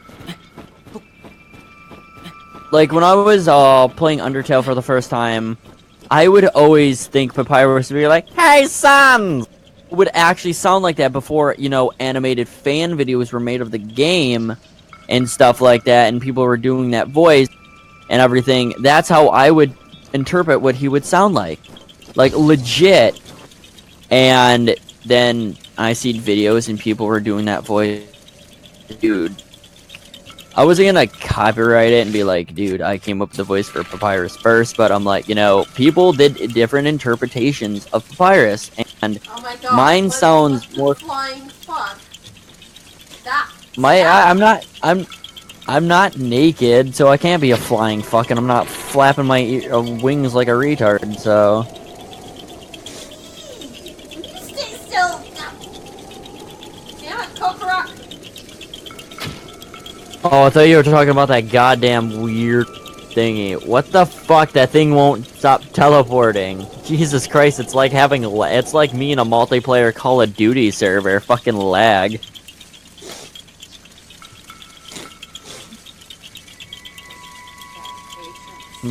when I was playing Undertale for the first time, I would always think Papyrus would be like, "Hey, Sans!" Would actually sound like that before, you know, animated fan videos were made of the game and stuff like that, and people were doing that voice and everything. That's how I would interpret what he would sound like legit. And then I seen videos and people were doing that voice. Dude, I wasn't gonna copyright it and be like, dude, I came up with the voice for Papyrus first, but I'm like, you know, people did different interpretations of Papyrus, and Oh my god. mine sounds what the more. flying fuck? That. I'm not naked, so I can't be a flying fuck, and I'm not flapping my wings like a retard, so. Will you stay still? Damn it, Kokorock. Oh, I thought you were talking about that goddamn weird thingy. What the fuck? That thing won't stop teleporting. Jesus Christ, it's like having it's like me in a multiplayer Call of Duty server. Fucking lag.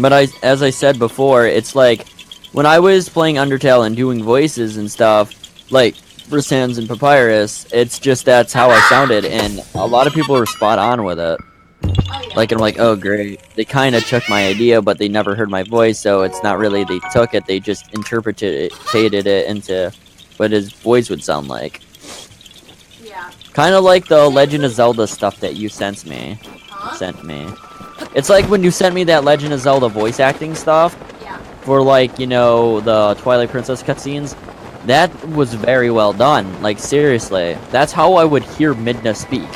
But as I said before, it's like when I was playing Undertale and doing voices and stuff, like for Sans and Papyrus, it's just that's how I sounded, and a lot of people were spot on with it. Oh, yeah. Like, I'm like, oh great. They kind of took my idea, but they never heard my voice, so it's not really they took it, they just interpreted it into what his voice would sound like. Yeah. Kind of like the Legend of Zelda stuff that you sent me. It's like when you sent me that Legend of Zelda voice acting stuff Yeah. for, like, you know, the Twilight Princess cutscenes. That was very well done. Like, seriously. That's how I would hear Midna speak.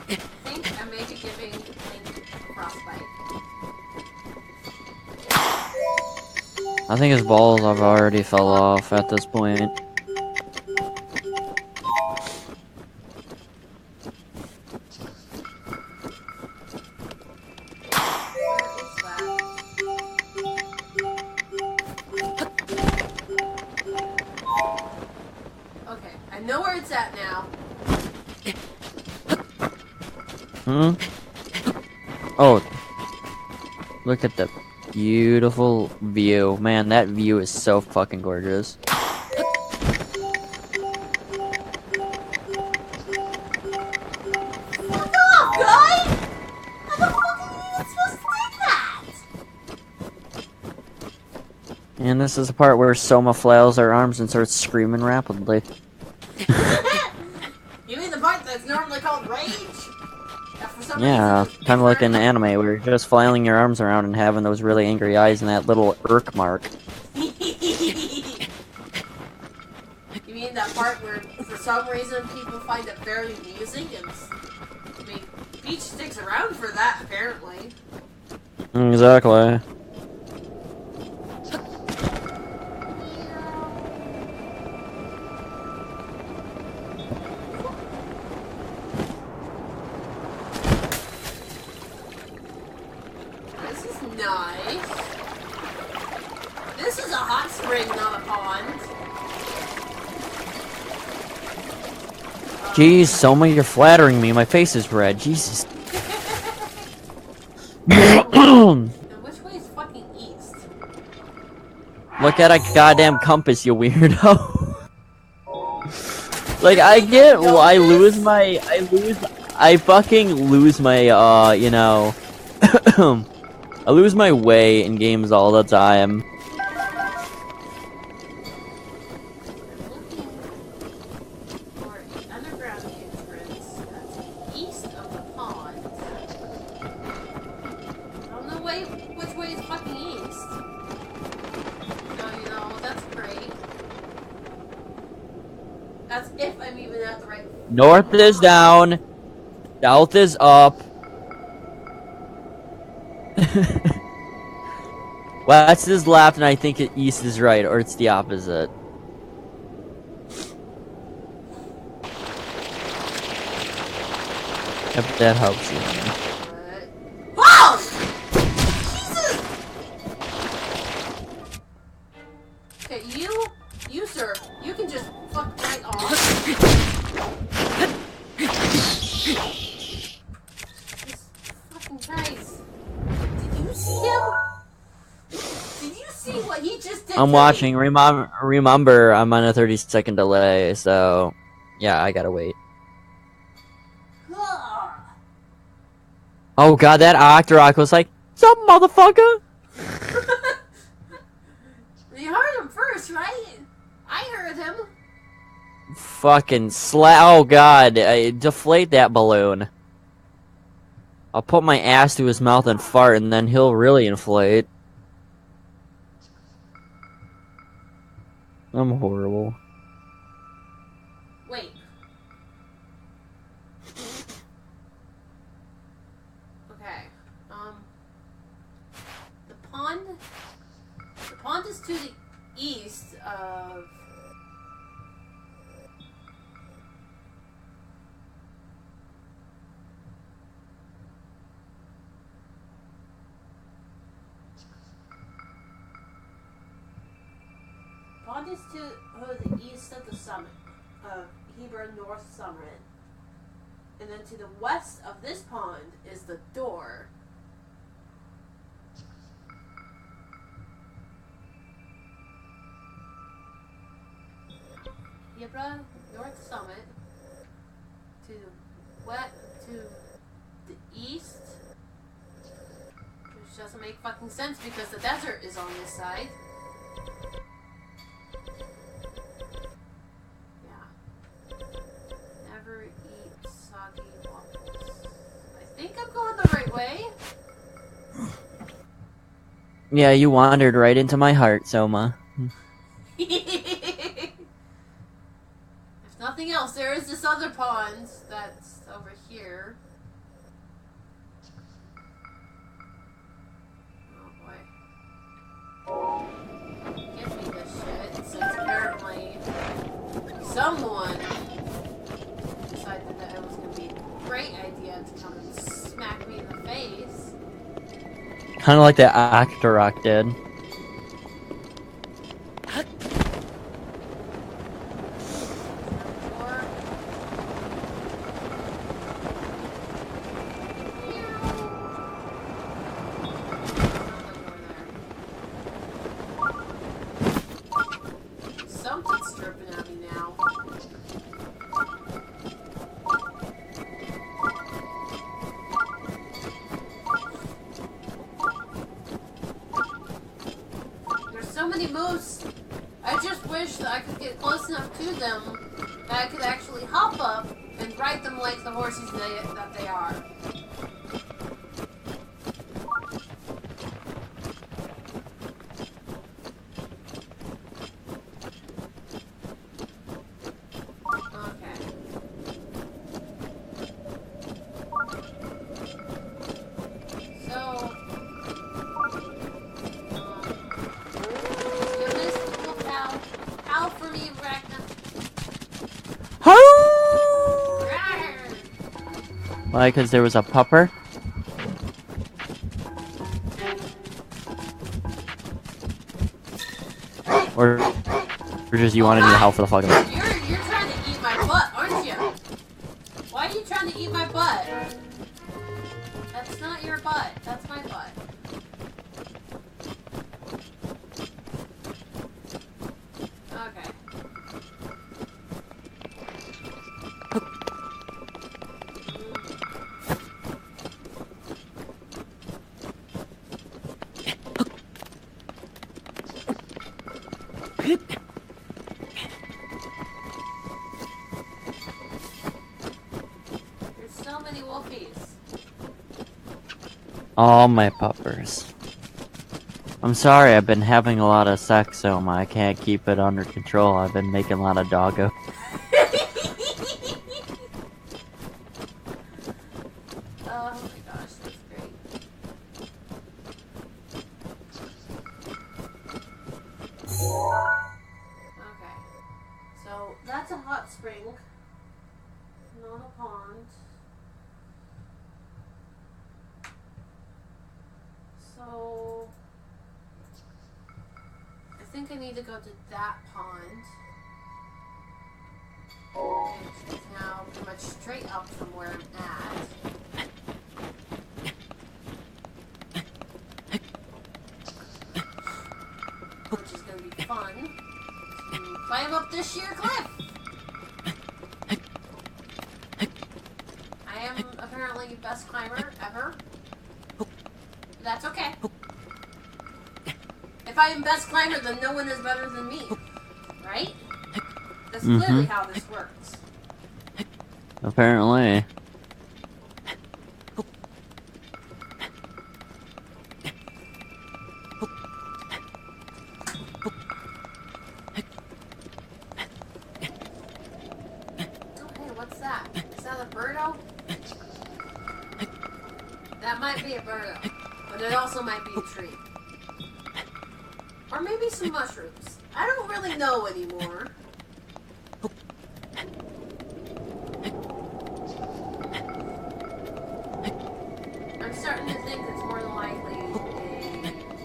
I think I may be giving Link frostbite. I think his balls have already fell off at this point. Hmm? Oh, look at the beautiful view. Man, that view is so fucking gorgeous. Fuck off, guy! How the fuck are you even supposed to take that? And this is the part where Soma flails her arms and starts screaming rapidly. You mean the part that's normally called rage? That for some Yeah, reason is kind of like in the different. anime where you're just flailing your arms around and having those really angry eyes and that little irk mark. You mean that part where, for some reason, people find it very amusing? And, I mean, Peach sticks around for that, apparently. Exactly. This is nice. This is a hot spring, not a pond. Jeez, Soma, you're flattering me. My face is red. Jesus. And which way is fucking east? Look at a goddamn compass, you weirdo. Like, I get, I fucking lose my, you know, I lose my way in games all the time. For an underground entrance that's east of the pond. I don't know which way is fucking east. No, you know, that's great. That's if I'm even at the right. North is down. South is up. West is left, and I think east is right, or it's the opposite. If that helps you. Whoa! Jesus! Okay, you sir, you can just fuck right off. Jesus fucking Christ. Did you see him? Did you see what he just did? I'm to watching. me? Remember, I'm on a 30-second delay, so yeah, I gotta wait. Ugh. Oh god, that Octorok was like, "Sup, motherfucker?" You heard him first, right? I heard him. Fucking Oh god, deflate that balloon. I'll put my ass to his mouth and fart, and then he'll really inflate. I'm horrible. Wait. Okay. The pond is to the east of. Pond is to the east of the summit of Hebron North Summit. And then to the west of this pond is the door. Hebron North Summit to the east. Which doesn't make fucking sense because the desert is on this side. Never eat soggy waffles. I think I'm going the right way. Yeah, you wandered right into my heart, Soma. If nothing else, there is this other pond that's over here. Oh boy. Give me this shit, since apparently someone decided that it was going to be a great idea to come and smack me in the face. Kind of like that Octorok did. Or many moose. I just wish that I could get close enough to them that I could actually hop up and ride them like the horses that they are. Why? Because there was a pupper? Or just you wanted me to howl for the fuck of it? You're trying to eat my butt, aren't you? Why are you trying to eat my butt? That's not your butt. That's my butt. Okay. There's so many wolfies. All my puppers. I'm sorry, I've been having a lot of sex, so I can't keep it under control. I've been making a lot of doggo. Oh my gosh, that's great. Okay. So that's a hot spring. Not a pond. So I think I need to go to that pond. Which is now pretty much straight up from where I'm at. Which is gonna be fun to climb up this sheer cliff. I am apparently best climber ever. But that's okay. If I am best climber, then no one is better than me. Right? That's clearly how this works. Apparently. Okay, what's that? Is that a birdo? That might be a birdo. But it also might be a tree. Or maybe some mushrooms. I don't really know anymore. I'm starting to think it's more than likely a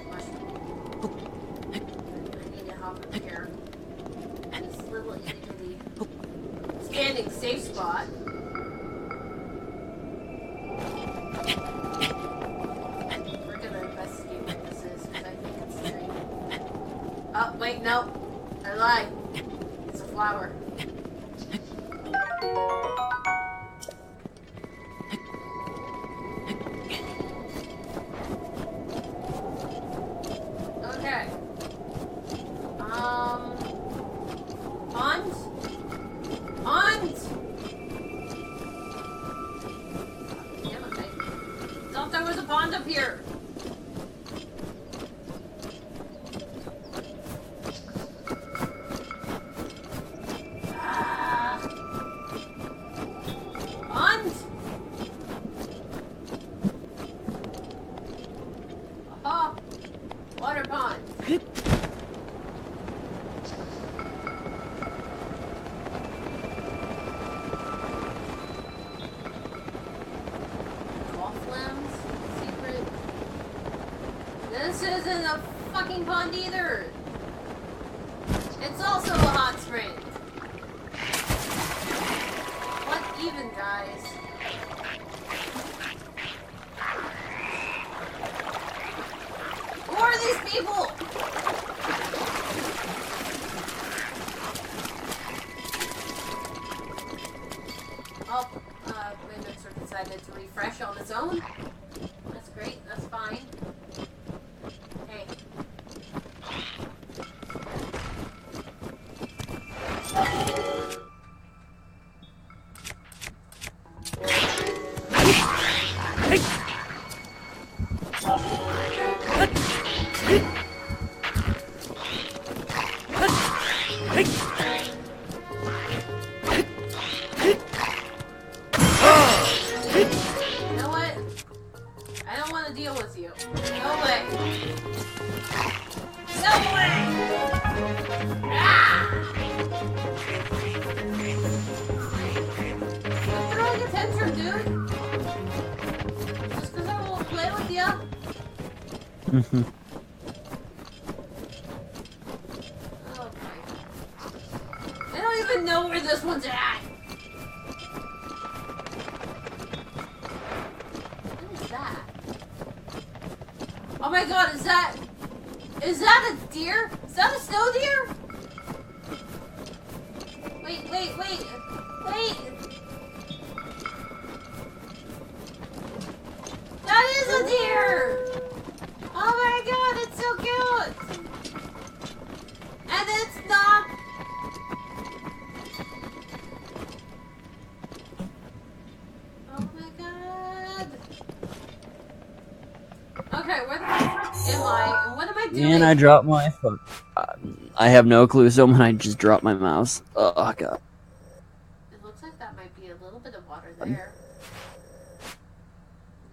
mushroom. I need to hop up here. This little itty bitty standing safe spot. We're gonna investigate what this is because I think it's a tree. Oh, wait, no. I lied. It's a flower. Okay. Pond? Pond! Damn it, I thought there was a pond up here. Pond? Aha! Water pond. Golf limbs? Secret? This isn't a fucking pond either! It's also a hot spring! What even, guys? Who are these people? Oh, my mixer decided to refresh on its own. That's great, that's fine. Hey. You know what? I don't want to deal with you. No way. No way! Ah! Quit throwing a tantrum, dude. Just because I won't play with you. Oh my. I don't even know where this one's at. What is that? Oh my god, is that a deer? Is that a snow deer? Wait. That is a deer! Oh my god, it's so cute! And it's not... Oh my god. Okay, where the fuck am I? And what am I doing? And I dropped my phone. I have no clue, so when I just dropped my mouse. Oh god. It looks like that might be a little bit of water there.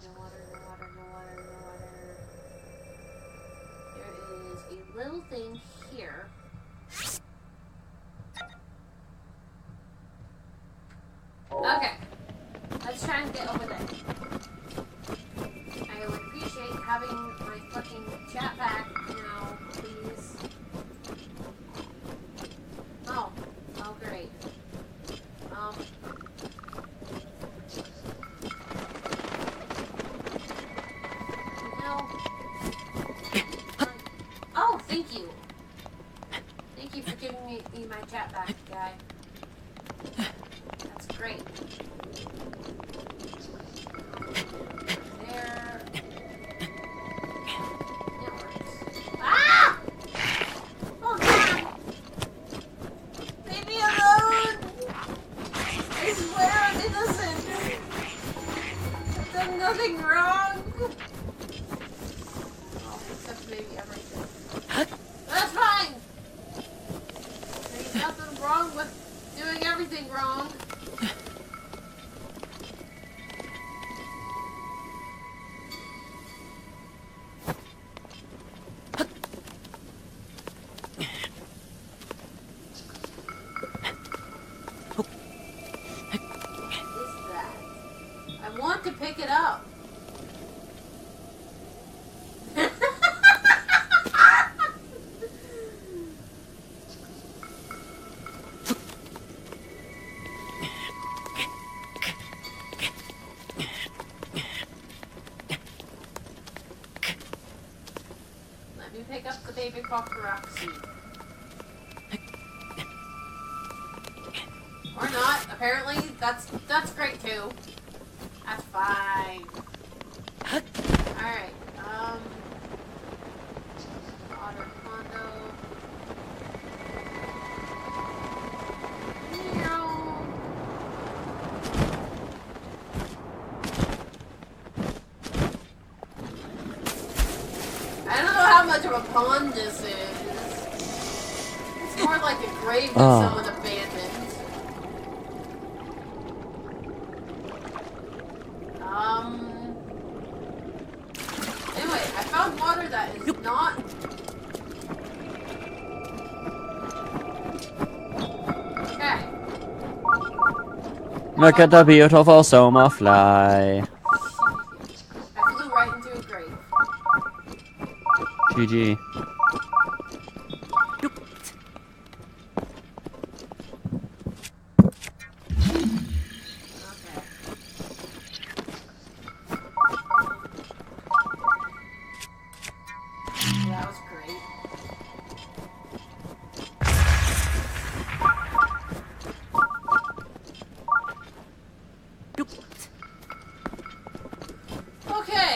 No water. There is a little thing here. Okay. Let's try and get over there. I would appreciate having my fucking chat back now, please. Oh great. No. Oh, thank you. Thank you for giving me my chat back, guy. That's great. There. It works. Ah! Oh god! Leave me alone! I swear I'm innocent! I've done nothing wrong! Oh, except maybe everything. That's fine! There's nothing wrong with doing everything wrong. I want to pick it up. Let me pick up the baby paparazzi. Or not. Apparently, that's great too. That's fine. Alright, Otter condo. Meow. I don't know how much of a pond this is. It's more like a grave that someone abandoned. Anyway, I found water that is not... Okay. Look at the beautiful Soma fly. I flew right into a grave. GG. That was great. Okay.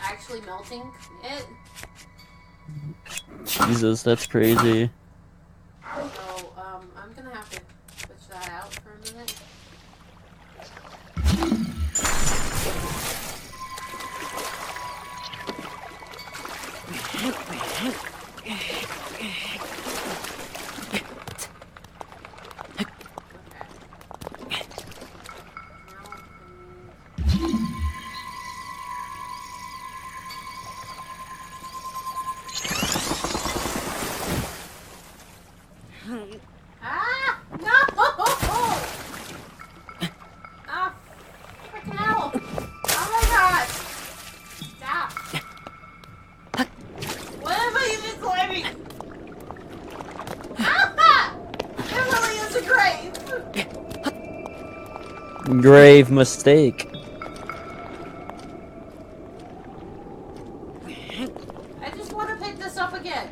actually melting it. Jesus, that's crazy. So, I'm gonna have to switch that out for a minute. Ah! No! Ah! Freaking hell! Oh my god! Stop! What am I even climbing? Ah! There really is a grave! Grave mistake. I just want to pick this up again.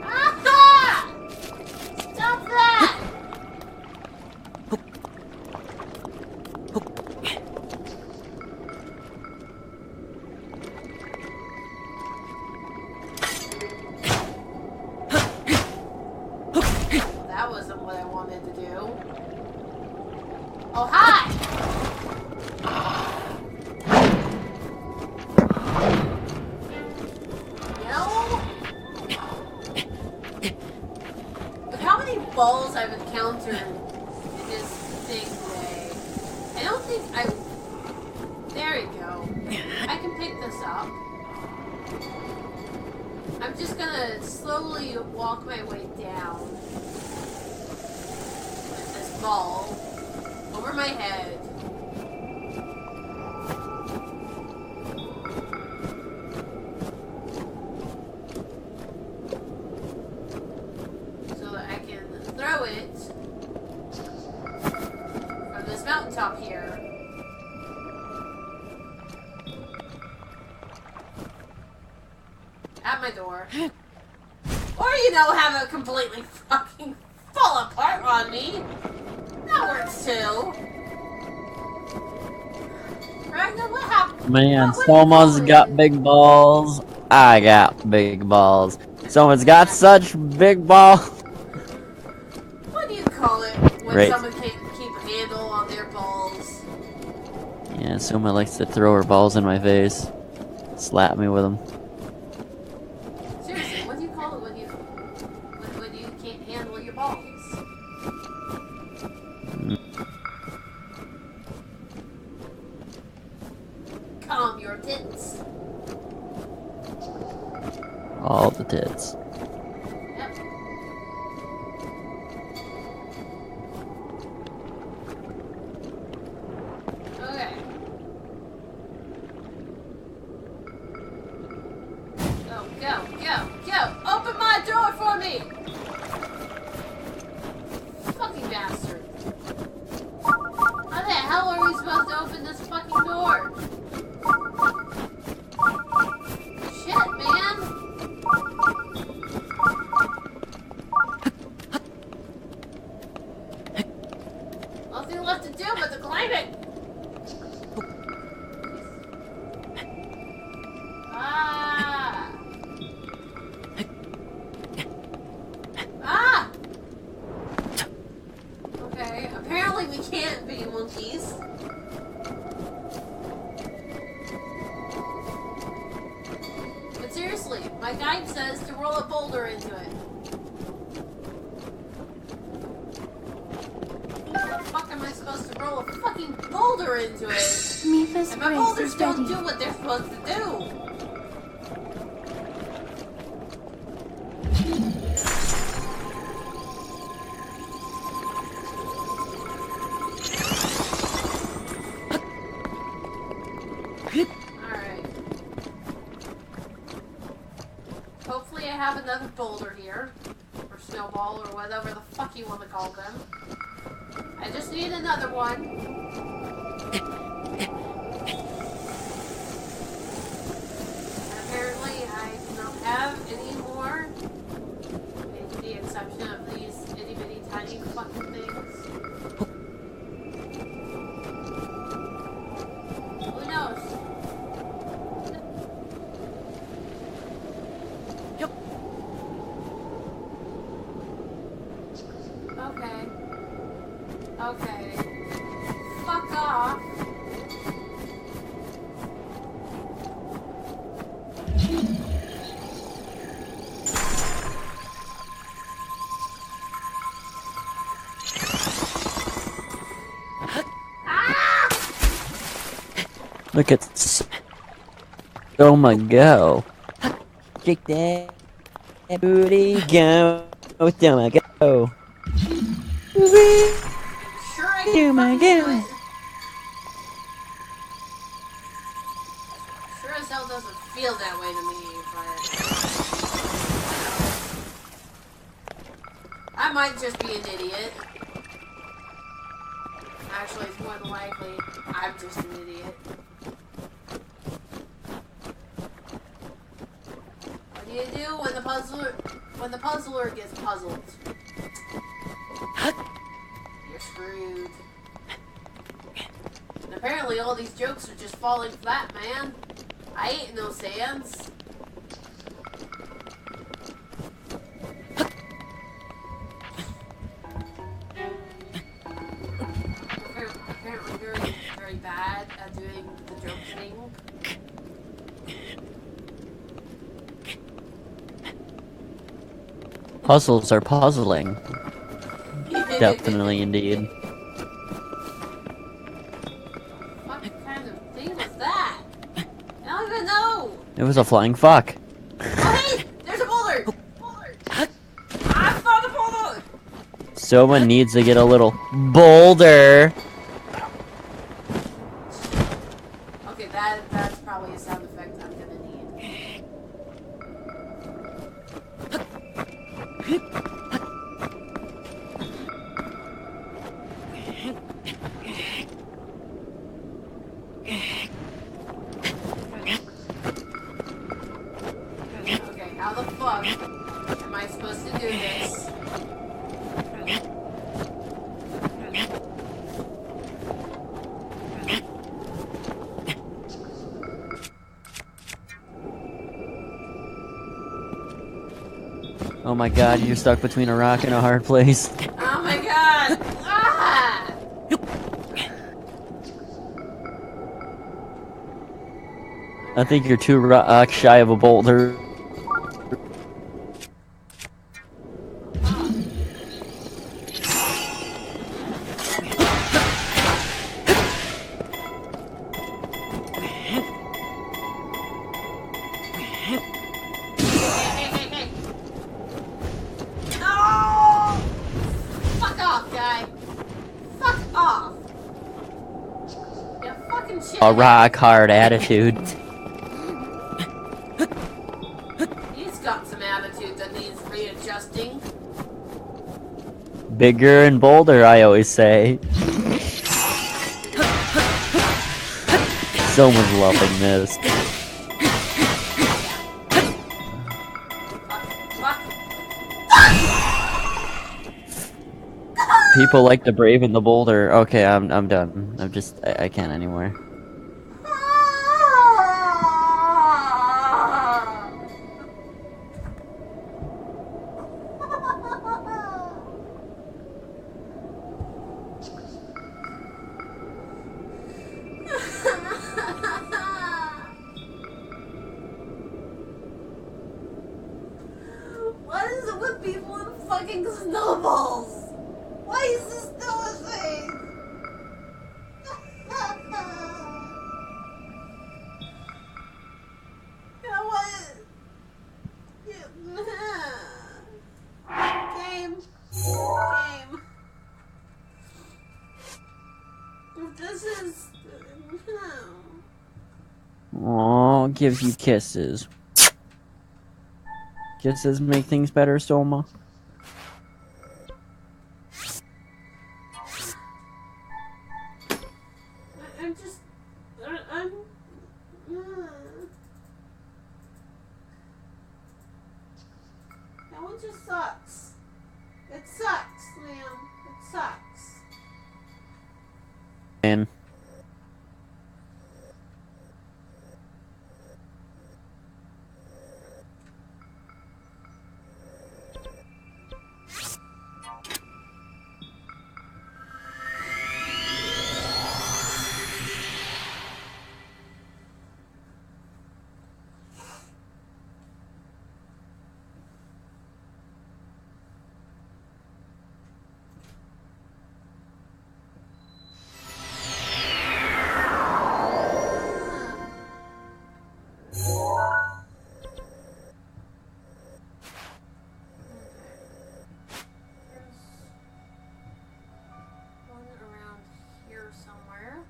Ah! Stop that! That wasn't what I wanted to do. Oh, hi! You know, with how many balls I've encountered in this thing today, I don't think I... There you go. I can pick this up. I'm just gonna slowly walk my way down with this ball over my head. So that I can throw it from this mountaintop here. At my door. Or, you know, have it completely fucking fall apart on me. That works too. Ragnar, what happened? Man, What do you someone's call got it? big balls. I got big balls. Someone's got such big balls. What do you call it when Right. someone can't keep a handle on their balls? Yeah, Soma likes to throw her balls in my face. Slap me with them. Seriously, what do you call it when you can't handle your balls? Calm your tits. All the tits. Yep. Okay. Go! Open my door for me! Fucking bastard. How the hell are we supposed to open this fucking door? Shit, man! Nothing left to do but to climb it! Ah! Ah! Okay, apparently we can't be monkeys. But seriously, my guide says to roll a boulder into it. How the fuck am I supposed to roll a fucking boulder into it? Mifa's And my race boulders is don't ready. do what they're supposed to do. Alright. boulder here. Or snowball, or whatever the fuck you want to call them. I just need another one. And apparently I do not have any more. With the exception of these itty bitty tiny fucking things. Who knows? Okay. Okay. Fuck off. Look at Soma go. Shake that booty, go. Soma go. Sure I Oh can my fucking do God. it. Sure as hell doesn't feel that way to me, but I might just be an idiot. Actually, it's more than likely I'm just an idiot. What do you do when the puzzler gets puzzled? You're screwed. And apparently all these jokes are just falling flat, man. I ain't no sans. Apparently very, very bad at doing the joke thing. Puzzles are puzzling. Definitely, indeed. What kind of thing was that? I don't even know. It was a flying fuck. Oh hey, there's a boulder. I found a boulder. Someone needs to get a little boulder. Okay, that's probably a sound effect I'm gonna need. Okay, how the fuck am I supposed to do this? Oh my god, you're stuck between a rock and a hard place. Oh my god! Ah! I think you're too shy of a boulder. Hey. No! Fuck off, guy. Fuck off. You fucking shit. A rock hard attitude. He's got some attitude that needs readjusting. Bigger and bolder, I always say. Someone's loving this. Fuck. People like the brave and the boulder. Okay, I'm done. I can't anymore. What is it with people and fucking snowballs? Why is this still a thing? You know what? Game. This is. Aw, gives you kisses. Kisses make things better, Soma. I'm just. I'm. That one just sucks. It sucks, Liam. It sucks. And One around here somewhere.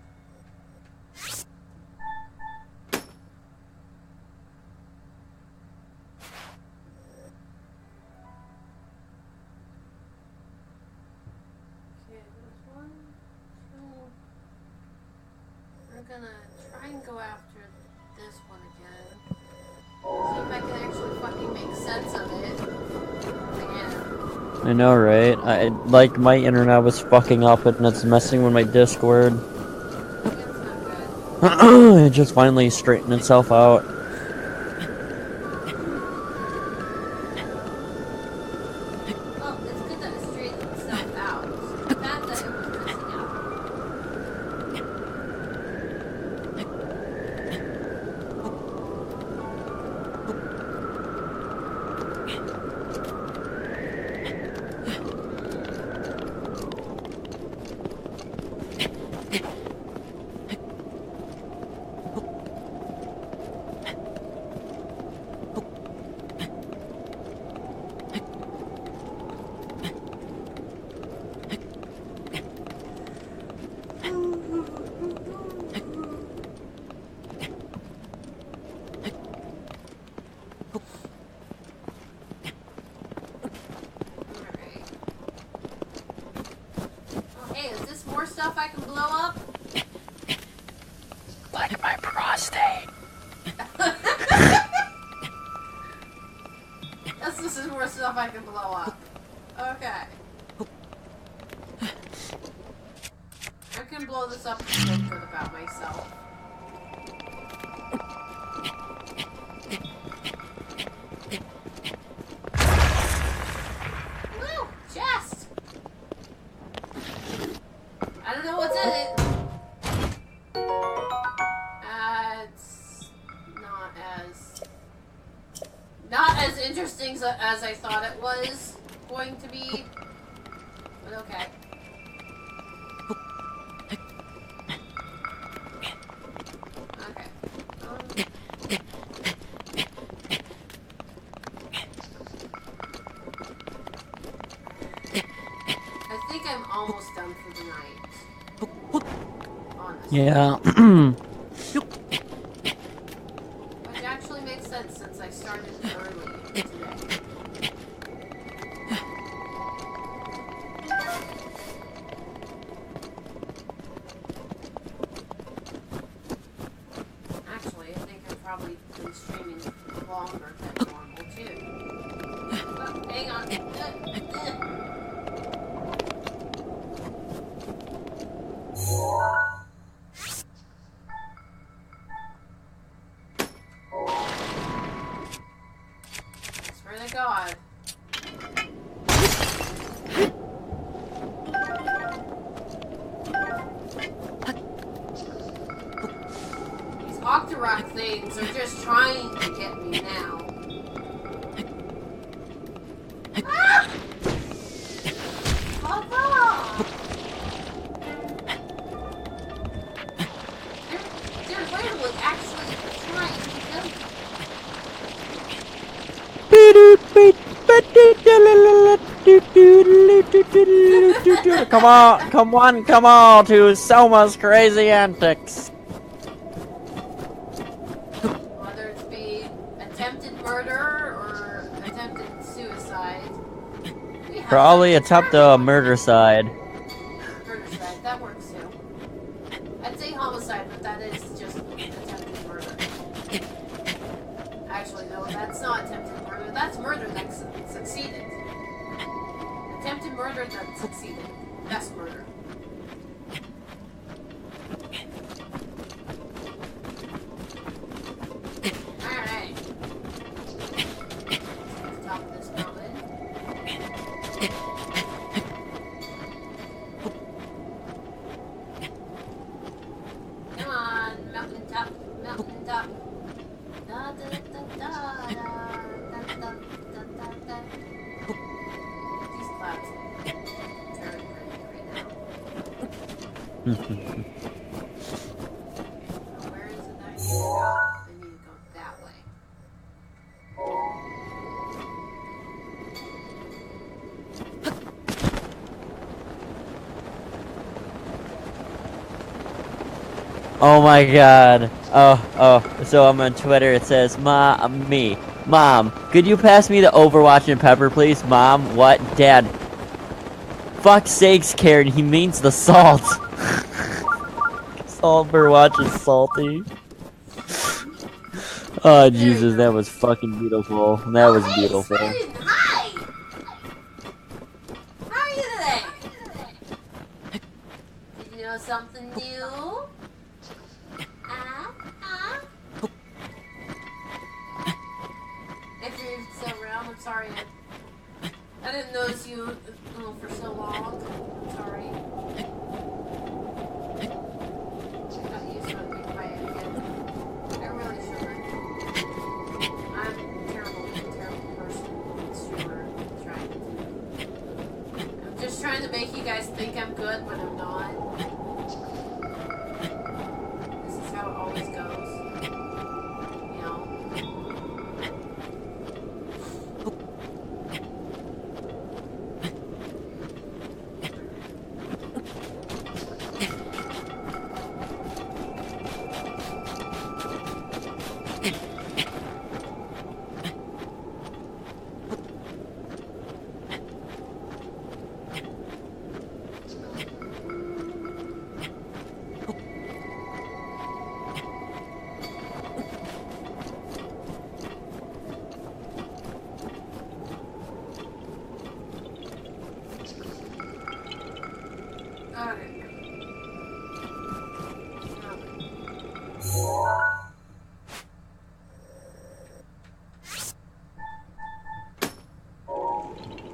Okay, there's 1, 2. We're gonna try and go after this one again. See if I can actually fucking make sense of it. Again. I know, right? Like my internet was fucking up and it's messing with my Discord. That's not good. It just finally straightened itself out. Well, it's good that it straightened itself out. It's bad that it was messing up. Alright. Oh, hey, is this more stuff I can blow up? Like my prostate. This is more stuff I can blow up. Okay. I can blow this up and feel good about myself. Woo! Chest! I don't know what's in it. It's not as interesting as I thought it was going to be. But okay. Okay. I think I'm almost done for the night. Honestly. Yeah. Which actually makes sense since I started early today. Actually, I think I've probably been streaming longer than normal too. Oh, hang on. Swear to God. These Octorok things are just trying to get me now. Ah! Papa! They're literally actually trying to kill me. Come on to Selma's crazy antics. Whether it be attempted murder or attempted Probably attempt the murder side. Murdercide, that works too. I'd say homicide, but that is just attempted murder. Actually, no, that's not attempted murder. That's murder that succeeded. Attempted murder that succeeded. That's murder. Alright. Top of this mountain. Come on, mountain top, mountain top. Da da da da da da da da da da. These clouds are very pretty right now. Where is it that I need to go? I need to go that way. Oh my god. Oh. So I'm on Twitter. It says, Mom, could you pass me the Overwatch and pepper, please? Mom, what? Dad. Fuck's sakes, Karen. He means the salt. Salt Overwatch is salty. Oh, Jesus. That was fucking beautiful. That was beautiful. Hey, hi! How are you today? Did you know something new? If you're still around, I'm sorry. I didn't notice you for so long. I'm sorry. I got used to it being quiet again. I really shouldn't. I'm a terrible person. Streamer. I'm just trying to make you guys think I'm good when I'm not. This is how it always goes. You know?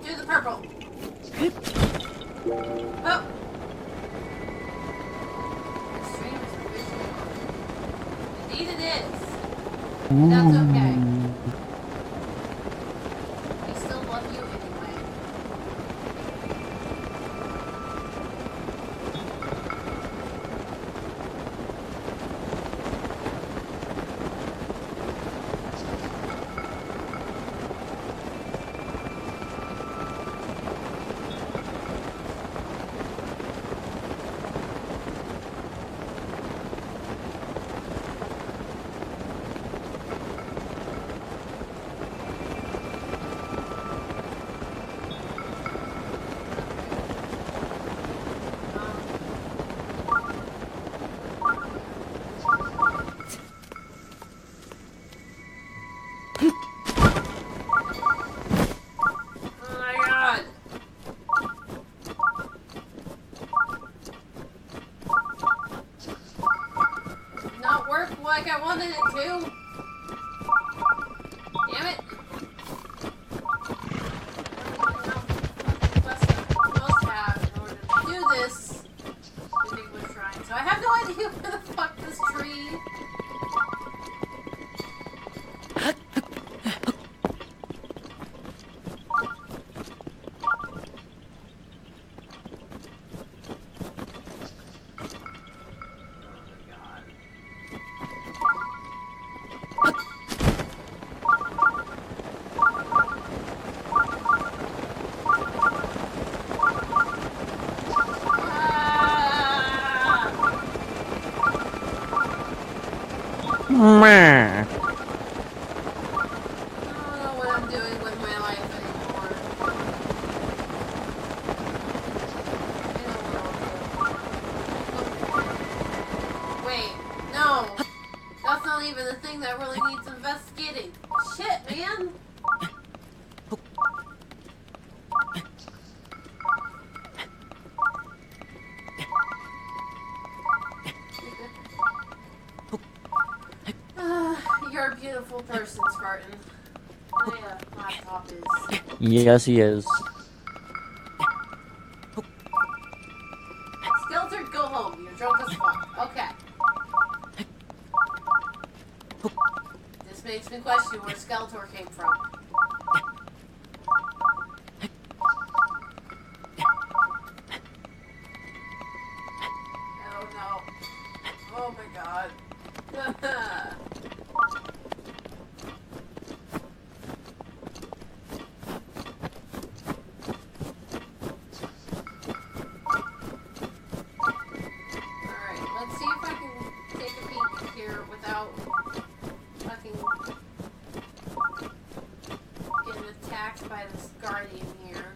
Do the purple. Oh. The stream is officially on. Indeed it is. But that's okay. We still love you anyway. Oh my god. Did not work like I wanted it to. Damn it. Must have in order to do this. I think we're trying. So I have no idea where the fuck this tree. Meh. I don't know what I'm doing with my life anymore. the thing that really needs investigating. Shit, man. You're a beautiful person, Spartan. My laptop is. Yes, he is. Skeletor, go home. You're drunk as fuck. Okay. This makes me question where Skeletor came from. Oh no. Oh my god. Alright, let's see if I can take a peek here without fucking getting attacked by this guardian here.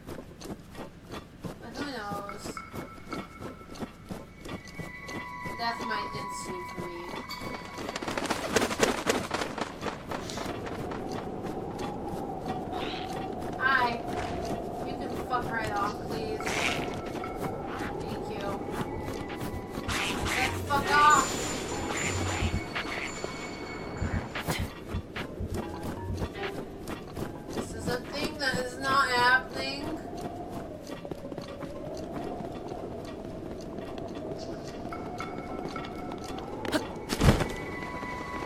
But who knows? Death might ensue for me. Hi. You can fuck right off, please. Thank you. Let's fuck off! This is a thing that is not happening.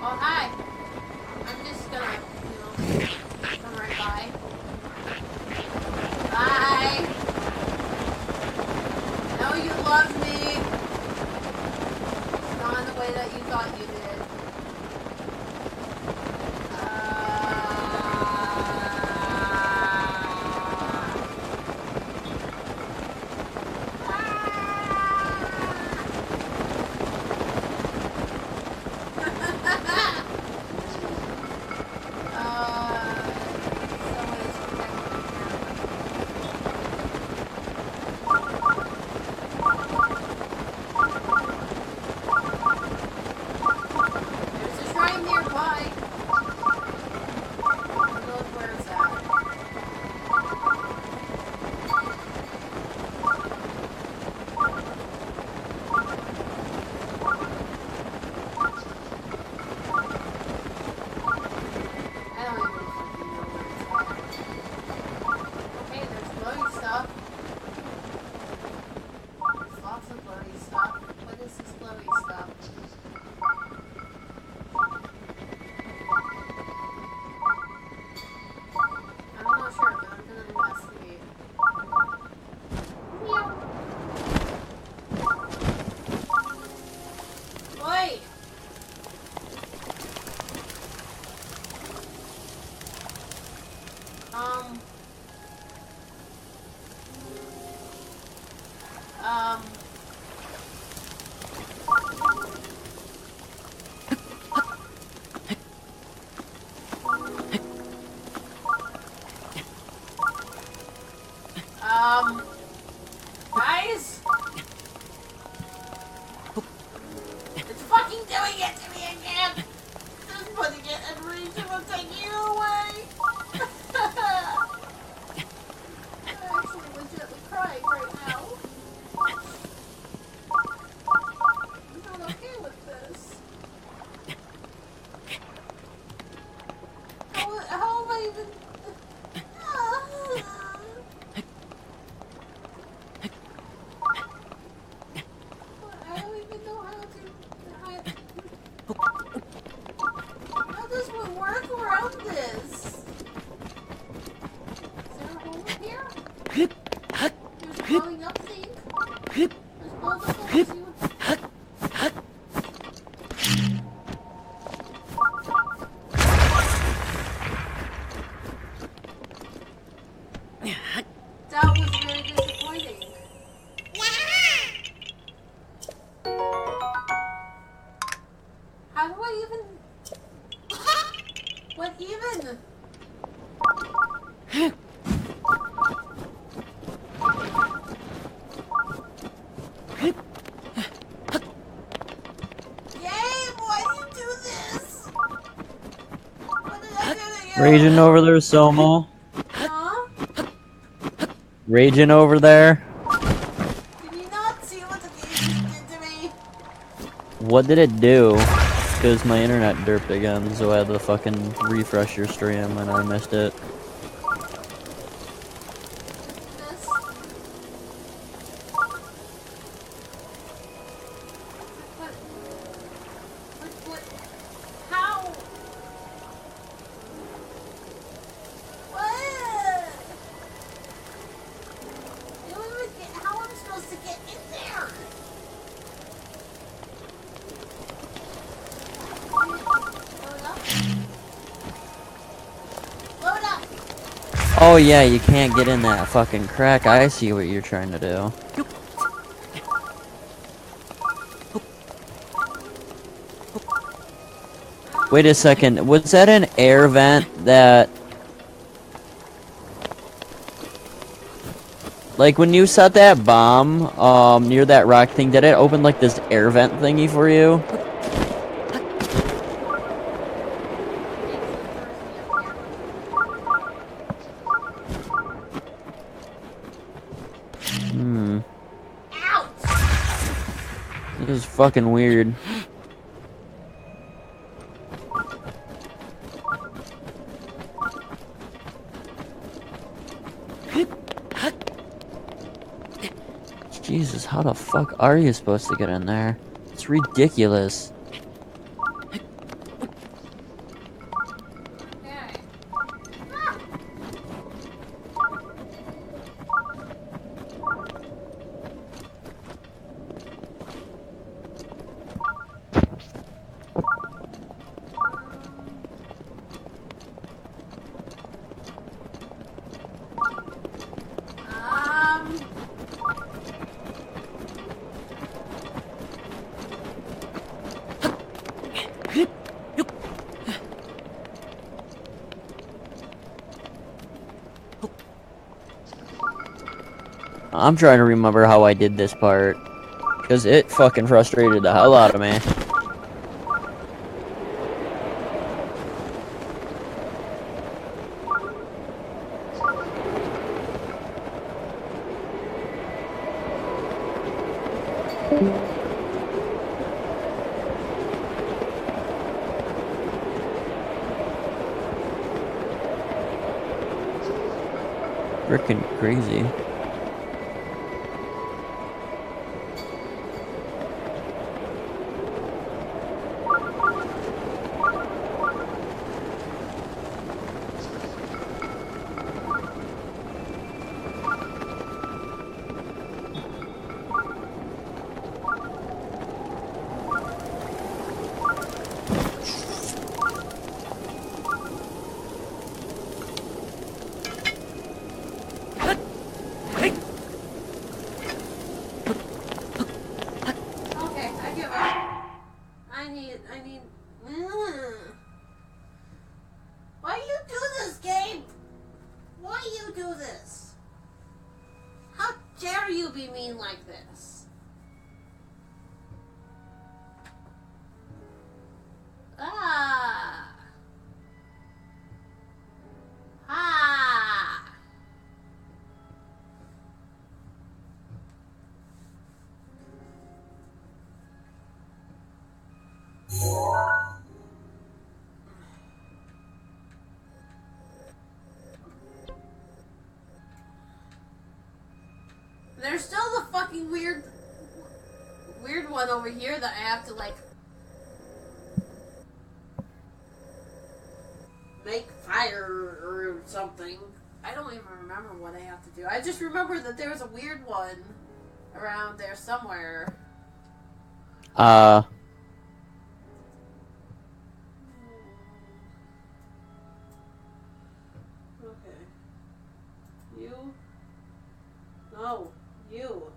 Oh, hi. I'm just gonna, come right by. Bye. I know you love me. Not in the way that you thought you did. Somebody's There's a shrine nearby. Who knows where it's at? I don't even fucking know where it's at. Okay, there's glowing stuff. There's lots of glowing stuff. What is this glowing stuff? I'm not sure, but I'm gonna investigate. Meow. Oi! Um. Guys? It's fucking doing it to me again! Just putting it in reach and will take you away! I'm actually legitimately crying right now. I'm not okay with this. How am I even... I don't even know how does one work around this? Is there a hole in here? There's a blowing up thing. There's blowing up things. That was very disappointing. How do I even... What even? Game, why do you do this? Raging over there, Soma. Huh? Raging over there. Did you not see what the game just did to me? What did it do? Because my internet derped again, so I had to fucking refresh your stream and I missed it. This. What? How? What? You don't even get how I'm supposed to get in there. Load up. Load up. Oh yeah, you can't get in that fucking crack. I see what you're trying to do. Wait a second, was that an air vent that... Like, when you set that bomb, near that rock thing, did it open, like, this air vent thingy for you? Hmm. This is fucking weird. Jesus, how the fuck are you supposed to get in there? It's ridiculous. I'm trying to remember how I did this part. Because it fucking frustrated the hell out of me. Freaking crazy. Okay, I give up. I need. Why you do this, game? Why you do this? How dare you be mean like this? Ah. Ah. There's still the fucking weird one over here that I have to like make fire or something. I don't even remember what I have to do. I just remember that there was a weird one around there somewhere. Okay. You? No, you.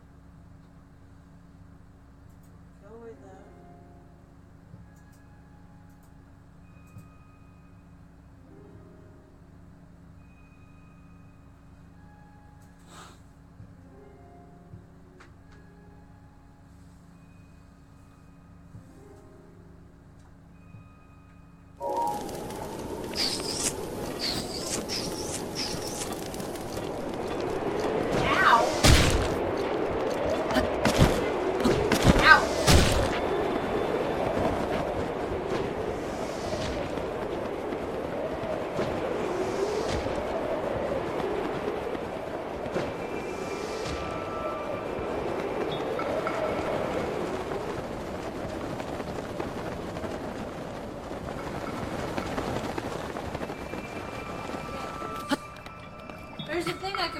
Go away there.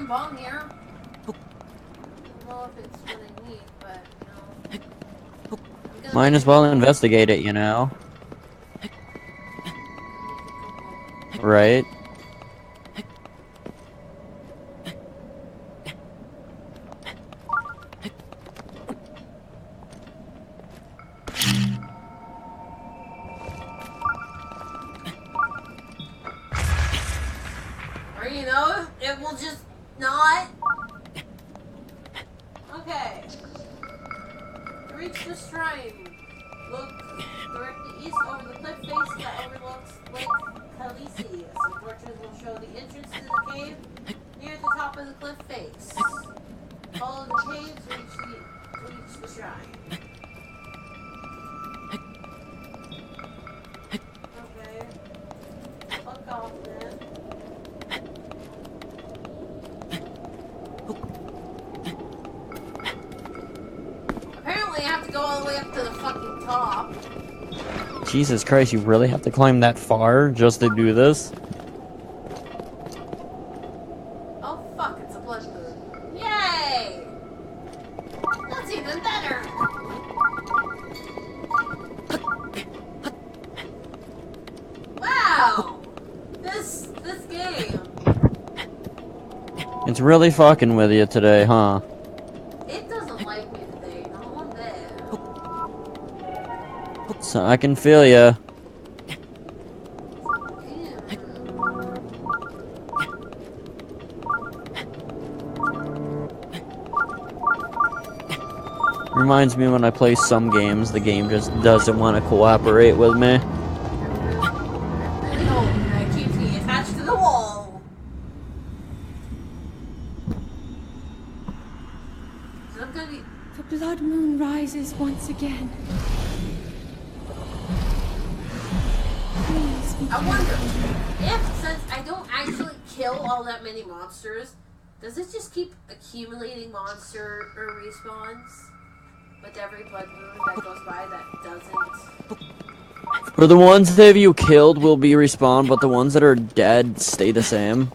bomb here. Well, if it's what I need, but no. Might as well investigate it, you know? Right? Or you know, it will just not. Okay. To reach the shrine, look directly east over the cliff face that overlooks Lake Khaleesi. Some torches will show the entrance to the cave near the top of the cliff face. Follow the cave to reach the shrine. Okay. Fuck off then. Apparently I have to go all the way up to the fucking top. Jesus Christ, you really have to climb that far just to do this? Oh fuck, it's a blood moon. Yay! That's even better! Wow! This game, It's really fucking with you today, huh? it doesn't like me today, not one bit. So I can feel ya. Reminds me when I play some games, the game just doesn't want to cooperate with me. No, that keeps me attached to the wall. So I'm gonna be. The blood moon rises once again. Please be I wonder if, since I don't actually kill all that many monsters, does it just keep accumulating monster or respawns with every blood moon that goes by that doesn't? For the ones that you killed will be respawned, but the ones that are dead stay the same.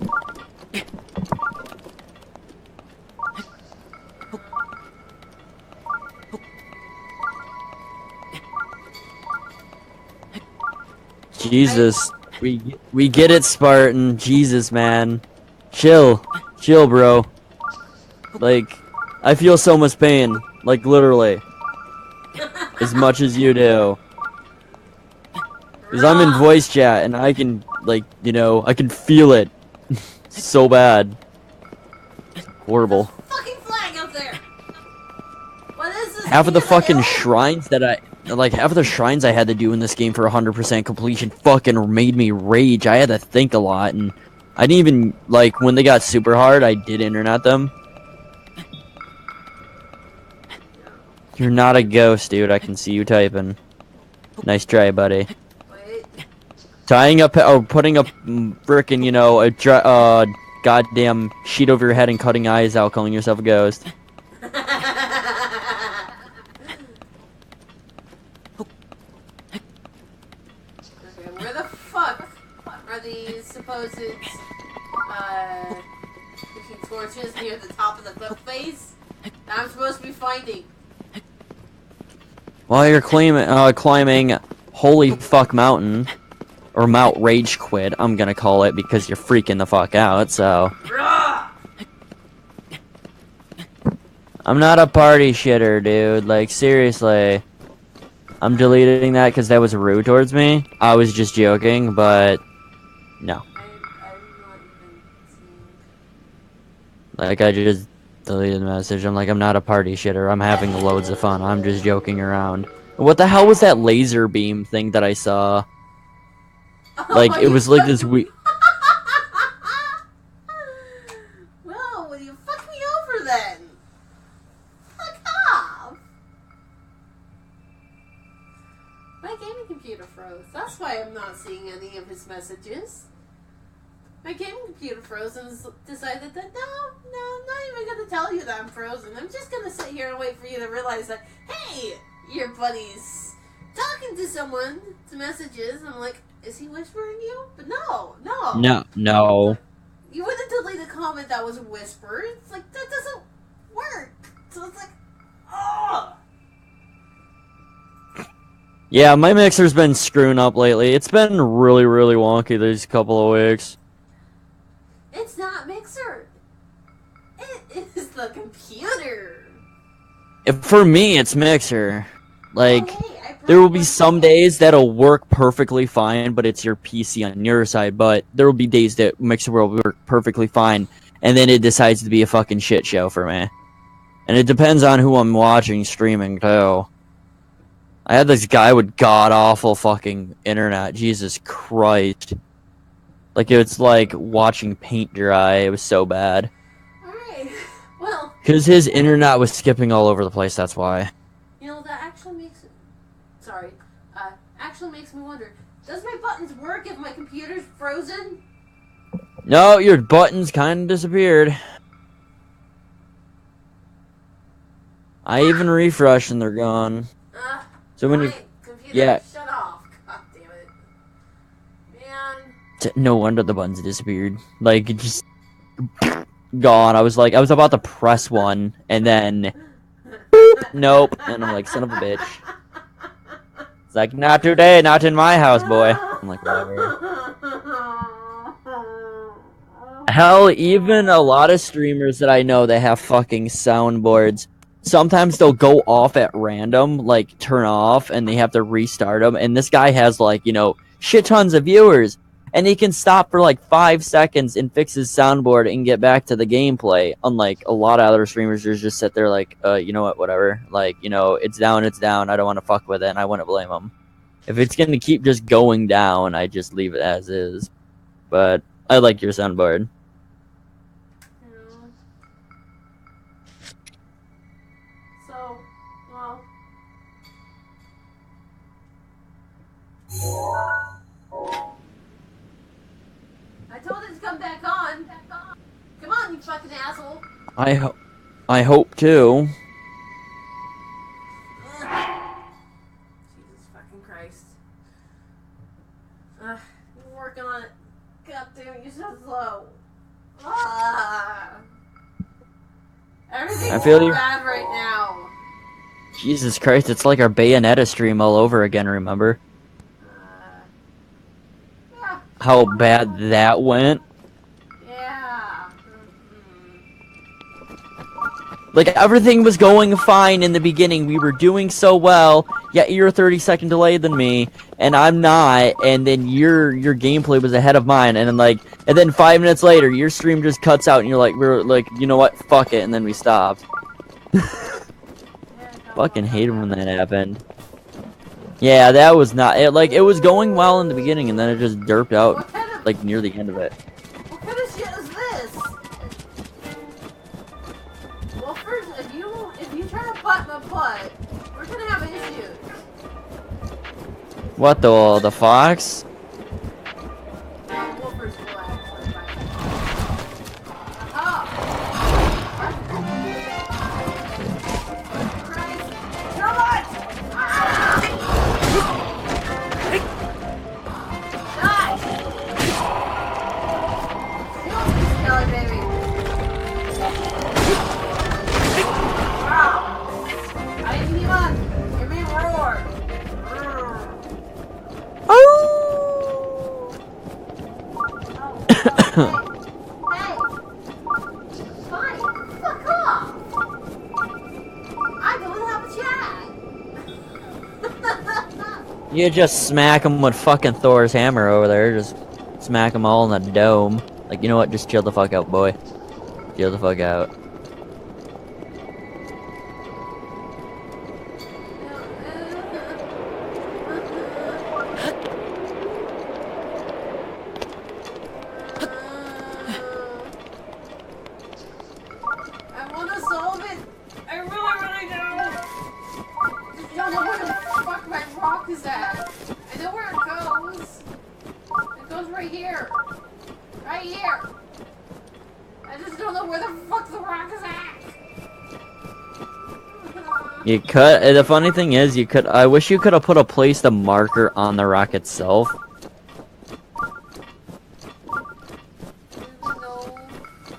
Jesus, we get it, Spartan. Jesus, man, chill, bro. Like, I feel so much pain, like literally, as much as you do. Cause I'm in voice chat and I can, like, you know, I can feel it so bad. Horrible. Fucking flag up there! What is this? Half of the King fucking Hill? shrines that half of the shrines I had to do in this game for 100% completion fucking made me rage. I had to think a lot, and I didn't even, like, when they got super hard, I did internet them. You're not a ghost, dude. I can see you typing. Nice try, buddy. Wait. Tying up, or putting a frickin', you know, a goddamn sheet over your head and cutting eyes out, calling yourself a ghost. Okay, where the fuck are these supposed looking torches near the top of the cliff face that I'm supposed to be finding? While you're climbing Holy Fuck Mountain, or Mount Rage Quit, I'm gonna call it, because you're freaking the fuck out, so. Rah! I'm not a party shitter, dude. Like, seriously. I'm deleting that because that was rude towards me. I was just joking, but no. I'm not even seeing. Like, I just deleted the message. I'm like, I'm not a party shitter. I'm having loads of fun. I'm just joking around. What the hell was that laser beam thing that I saw? Like, it was like this we. Well, will you fuck me over then? Fuck off! My gaming computer froze. That's why I'm not seeing any of his messages. My gaming computer froze and decided that no, I'm not even gonna tell you that I'm frozen. I'm just gonna sit here and wait for you to realize that, hey, your buddy's talking to someone to messages. I'm like, is he whispering you? But no. No. You wouldn't delete a comment that was a whisper. It's like, that doesn't work. So it's like, oh. Yeah, my mixer's been screwing up lately. It's been really, really wonky these couple of weeks. It's not Mixer. It is the computer. For me, it's Mixer. Like, Oh, hey, I there will probably be some days that'll work perfectly fine, but it's your PC on your side. But there will be days that Mixer will work perfectly fine, and then it decides to be a fucking shit show for me. And it depends on who I'm watching streaming, too. I had this guy with god-awful fucking internet. Jesus Christ. Like, it's like watching paint dry. It was so bad. Alright. Well, Because his internet was skipping all over the place, that's why. you know, that actually makes me wonder, does my buttons work if my computer's frozen? No, your buttons kind of disappeared. I even refresh and they're gone. So when you... My computer yeah. shut off. God damn it. Man. No wonder the buttons disappeared. Like, it just... gone. I was about to press one, and then... nope. And I'm like, son of a bitch. It's like, not today, not in my house, boy. I'm like, whatever. Hell, even a lot of streamers that I know that have fucking soundboards, sometimes they'll go off at random, like, turn off, and they have to restart them, and this guy has, like, you know, shit tons of viewers, and he can stop for, like, 5 seconds and fix his soundboard and get back to the gameplay, unlike a lot of other streamers who just sit there like, you know what, whatever, like, you know, it's down, I don't want to fuck with it, and I wouldn't blame him. If it's gonna keep just going down, I just leave it as is. But I like your soundboard. So, well. I told it to come back on. Come on, you fucking asshole. I hope too. Jesus fucking Christ. You're working on it. God damn it, you're so slow. Everything's I feel you. bad right now. Jesus Christ, it's like our Bayonetta stream all over again, remember? Yeah. How bad that went? Yeah. Like, everything was going fine in the beginning. We were doing so well, yet you're a 30-second delay than me, and I'm not, and then your gameplay was ahead of mine, and then 5 minutes later, your stream just cuts out, and we're like, you know what, fuck it, and then we stopped. Fucking hate when that happened. Yeah, that was not, it was going well in the beginning, and then it just derped out, What kind of, like, near the end of it. what kind of shit is this? Well, first, if you try to butt my butt, we're gonna have issues. What, the fox? Wolfers will actually bite. Aha! Christ! Come on! Die! Kill me, Skelly baby! Wow! I didn't even hear me roar! Hey! Fine! Fuck off! I don't have a chat! You just smack him with fucking Thor's hammer over there. Just smack them all in the dome. Like, you know what? Just chill the fuck out, boy. Chill the fuck out. I wanna solve it! I really do! Just don't know where the fuck my rock is at. I know where it goes. It goes right here. Right here. I just don't know where the fuck the rock is at. You could. The funny thing is, you could. I wish you could have placed a marker on the rock itself. No.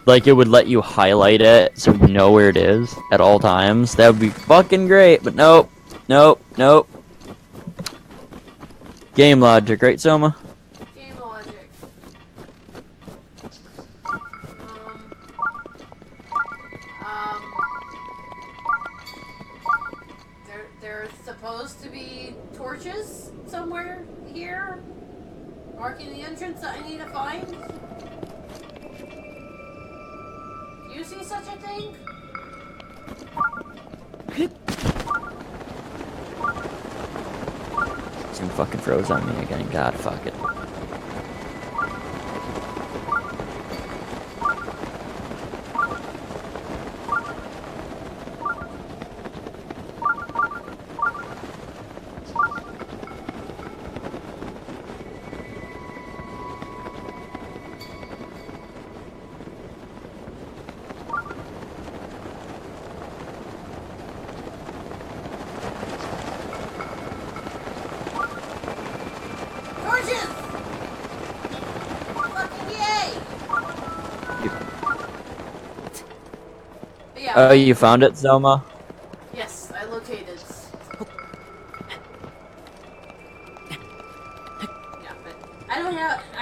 like it would let you highlight it so you know where it is at all times. That would be fucking great, but nope. Nope, nope. Game logic, right, Soma? Game logic. There's supposed to be torches somewhere here, marking the entrance that I need to find. Do you see such a thing? Some fucking froze on me again. God, fuck it. Torches! Fucking yay! But yeah. Oh, you found it, Zelma? Yes, I located. Yeah, but I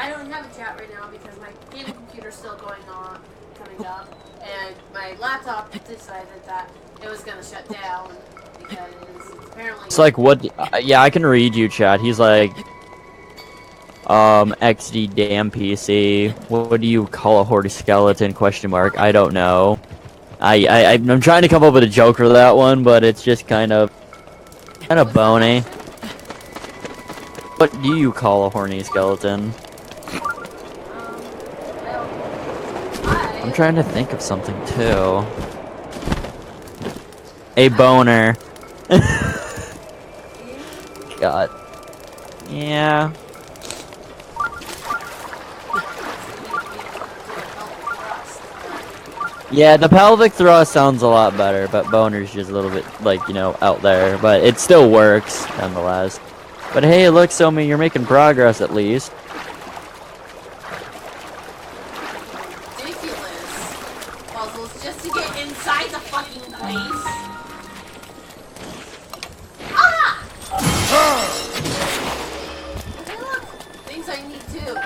don't have a chat right now because my gaming computer's still coming up, and my laptop decided that it was gonna shut down because it's apparently. It's like, what? Yeah, I can read you, chat. He's like, XD damn PC. What do you call a horny skeleton? Question mark. I don't know. I'm trying to come up with a joke for that one, but it's just kind of bony. What do you call a horny skeleton? I'm trying to think of something too. A boner. God. Yeah. Yeah, the pelvic thrust sounds a lot better, but boner's just a little bit, like, you know, out there. But it still works, nonetheless. But hey, look, Somi, you're making progress at least. Ridiculous puzzles just to get inside the fucking place. Ah! Okay, look, things I need too.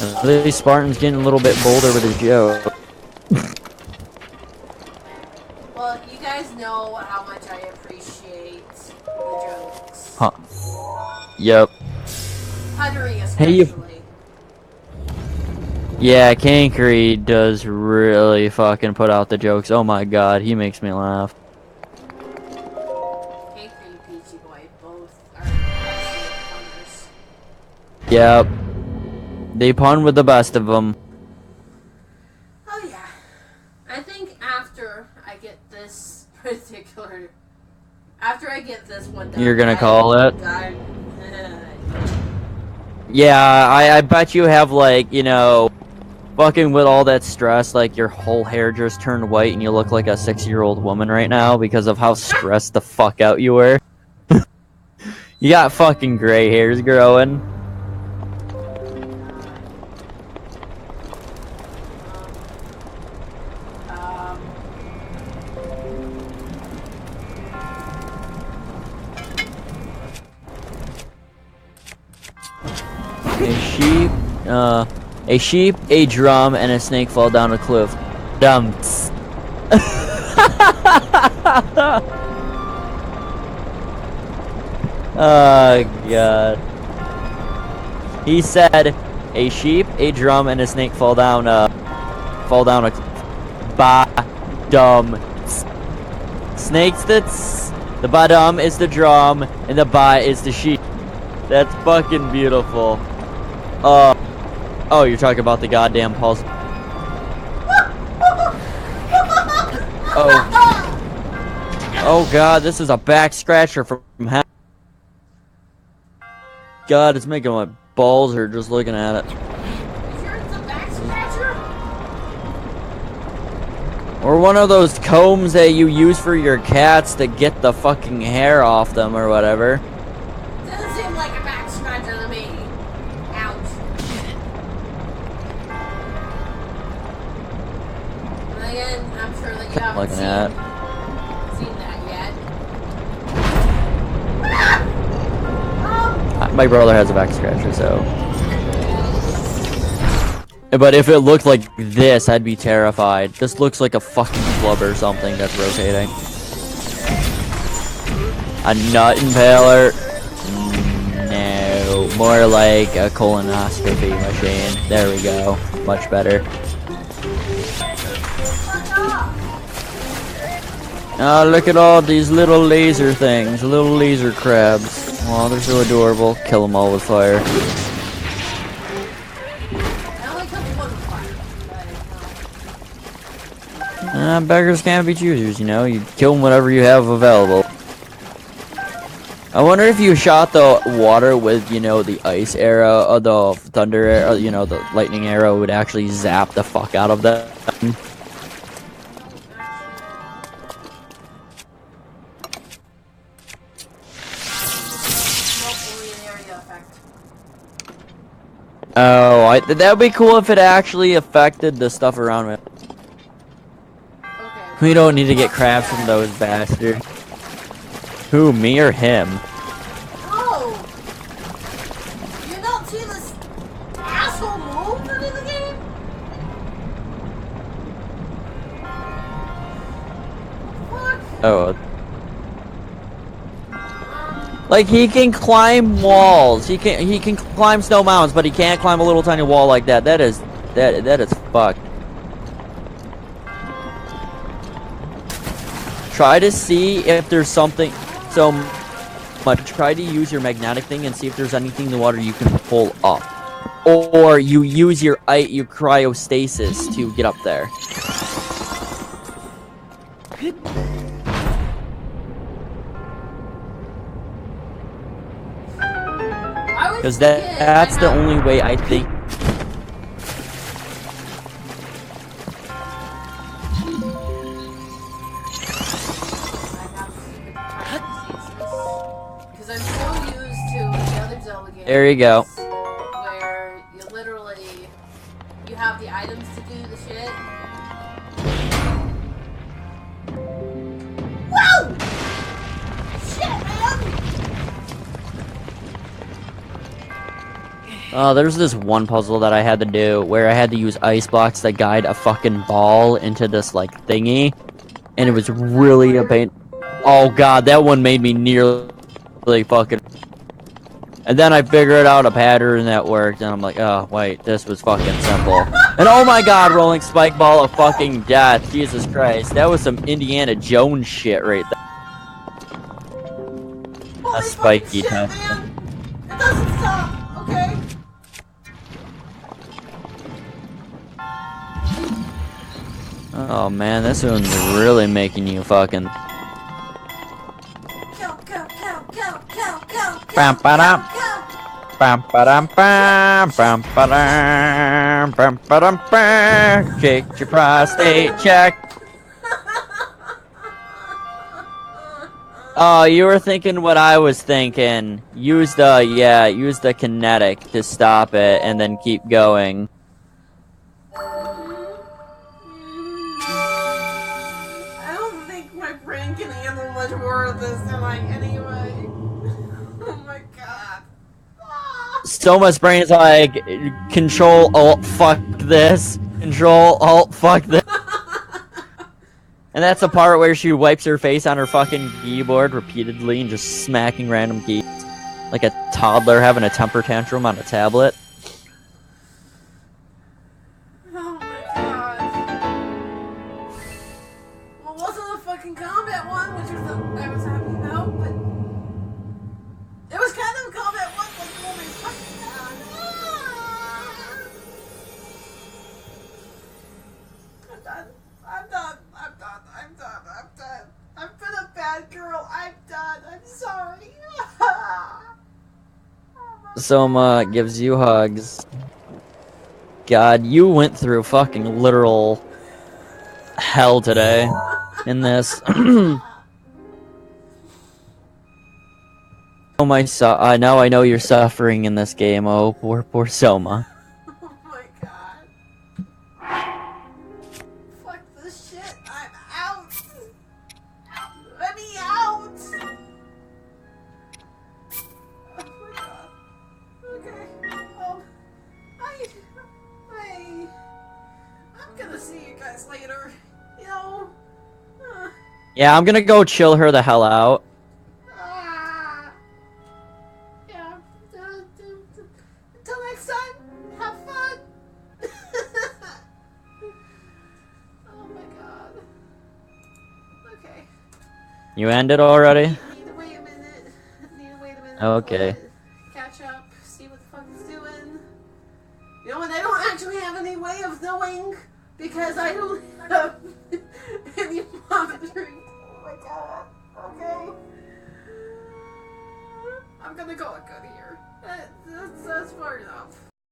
At least Spartan's getting a little bit bolder with his joke. Well, you guys know how much I appreciate the jokes. Huh. Yep. Puttery Hey, you- especially. Yeah, Kankery does really fucking put out the jokes. Oh my god, he makes me laugh. Cake and Peachy Boy both are excellent punners. Yep. They pun with the best of them. Oh yeah. I think after I get this particular... After I get this one done... You're gonna call it? I'm... Yeah, I bet you have, like, you know, fucking with all that stress, like your whole hair just turned white and you look like a 6-year-old woman right now because of how stressed the fuck out you were. You got fucking gray hairs growing. A sheep, a drum, and a snake fall down a cliff. Dumps. Oh god. He said, a sheep, a drum, and a snake fall down a cliff. Ba-dum. Snakes the ba-dum is the drum, and the ba is the sheep. That's fucking beautiful. Oh, you're talking about the goddamn pulse. Oh god, this is a back scratcher from hell. God, it's making my balls hurt just looking at it. You sure it's a back scratcher? Or one of those combs that you use for your cats to get the fucking hair off them or whatever. Doesn't seem like a back scratcher to me. Ouch. looking at. Seen that yet? My brother has a back scratcher, so. But if it looked like this, I'd be terrified. This looks like a fucking club or something that's rotating. A nut impaler? No. More like a colonoscopy machine. There we go. Much better. Oh, look at all these little laser things. Little laser crabs. Oh, they're so adorable. Kill them all with fire. Beggars can't be choosers, you know. You kill them whatever you have available. I wonder if you shot the water with, you know, the ice arrow, or the thunder arrow, you know, the lightning arrow would actually zap the fuck out of them. Oh, that would be cool if it actually affected the stuff around it. We don't need to get crabs from those bastards. Who, me or him? Oh! You don't see this asshole move in the game? What? Oh. Like, he can climb walls. He can climb snow mountains, but he can't climb a little tiny wall like that. That is fucked. Try to see if there's something so much. Try to use your magnetic thing and see if there's anything in the water you can pull up. Or you use your cryostasis to get up there. Because that's the only way I think. Because I'm so used to the other Zelda games. There you go. Where you literally, you have the items to do the shit. Whoa! Shit, man! There's this one puzzle that I had to do where I had to use ice blocks to guide a fucking ball into this, like, thingy. And it was really a pain. Oh god, that one made me nearly fucking... And then I figured out a pattern that worked, and I'm like, oh, wait, this was fucking simple. And oh my god, rolling spike ball of fucking death. Jesus Christ. That was some Indiana Jones shit right there. A spiky time. It doesn't stop, okay? Oh man, this one's really making you fucking... Bam ba-dum. Bam ba-dum bam. Bam ba-dum. Bam ba-dum bam. Check your prostate check. Oh, you were thinking what I was thinking. Use the kinetic to stop it and then keep going. I don't think my brain can handle much more of this tonight anyway. Oh my god. Soma's brain is like, Control, Alt, fuck this. Control, Alt, fuck this. And that's the part where she wipes her face on her fucking keyboard repeatedly and just smacking random keys. Like a toddler having a temper tantrum on a tablet. Oh my god. Well, wasn't the fucking combat one, which was I was happy about, but it was kind of a combat one, like oh my fucking god. I'm done. I'm done. I'm done. I'm done. I'm done. I've been a bad girl. I'm done. I'm sorry. Soma gives you hugs. God, you went through fucking literal hell today in this. Oh my now I know you're suffering in this game. Oh, poor Soma. Oh my god. Fuck this shit. I'm out. Yeah, I'm gonna go chill her the hell out. Ah. Yeah. Until next time, have fun. Oh my god. Okay. You ended already? Need to wait a minute. Need to wait a minute. Okay. Catch up. See what the fuck it's doing. You know what? I don't actually have any way of knowing because I don't have any monitoring. Oh my god. Okay. I'm gonna call it good here. That's far enough.